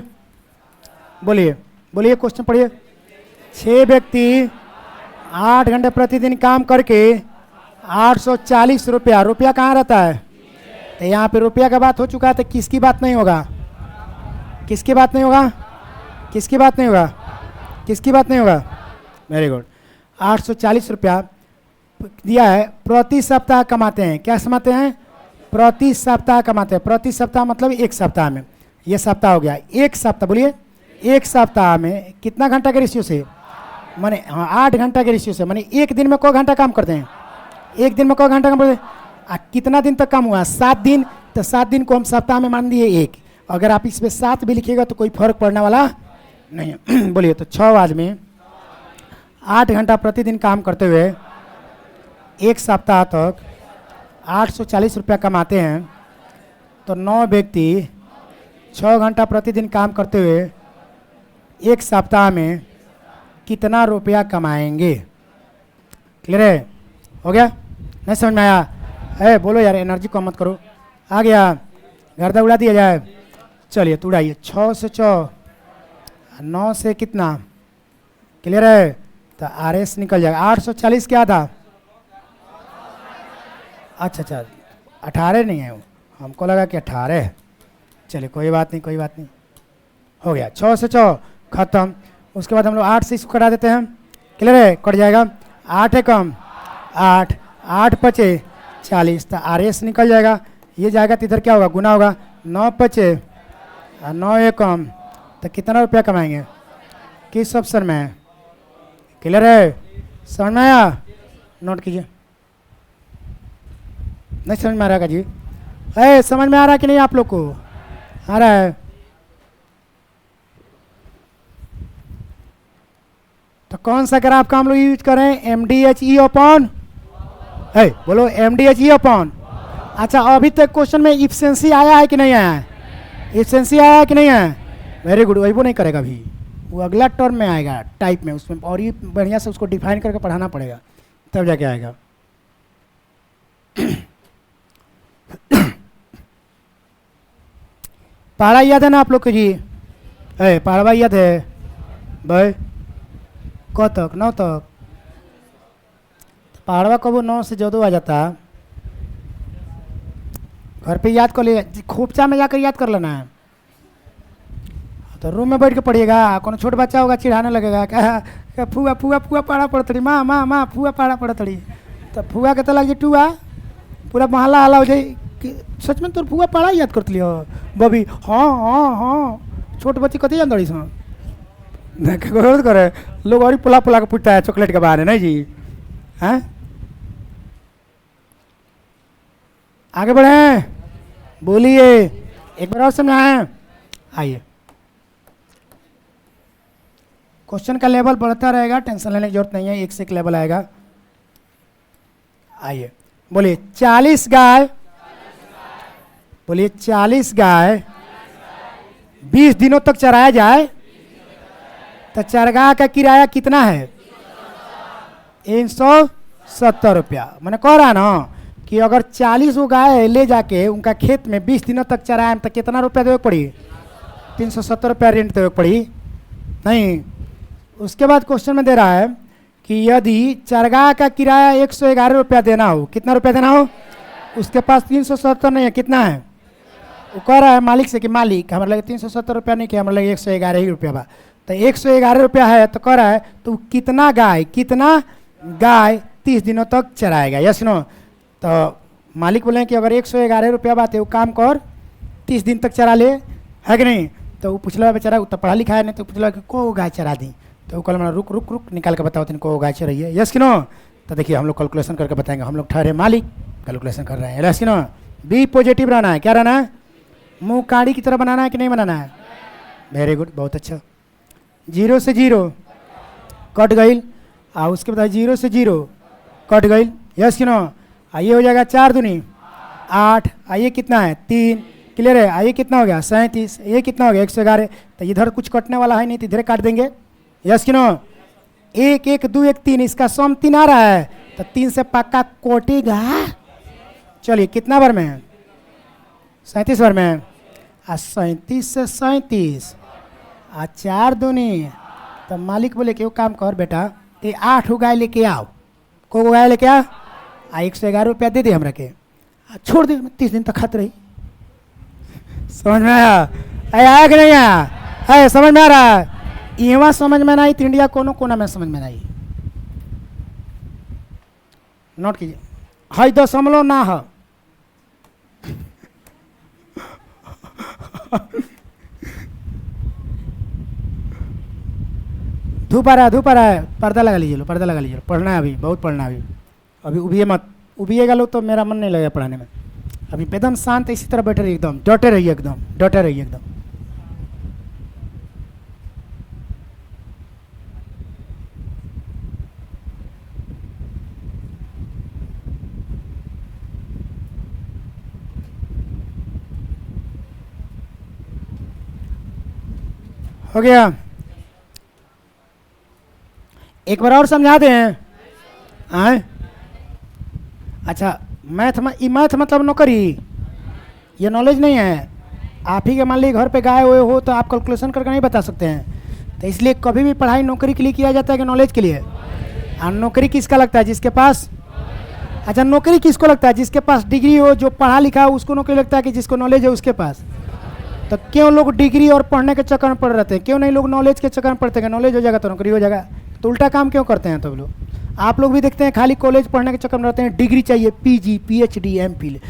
बोलिए बोलिए क्वेश्चन पढ़िए। 6 व्यक्ति 8 घंटे प्रतिदिन काम करके 840 रुपया, रुपया कहाँ रहता है? तो यहाँ पे रुपया का बात हो चुका है, तो किसकी बात नहीं होगा? किसकी बात नहीं होगा? किसकी बात नहीं होगा? किसकी बात नहीं होगा? Very good. 840 रुपया दिया है, प्रति सप्ताह कमाते हैं। क्या कमाते हैं? प्रति सप्ताह कमाते हैं। प्रति सप्ताह मतलब एक सप्ताह में, ये सप्ताह हो गया। एक सप्ताह बोलिए, एक सप्ताह में कितना घंटा के रेशियो से, माने हाँ 8 घंटा के रेशियो से, माने एक दिन में को घंटा काम करते हैं, एक दिन में को घंटा काम करते हैं। कितना दिन तक काम हुआ, 7 दिन, तो 7 दिन को हम सप्ताह में मान दिए एक। अगर आप इसमें 7 भी लिखिएगा तो कोई फर्क पड़ने वाला नहीं है। बोलिए तो 6 आदमी 8 घंटा प्रतिदिन काम करते हुए एक सप्ताह तक 840 रुपया कमाते हैं, तो 9 व्यक्ति 6 घंटा प्रतिदिन काम करते हुए एक सप्ताह में कितना रुपया कमाएंगे। क्लियर है, हो गया, नहीं समझ में आया है? बोलो यार, एनर्जी कम मत करो। आ गया, गर्दा उड़ा दिया जाए। चलिए तो उड़ाइए, 6 से 4, 9 से कितना, क्लियर है? तो आर एस निकल जाएगा। 840 क्या था? अच्छा 18 नहीं है, हमको लगा कि 18 है। चलिए कोई बात नहीं, कोई बात नहीं, हो गया। 6 से 4 खत्म। उसके बाद हम लोग 8 से इसको कटा देते हैं, क्लियर है? कट जाएगा, 8 है कम, 8 8 पचे 40, तो आर एस निकल जाएगा। ये जाएगा तो इधर क्या होगा, गुना होगा, 9 पचे 9 है कम, तो कितना रुपया कमाएंगे, किस ऑप्शन में है? क्लियर है, समझ में आया? नोट कीजिए। नहीं समझ में आ रहा है जी? समझ में आ रहा है कि नहीं आप लोग को? आ रहा है? तो कौन सा ग्राफ का हम लोग यूज करें? M D H E upon, बोलो M D H E upon. अच्छा, अभी तक क्वेश्चन में इफिशिएंसी आया है कि नहीं आया है? इफिशिएंसी आया है कि नहीं आया? Very good. वही वो नहीं करेगा अभी, वो अगला टर्म में आएगा टाइप में, उसमें और ये बढ़िया से उसको डिफाइन करके पढ़ाना पड़ेगा, तब जाके आएगा। पहाड़ा याद है ना आप लोग को जी? पहाड़वा याद है भाई? क तक 9 तक पहाड़वा कबो 9 से जदो आ जाता, घर पे याद कर लिया, खोपचा में जाकर याद कर लेना है। तो रूम में बैठ के पढ़िएगा, कौन छोट बच्चा होगा चिढ़ाने लगेगा, क्या फुआ फुआ फुआ पढ़ा पड़तड़ी, माँ माँ माँ फुआ पढ़ा पड़तड़ी, तो फुआ के तो लग जाए टुआ, पूरा मोहल्ला हल्ला हो जाए कि सच में तोर फुआ पढ़ा याद करती लियो बबी। हाँ हाँ हाँ, छोट बच्ची कती जान दड़ी सो करे लोग और पुला पुला के पूछता है चॉकलेट के बारे, नहीं जी? हैं, आगे बढ़े, बोलिए, एक बार और समझाएं। आइए, क्वेश्चन का लेवल बढ़ता रहेगा, टेंशन लेने की जरूरत नहीं है, एक से एक लेवल आएगा। आइए बोलिए, 40 गाय, बोलिए 40 गाय 20 दिनों तक चराया जाए तो चरगाह का किराया कितना है? 170 रुपया। मैंने कह रहा ना कि अगर 40 वो गाय ले जाके उनका खेत में 20 दिनों तक चराए तो कितना रुपया देवे पड़ी? 370 रुपया रेंट देवे पड़ी, नहीं? उसके बाद क्वेश्चन में दे रहा है कि यदि चरगाह का किराया 111 रुपया देना हो, कितना रुपया देना हो? उसके पास 370 नहीं है, कितना है? वो कह रहा है मालिक से कि मालिक हमारे लगे 370 रुपया नहीं, कि हमारे लगे 111 ही रुपया बा। तो 111 रुपया है, तो कह रहा है तो कितना गाय 30 दिनों तक चराएगा, यस नो? तो मालिक बोले कि अगर 111 रुपया बात है, वो काम कर 30 दिन तक चरा ले, है कि नहीं? तो वो पूछला बेचारा, तो पढ़ा लिखा है नहीं, तो पूछला कि को गाय चरा दी, तो वो कल मैंने रुक रुक रुक निकाल के बताओ तीन को गाय चराई है, यस कि नो? तो देखिए हम लोग कैलकुलेशन करके बताएंगे, हम लोग ठहरे मालिक कैलकुलेशन कर रहे हैं, यस कि नो? बी पॉजिटिव रहना है, क्या रहना है? मुँह काड़ी की तरह बनाना है कि नहीं बनाना है? वेरी गुड, बहुत अच्छा। 0 से 0 कट गई, और उसके बाद 0 से 0 कट गई, यस कि नो? आइए हो जाएगा 4 दूनी 8, आइए कितना है? 3, क्लियर है? आइए कितना हो गया? 37, ये कितना हो गया? 111। तो इधर कुछ कटने वाला है नहीं, तो इधर काट देंगे, यस कि नो? 1 1 2 1 3, इसका सम 3 आ रहा है, तो 3 से पक्का कोटेगा। चलिए कितना बार में है? 37 बार में। 37 से 37 आ 4 दूनी, तो मालिक बोले कि वो काम कर बेटा, ये 8 गाय लेके आओ, को गाय लेके आ, 111 रुपया दे दे हमरा के, छोड़ दे 30 दिन तक खाते रही। समझ में आया? आया कि नहीं आया? है समझ में आ रहा है? यहाँ समझ में नहीं तो इंडिया कोनो कोना में समझ में नहीं। नोट कीजिए, है 0.9 ना है धूप आ रहा है, पर्दा लगा लीजिए लो, पर्दा लगा लीजिए लो, पढ़ना है अभी, बहुत पढ़ना है अभी। अभी उबिए मत, उबिएगा लो तो मेरा मन नहीं लगेगा पढ़ाने में। अभी एकदम शांत इसी तरह बैठे रहिए, एकदम डटे रहिए, एकदम डटे रहिए एकदम। हो गया? एक बार और समझा दें? आए? अच्छा, मैथ मतलब नौकरी, ये नॉलेज नहीं है। आप ही के मान लीजिए घर पे गाए हुए हो तो आप कैलकुलेशन करके नहीं बता सकते हैं। तो इसलिए कभी भी पढ़ाई नौकरी के लिए किया जाता है कि नॉलेज के लिए? और नौकरी किसका लगता है? जिसके पास, अच्छा नौकरी किसको लगता है? जिसके पास डिग्री हो, जो पढ़ा लिखा हो उसको नौकरी लगता है कि जिसको नॉलेज है उसके पास? तो क्यों लोग डिग्री और पढ़ने के चक्कर में पड़ रहते हैं? क्यों नहीं लोग नॉलेज के चक्कर में पड़ते हैं? नॉलेज हो जाएगा तो नौकरी हो जाएगा। तो उल्टा काम क्यों करते हैं तब लोग? आप लोग भी देखते हैं खाली कॉलेज पढ़ने के चक्कर में रहते हैं, डिग्री चाहिए, पीजी, पीएचडी, एमफिल,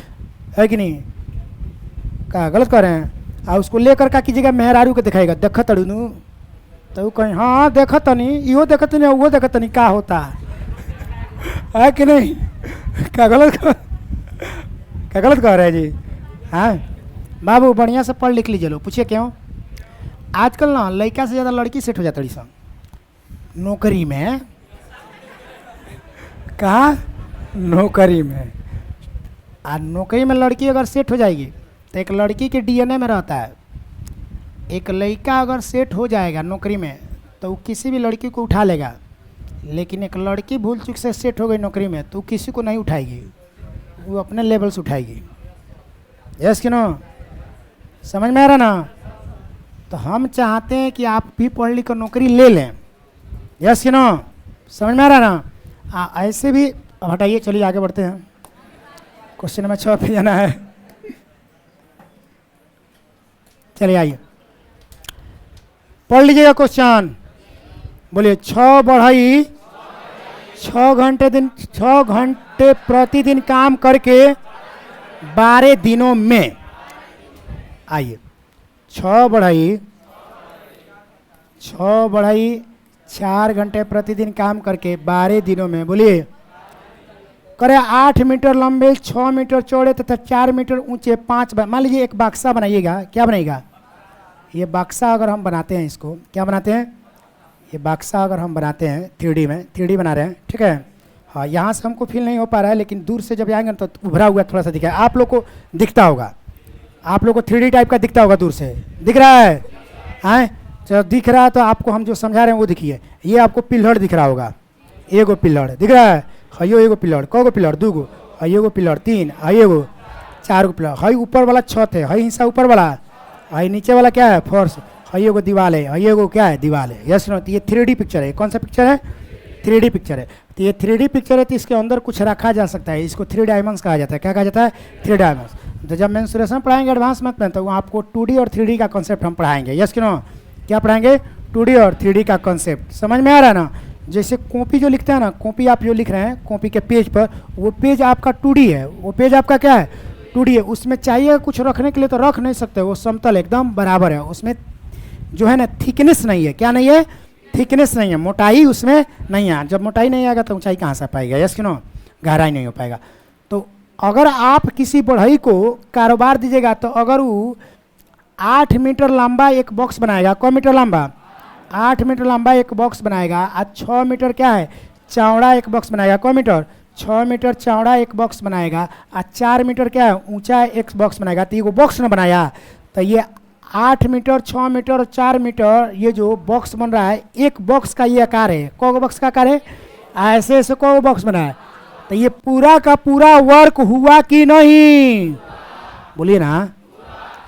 है कि नहीं? क्या गलत कर रहे हैं? और उसको लेकर का कीजिएगा मेहरारू के दिखाएगा, देख तड़ू तो कहीं हाँ देख तनी, इहो देख तनी, वो देख तनी, क्या होता है कि नहीं? क्या गलत कर रहे हैं जी? हाँ बाबू बढ़िया से पढ़ लिख लीजिए लो। पूछिए क्यों? आजकल ना लड़का से ज़्यादा लड़की सेट हो जाती है सब नौकरी में। कहा? नौकरी में। और नौकरी में लड़की अगर सेट हो जाएगी तो एक लड़की के डीएनए में रहता है, एक लड़का अगर सेट हो जाएगा नौकरी में तो वो किसी भी लड़की को उठा लेगा। लेकिन एक लड़की भूल चूक से सेट हो गई नौकरी में तो किसी को नहीं उठाएगी, वो अपने लेवल से उठाएगी। यस कि नो? समझ में आ रहा ना? तो हम चाहते हैं कि आप भी पढ़ लिख कर नौकरी ले लें। यस कि नो? समझ में आ रहा ना? ऐसे भी हटाइए, चलिए आगे बढ़ते हैं। क्वेश्चन नंबर 6 पे जाना है। चलिए आइए पढ़ लीजिएगा क्वेश्चन। बोलिए 6 बढ़ई 6 घंटे प्रतिदिन काम करके 12 दिनों में। आइए 6 बढ़ई 4 घंटे प्रतिदिन काम करके 12 दिनों में, बोलिए करे 8 मीटर लंबे, 6 मीटर चौड़े तथा 4 मीटर ऊंचे 5। मान लीजिए एक बक्सा बनाइएगा। क्या बनाइएगा? ये बक्सा अगर हम बनाते हैं, इसको क्या बनाते हैं? ये बक्सा अगर हम बनाते हैं 3D में, 3D बना रहे हैं, ठीक है? हाँ यहाँ से हमको फील नहीं हो पा रहा है, लेकिन दूर से जब आएंगे तो उभरा हुआ थोड़ा सा दिखा है। आप लोग को दिखता होगा, आप लोग को 3D टाइप का दिखता होगा, दूर से दिख रहा है? हाँ जब दिख रहा है तो आपको हम जो समझा रहे हैं वो दिखिए। ये आपको पिल्लर दिख रहा होगा, एगो पिल्लर दिख रहा है, हयो एगो पिल्लर, कगो पिल्लर? 2 गो, हयो पिल्लर 3, हयो 4 गो पिल्लर, हई ऊपर वाला छत है, हई हिस्सा ऊपर वाला, हई नीचे वाला क्या है? फर्श, हई एगो दीवार है, हई एगो क्या है? दीवार है। Yes no? तो ये 3D पिक्चर है। कौन सा पिक्चर है? 3D पिक्चर है। तो ये 3D पिक्चर है तो इसके अंदर कुछ रखा जा सकता है, इसको 3 डायमेंस कहा जाता है। क्या कहा जाता है? 3 डायमेंस। तो जब मेंसुरेशन पढ़ाएंगे एडवांस मत में, तो आपको 2D और 3D का कॉन्सेप्ट हम पढ़ाएंगे। यस कि नो? क्या पढ़ाएंगे? 2D और 3D का कॉन्सेप्ट। समझ में आ रहा है ना? जैसे कॉपी जो लिखते हैं ना, कॉपी आप जो लिख रहे हैं कॉपी के पेज पर, वो पेज आपका 2D है, वो पेज आपका क्या है? 2D है। उसमें चाहिए कुछ रखने के लिए तो रख नहीं सकते, वो समतल एकदम बराबर है। उसमें जो है ना थिकनेस नहीं है। क्या नहीं है? थिकनेस नहीं है, मोटाई उसमें नहीं है। जब मोटाई नहीं आएगा तो ऊंचाई कहाँ से पाएगा? यस कि नो? गहराई नहीं हो पाएगा। तो अगर आप किसी बढ़ई को कारोबार दीजिएगा तो अगर वो 8 मीटर लंबा एक बॉक्स बनाएगा, कौ मीटर लंबा? 8 मीटर लंबा एक बॉक्स बनाएगा, और 6 मीटर क्या है? चौड़ा एक बॉक्स बनाएगा। कौ मीटर? 6 मीटर चौड़ा एक बॉक्स बनाएगा, और 4 मीटर क्या है? ऊंचा एक बॉक्स बनाएगा। तो ये बॉक्स ने बनाया, तो ये 8 मीटर 6 मीटर और 4 मीटर ये जो बॉक्स बन रहा है, एक बॉक्स का ये आकार है। कौ बॉक्स का आकार है? ऐसे ऐसे कौ बॉक्स बना है। तो ये पूरा का पूरा वर्क हुआ कि नहीं? बोलिए ना।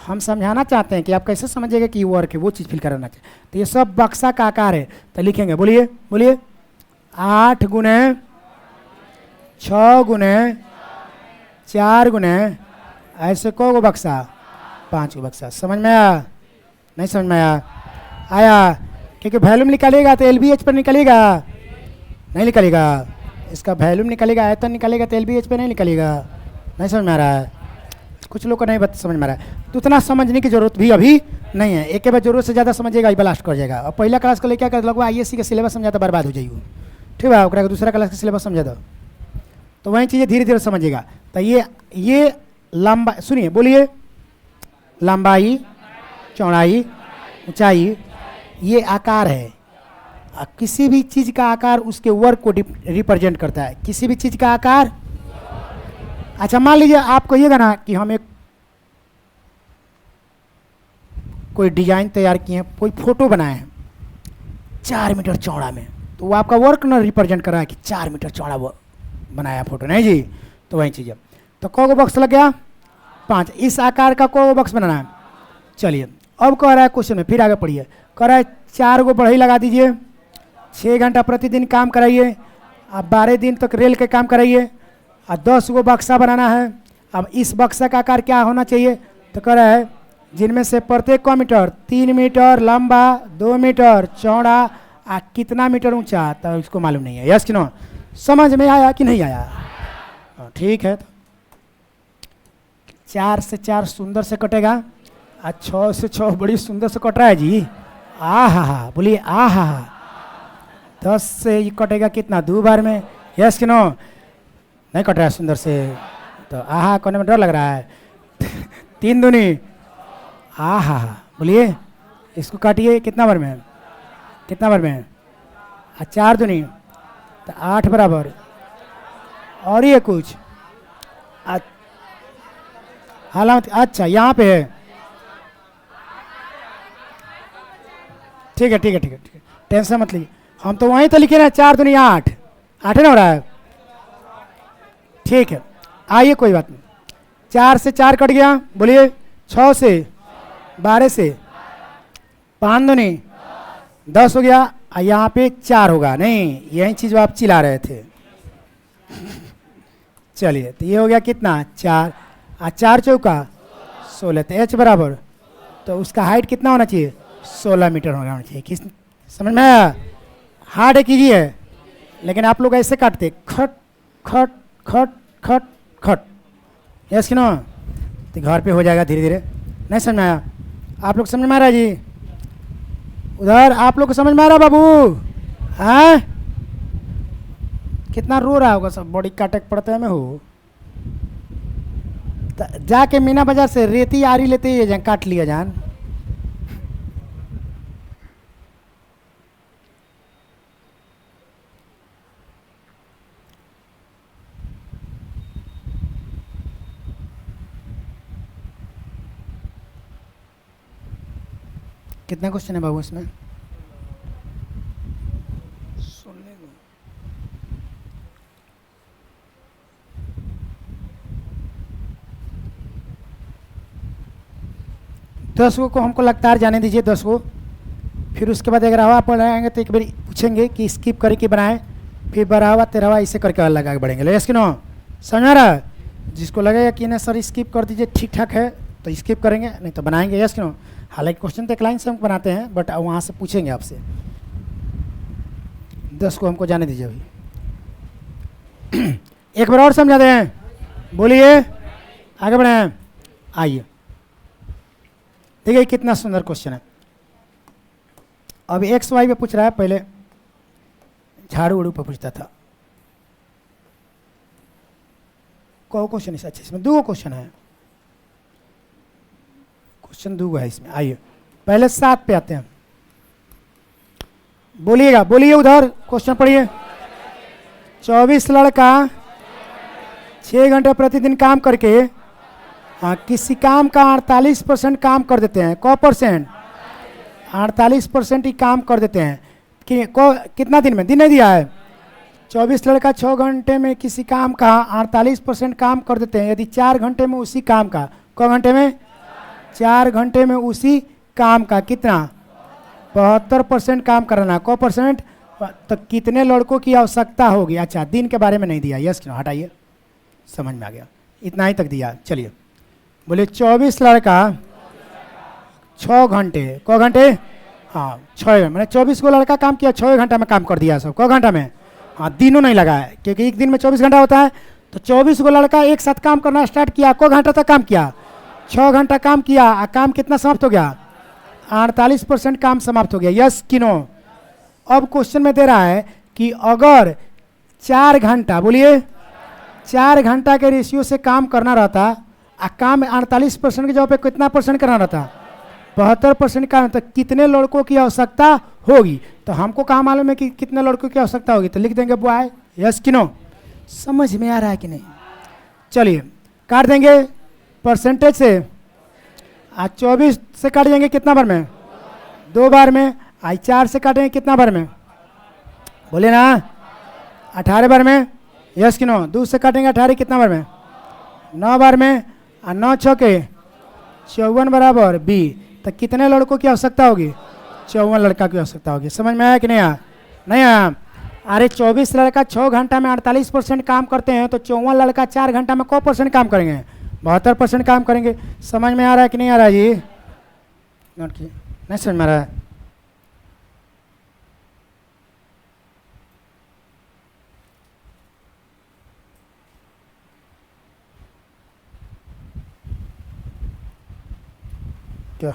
हम समझाना चाहते हैं कि आप कैसे समझिएगा कि ये वर्क है, वो चीज़ फील कराना चाहिए। तो ये सब बक्सा का आकार है। तो लिखेंगे, बोलिए बोलिए 8 गुने 6 गुने 4 गुने ऐसे कौ गो बक्सा? 5 गो बक्सा। समझ में आया? नहीं समझ में आया? आया? क्योंकि वैल्यूम निकालेगा तो LBH पर निकलेगा, नहीं निकलेगा। इसका वैल्यूम निकलेगा, आयतन निकलेगा तो LBH पे नहीं निकलेगा। नहीं समझ में आ रहा है? कुछ लोग को नहीं समझ में आ रहा है। तो उतना समझने की जरूरत भी अभी नहीं है। एक बार जरूरत से ज़्यादा समझेगा ब्लास्ट कर जाएगा। और पहला क्लास को लेकर लगभग ISC के सिलेबस समझा तो बर्बाद हो जाइए। ठीक है, ओकरा दूसरा क्लास के सिलेबस समझा दो तो वही चीज़ें धीरे धीरे समझेगा। तो ये लंबा, सुनिए बोलिए, लंबाई, चौड़ाई, ऊंचाई, ये आकार है। किसी भी चीज़ का आकार उसके वर्क को रिप्रेजेंट करता है। किसी भी चीज़ का आकार, अच्छा मान लीजिए आप कहिएगा ना कि हम एक कोई डिजाइन तैयार किए हैं, कोई फोटो बनाए हैं 4 मीटर चौड़ा में, तो वो आपका वर्क ना रिप्रेजेंट कर रहा है कि 4 मीटर चौड़ा वो बनाया फोटो, नहीं जी। तो वही चीज़ है। तो कौ बॉक्स लग गया? 5। इस आकार का कौ बॉक्स बनाना है? चलिए अब कह रहा है क्वेश्चन में, फिर आगे पढ़िए। कह रहा है 4 गो बढ़ई लगा दीजिए, 6 घंटा प्रतिदिन काम कराइए, अब 12 दिन तक रेल के काम कराइए, और 10 गो बक्सा बनाना है। अब इस बक्सा का आकार क्या होना चाहिए? तो कह रहा है जिनमें से प्रत्येक का मीटर 3 मीटर लंबा, 2 मीटर चौड़ा, और कितना मीटर ऊंचा, तो इसको मालूम नहीं है। यस कि नो? समझ में आया कि नहीं आया? ठीक है। तो 4 से 4 सुंदर से कटेगा, और 6 से 6 बड़ी सुंदर से कट रहा है जी। आ हा, बोलिए आ हा। 10 से ये कटेगा कितना? 2 बार में। यस कि नो? नहीं कट रहा है सुंदर से, तो आहा करने में डर लग रहा है। 3 दूनी आहा, बोलिए इसको काटिए, कितना बार में? कितना बार में? 4 दूनी तो 8 बराबर। और ये कुछ हालांकि अच्छा यहाँ पे है। ठीक है ठीक है ठीक है ठीक है, टेंशन मत लीजिए। हम तो वहीं तो लिखे ना 4 दूनी 8, 8 ना हो रहा है? ठीक है, आइए कोई बात नहीं। 4 से 4 कट गया, बोलिए 6 से 12 से 5 दूनी 10 हो गया, और यहाँ पे 4 होगा। नहीं, यही चीज़ आप चिल्ला रहे थे। चलिए तो ये हो गया कितना? 4, और 4 चौका 16, तो H बराबर, तो उसका हाइट कितना होना चाहिए? 16 मीटर होना चाहिए। किस समझ में आया? हार्ड कीजिए, लेकिन आप लोग ऐसे काटते खट खट खट खट खट। यस कि नो? तो घर पे हो जाएगा धीरे धीरे। नहीं समझ में आया? आप लोग समझ में आ रहा है जी? उधर आप लोग को समझ में आ रहा बाबू? हैं? कितना रो रहा होगा सब, बॉडी काटे पड़ता है मैं हो। जाके मीना बाजार से रेती आरी लेते ही जान, काट लिया जान। कितना क्वेश्चन है बाबू इसमें? सुनने दो। दस को हमको लगातार जाने दीजिए, 10 को। फिर उसके बाद अगर हवा पढ़ाएंगे तो एक बार पूछेंगे कि स्किप करके बनाएं, फिर 12वां 13वां ऐसे करके अलग आगे बढ़ेंगे। यस कि नो? समझ आ रहा है? जिसको लगेगा कि ना सर स्किप कर दीजिए ठीक ठाक है तो स्किप करेंगे, नहीं तो बनाएंगे। यस कि नो? हालांकि क्वेश्चन तो एक लाइन से हम बनाते हैं, बट वहाँ से पूछेंगे आपसे। 10 को हमको जाने दीजिए अभी। एक बार और समझा दें, बोलिए आगे बढ़े। आइए देखिए कितना सुंदर क्वेश्चन है। अब XY पे पूछ रहा है, पहले झाड़ू उड़ू पे पूछता था। को क्वेश्चन इस अच्छे, इसमें 2 क्वेश्चन है। क्वेश्चन 2 है इसमें। आइए पहले 7 पे आते हैं। बोलिएगा, बोलिए उधर क्वेश्चन पढ़िए। 24 लड़का 6 घंटे प्रतिदिन काम करके किसी काम का 48% काम कर देते हैं। क परसेंट? 48% ही काम कर देते हैं कि कितना दिन में? दिन नहीं दिया है। 24 लड़का 6 घंटे में किसी काम का 48% काम कर देते हैं। यदि 4 घंटे में उसी काम का, क घंटे में? 4 घंटे में उसी काम का कितना? 72% काम कराना। क परसेंट? तो कितने लड़कों की आवश्यकता होगी? अच्छा, दिन के बारे में नहीं दिया। यस क्यों? हटाइए, समझ में आ गया, इतना ही तक दिया। चलिए बोले 24 लड़का 6 घंटे, क घंटे? हाँ 6, मैंने 24 को लड़का काम किया, 6 घंटा में काम कर दिया सब। क घंटा में? हाँ, दिनों नहीं लगा है क्योंकि एक दिन में 24 घंटा होता है। तो 24 को लड़का एक साथ काम करना स्टार्ट किया, क घंटा तक काम किया? 6 घंटा काम किया, काम कितना समाप्त हो गया? 48% काम समाप्त हो गया। यस कि नो? अब क्वेश्चन में दे रहा है कि अगर 4 घंटा, बोलिए 4 घंटा के रेशियो से काम करना रहता, काम 48% की जगह पे कितना परसेंट करना रहता? 72% का, तो कितने लड़कों की आवश्यकता होगी? तो हमको कहाँ मालूम है कि कितने लड़कों की आवश्यकता होगी? तो लिख देंगे बॉय। यस कि नो? समझ में आ रहा है कि नहीं? चलिए काट देंगे परसेंटेज से। आज 24 से काट देंगे कितना बार में? 2 बार में। आज 4 से काटेंगे कितना बार में? बोले ना 18 बार में। यस कि नो? 2 से काटेंगे 18 कितना बार में? 9 बार में। और 9 छके 54 बराबर बी। तो कितने लड़कों की आवश्यकता होगी? 54 लड़का की आवश्यकता होगी। समझ में आया कि नहीं आया? नहीं आया? अरे 24 लड़का 6 घंटा में 48% काम करते हैं, तो 54 लड़का 4 घंटा में को परसेंट काम करेंगे? 72% काम करेंगे। समझ में आ रहा है कि नहीं आ रहा है जी? नोट कीजिए। नहीं समझ में आ रहा है? क्या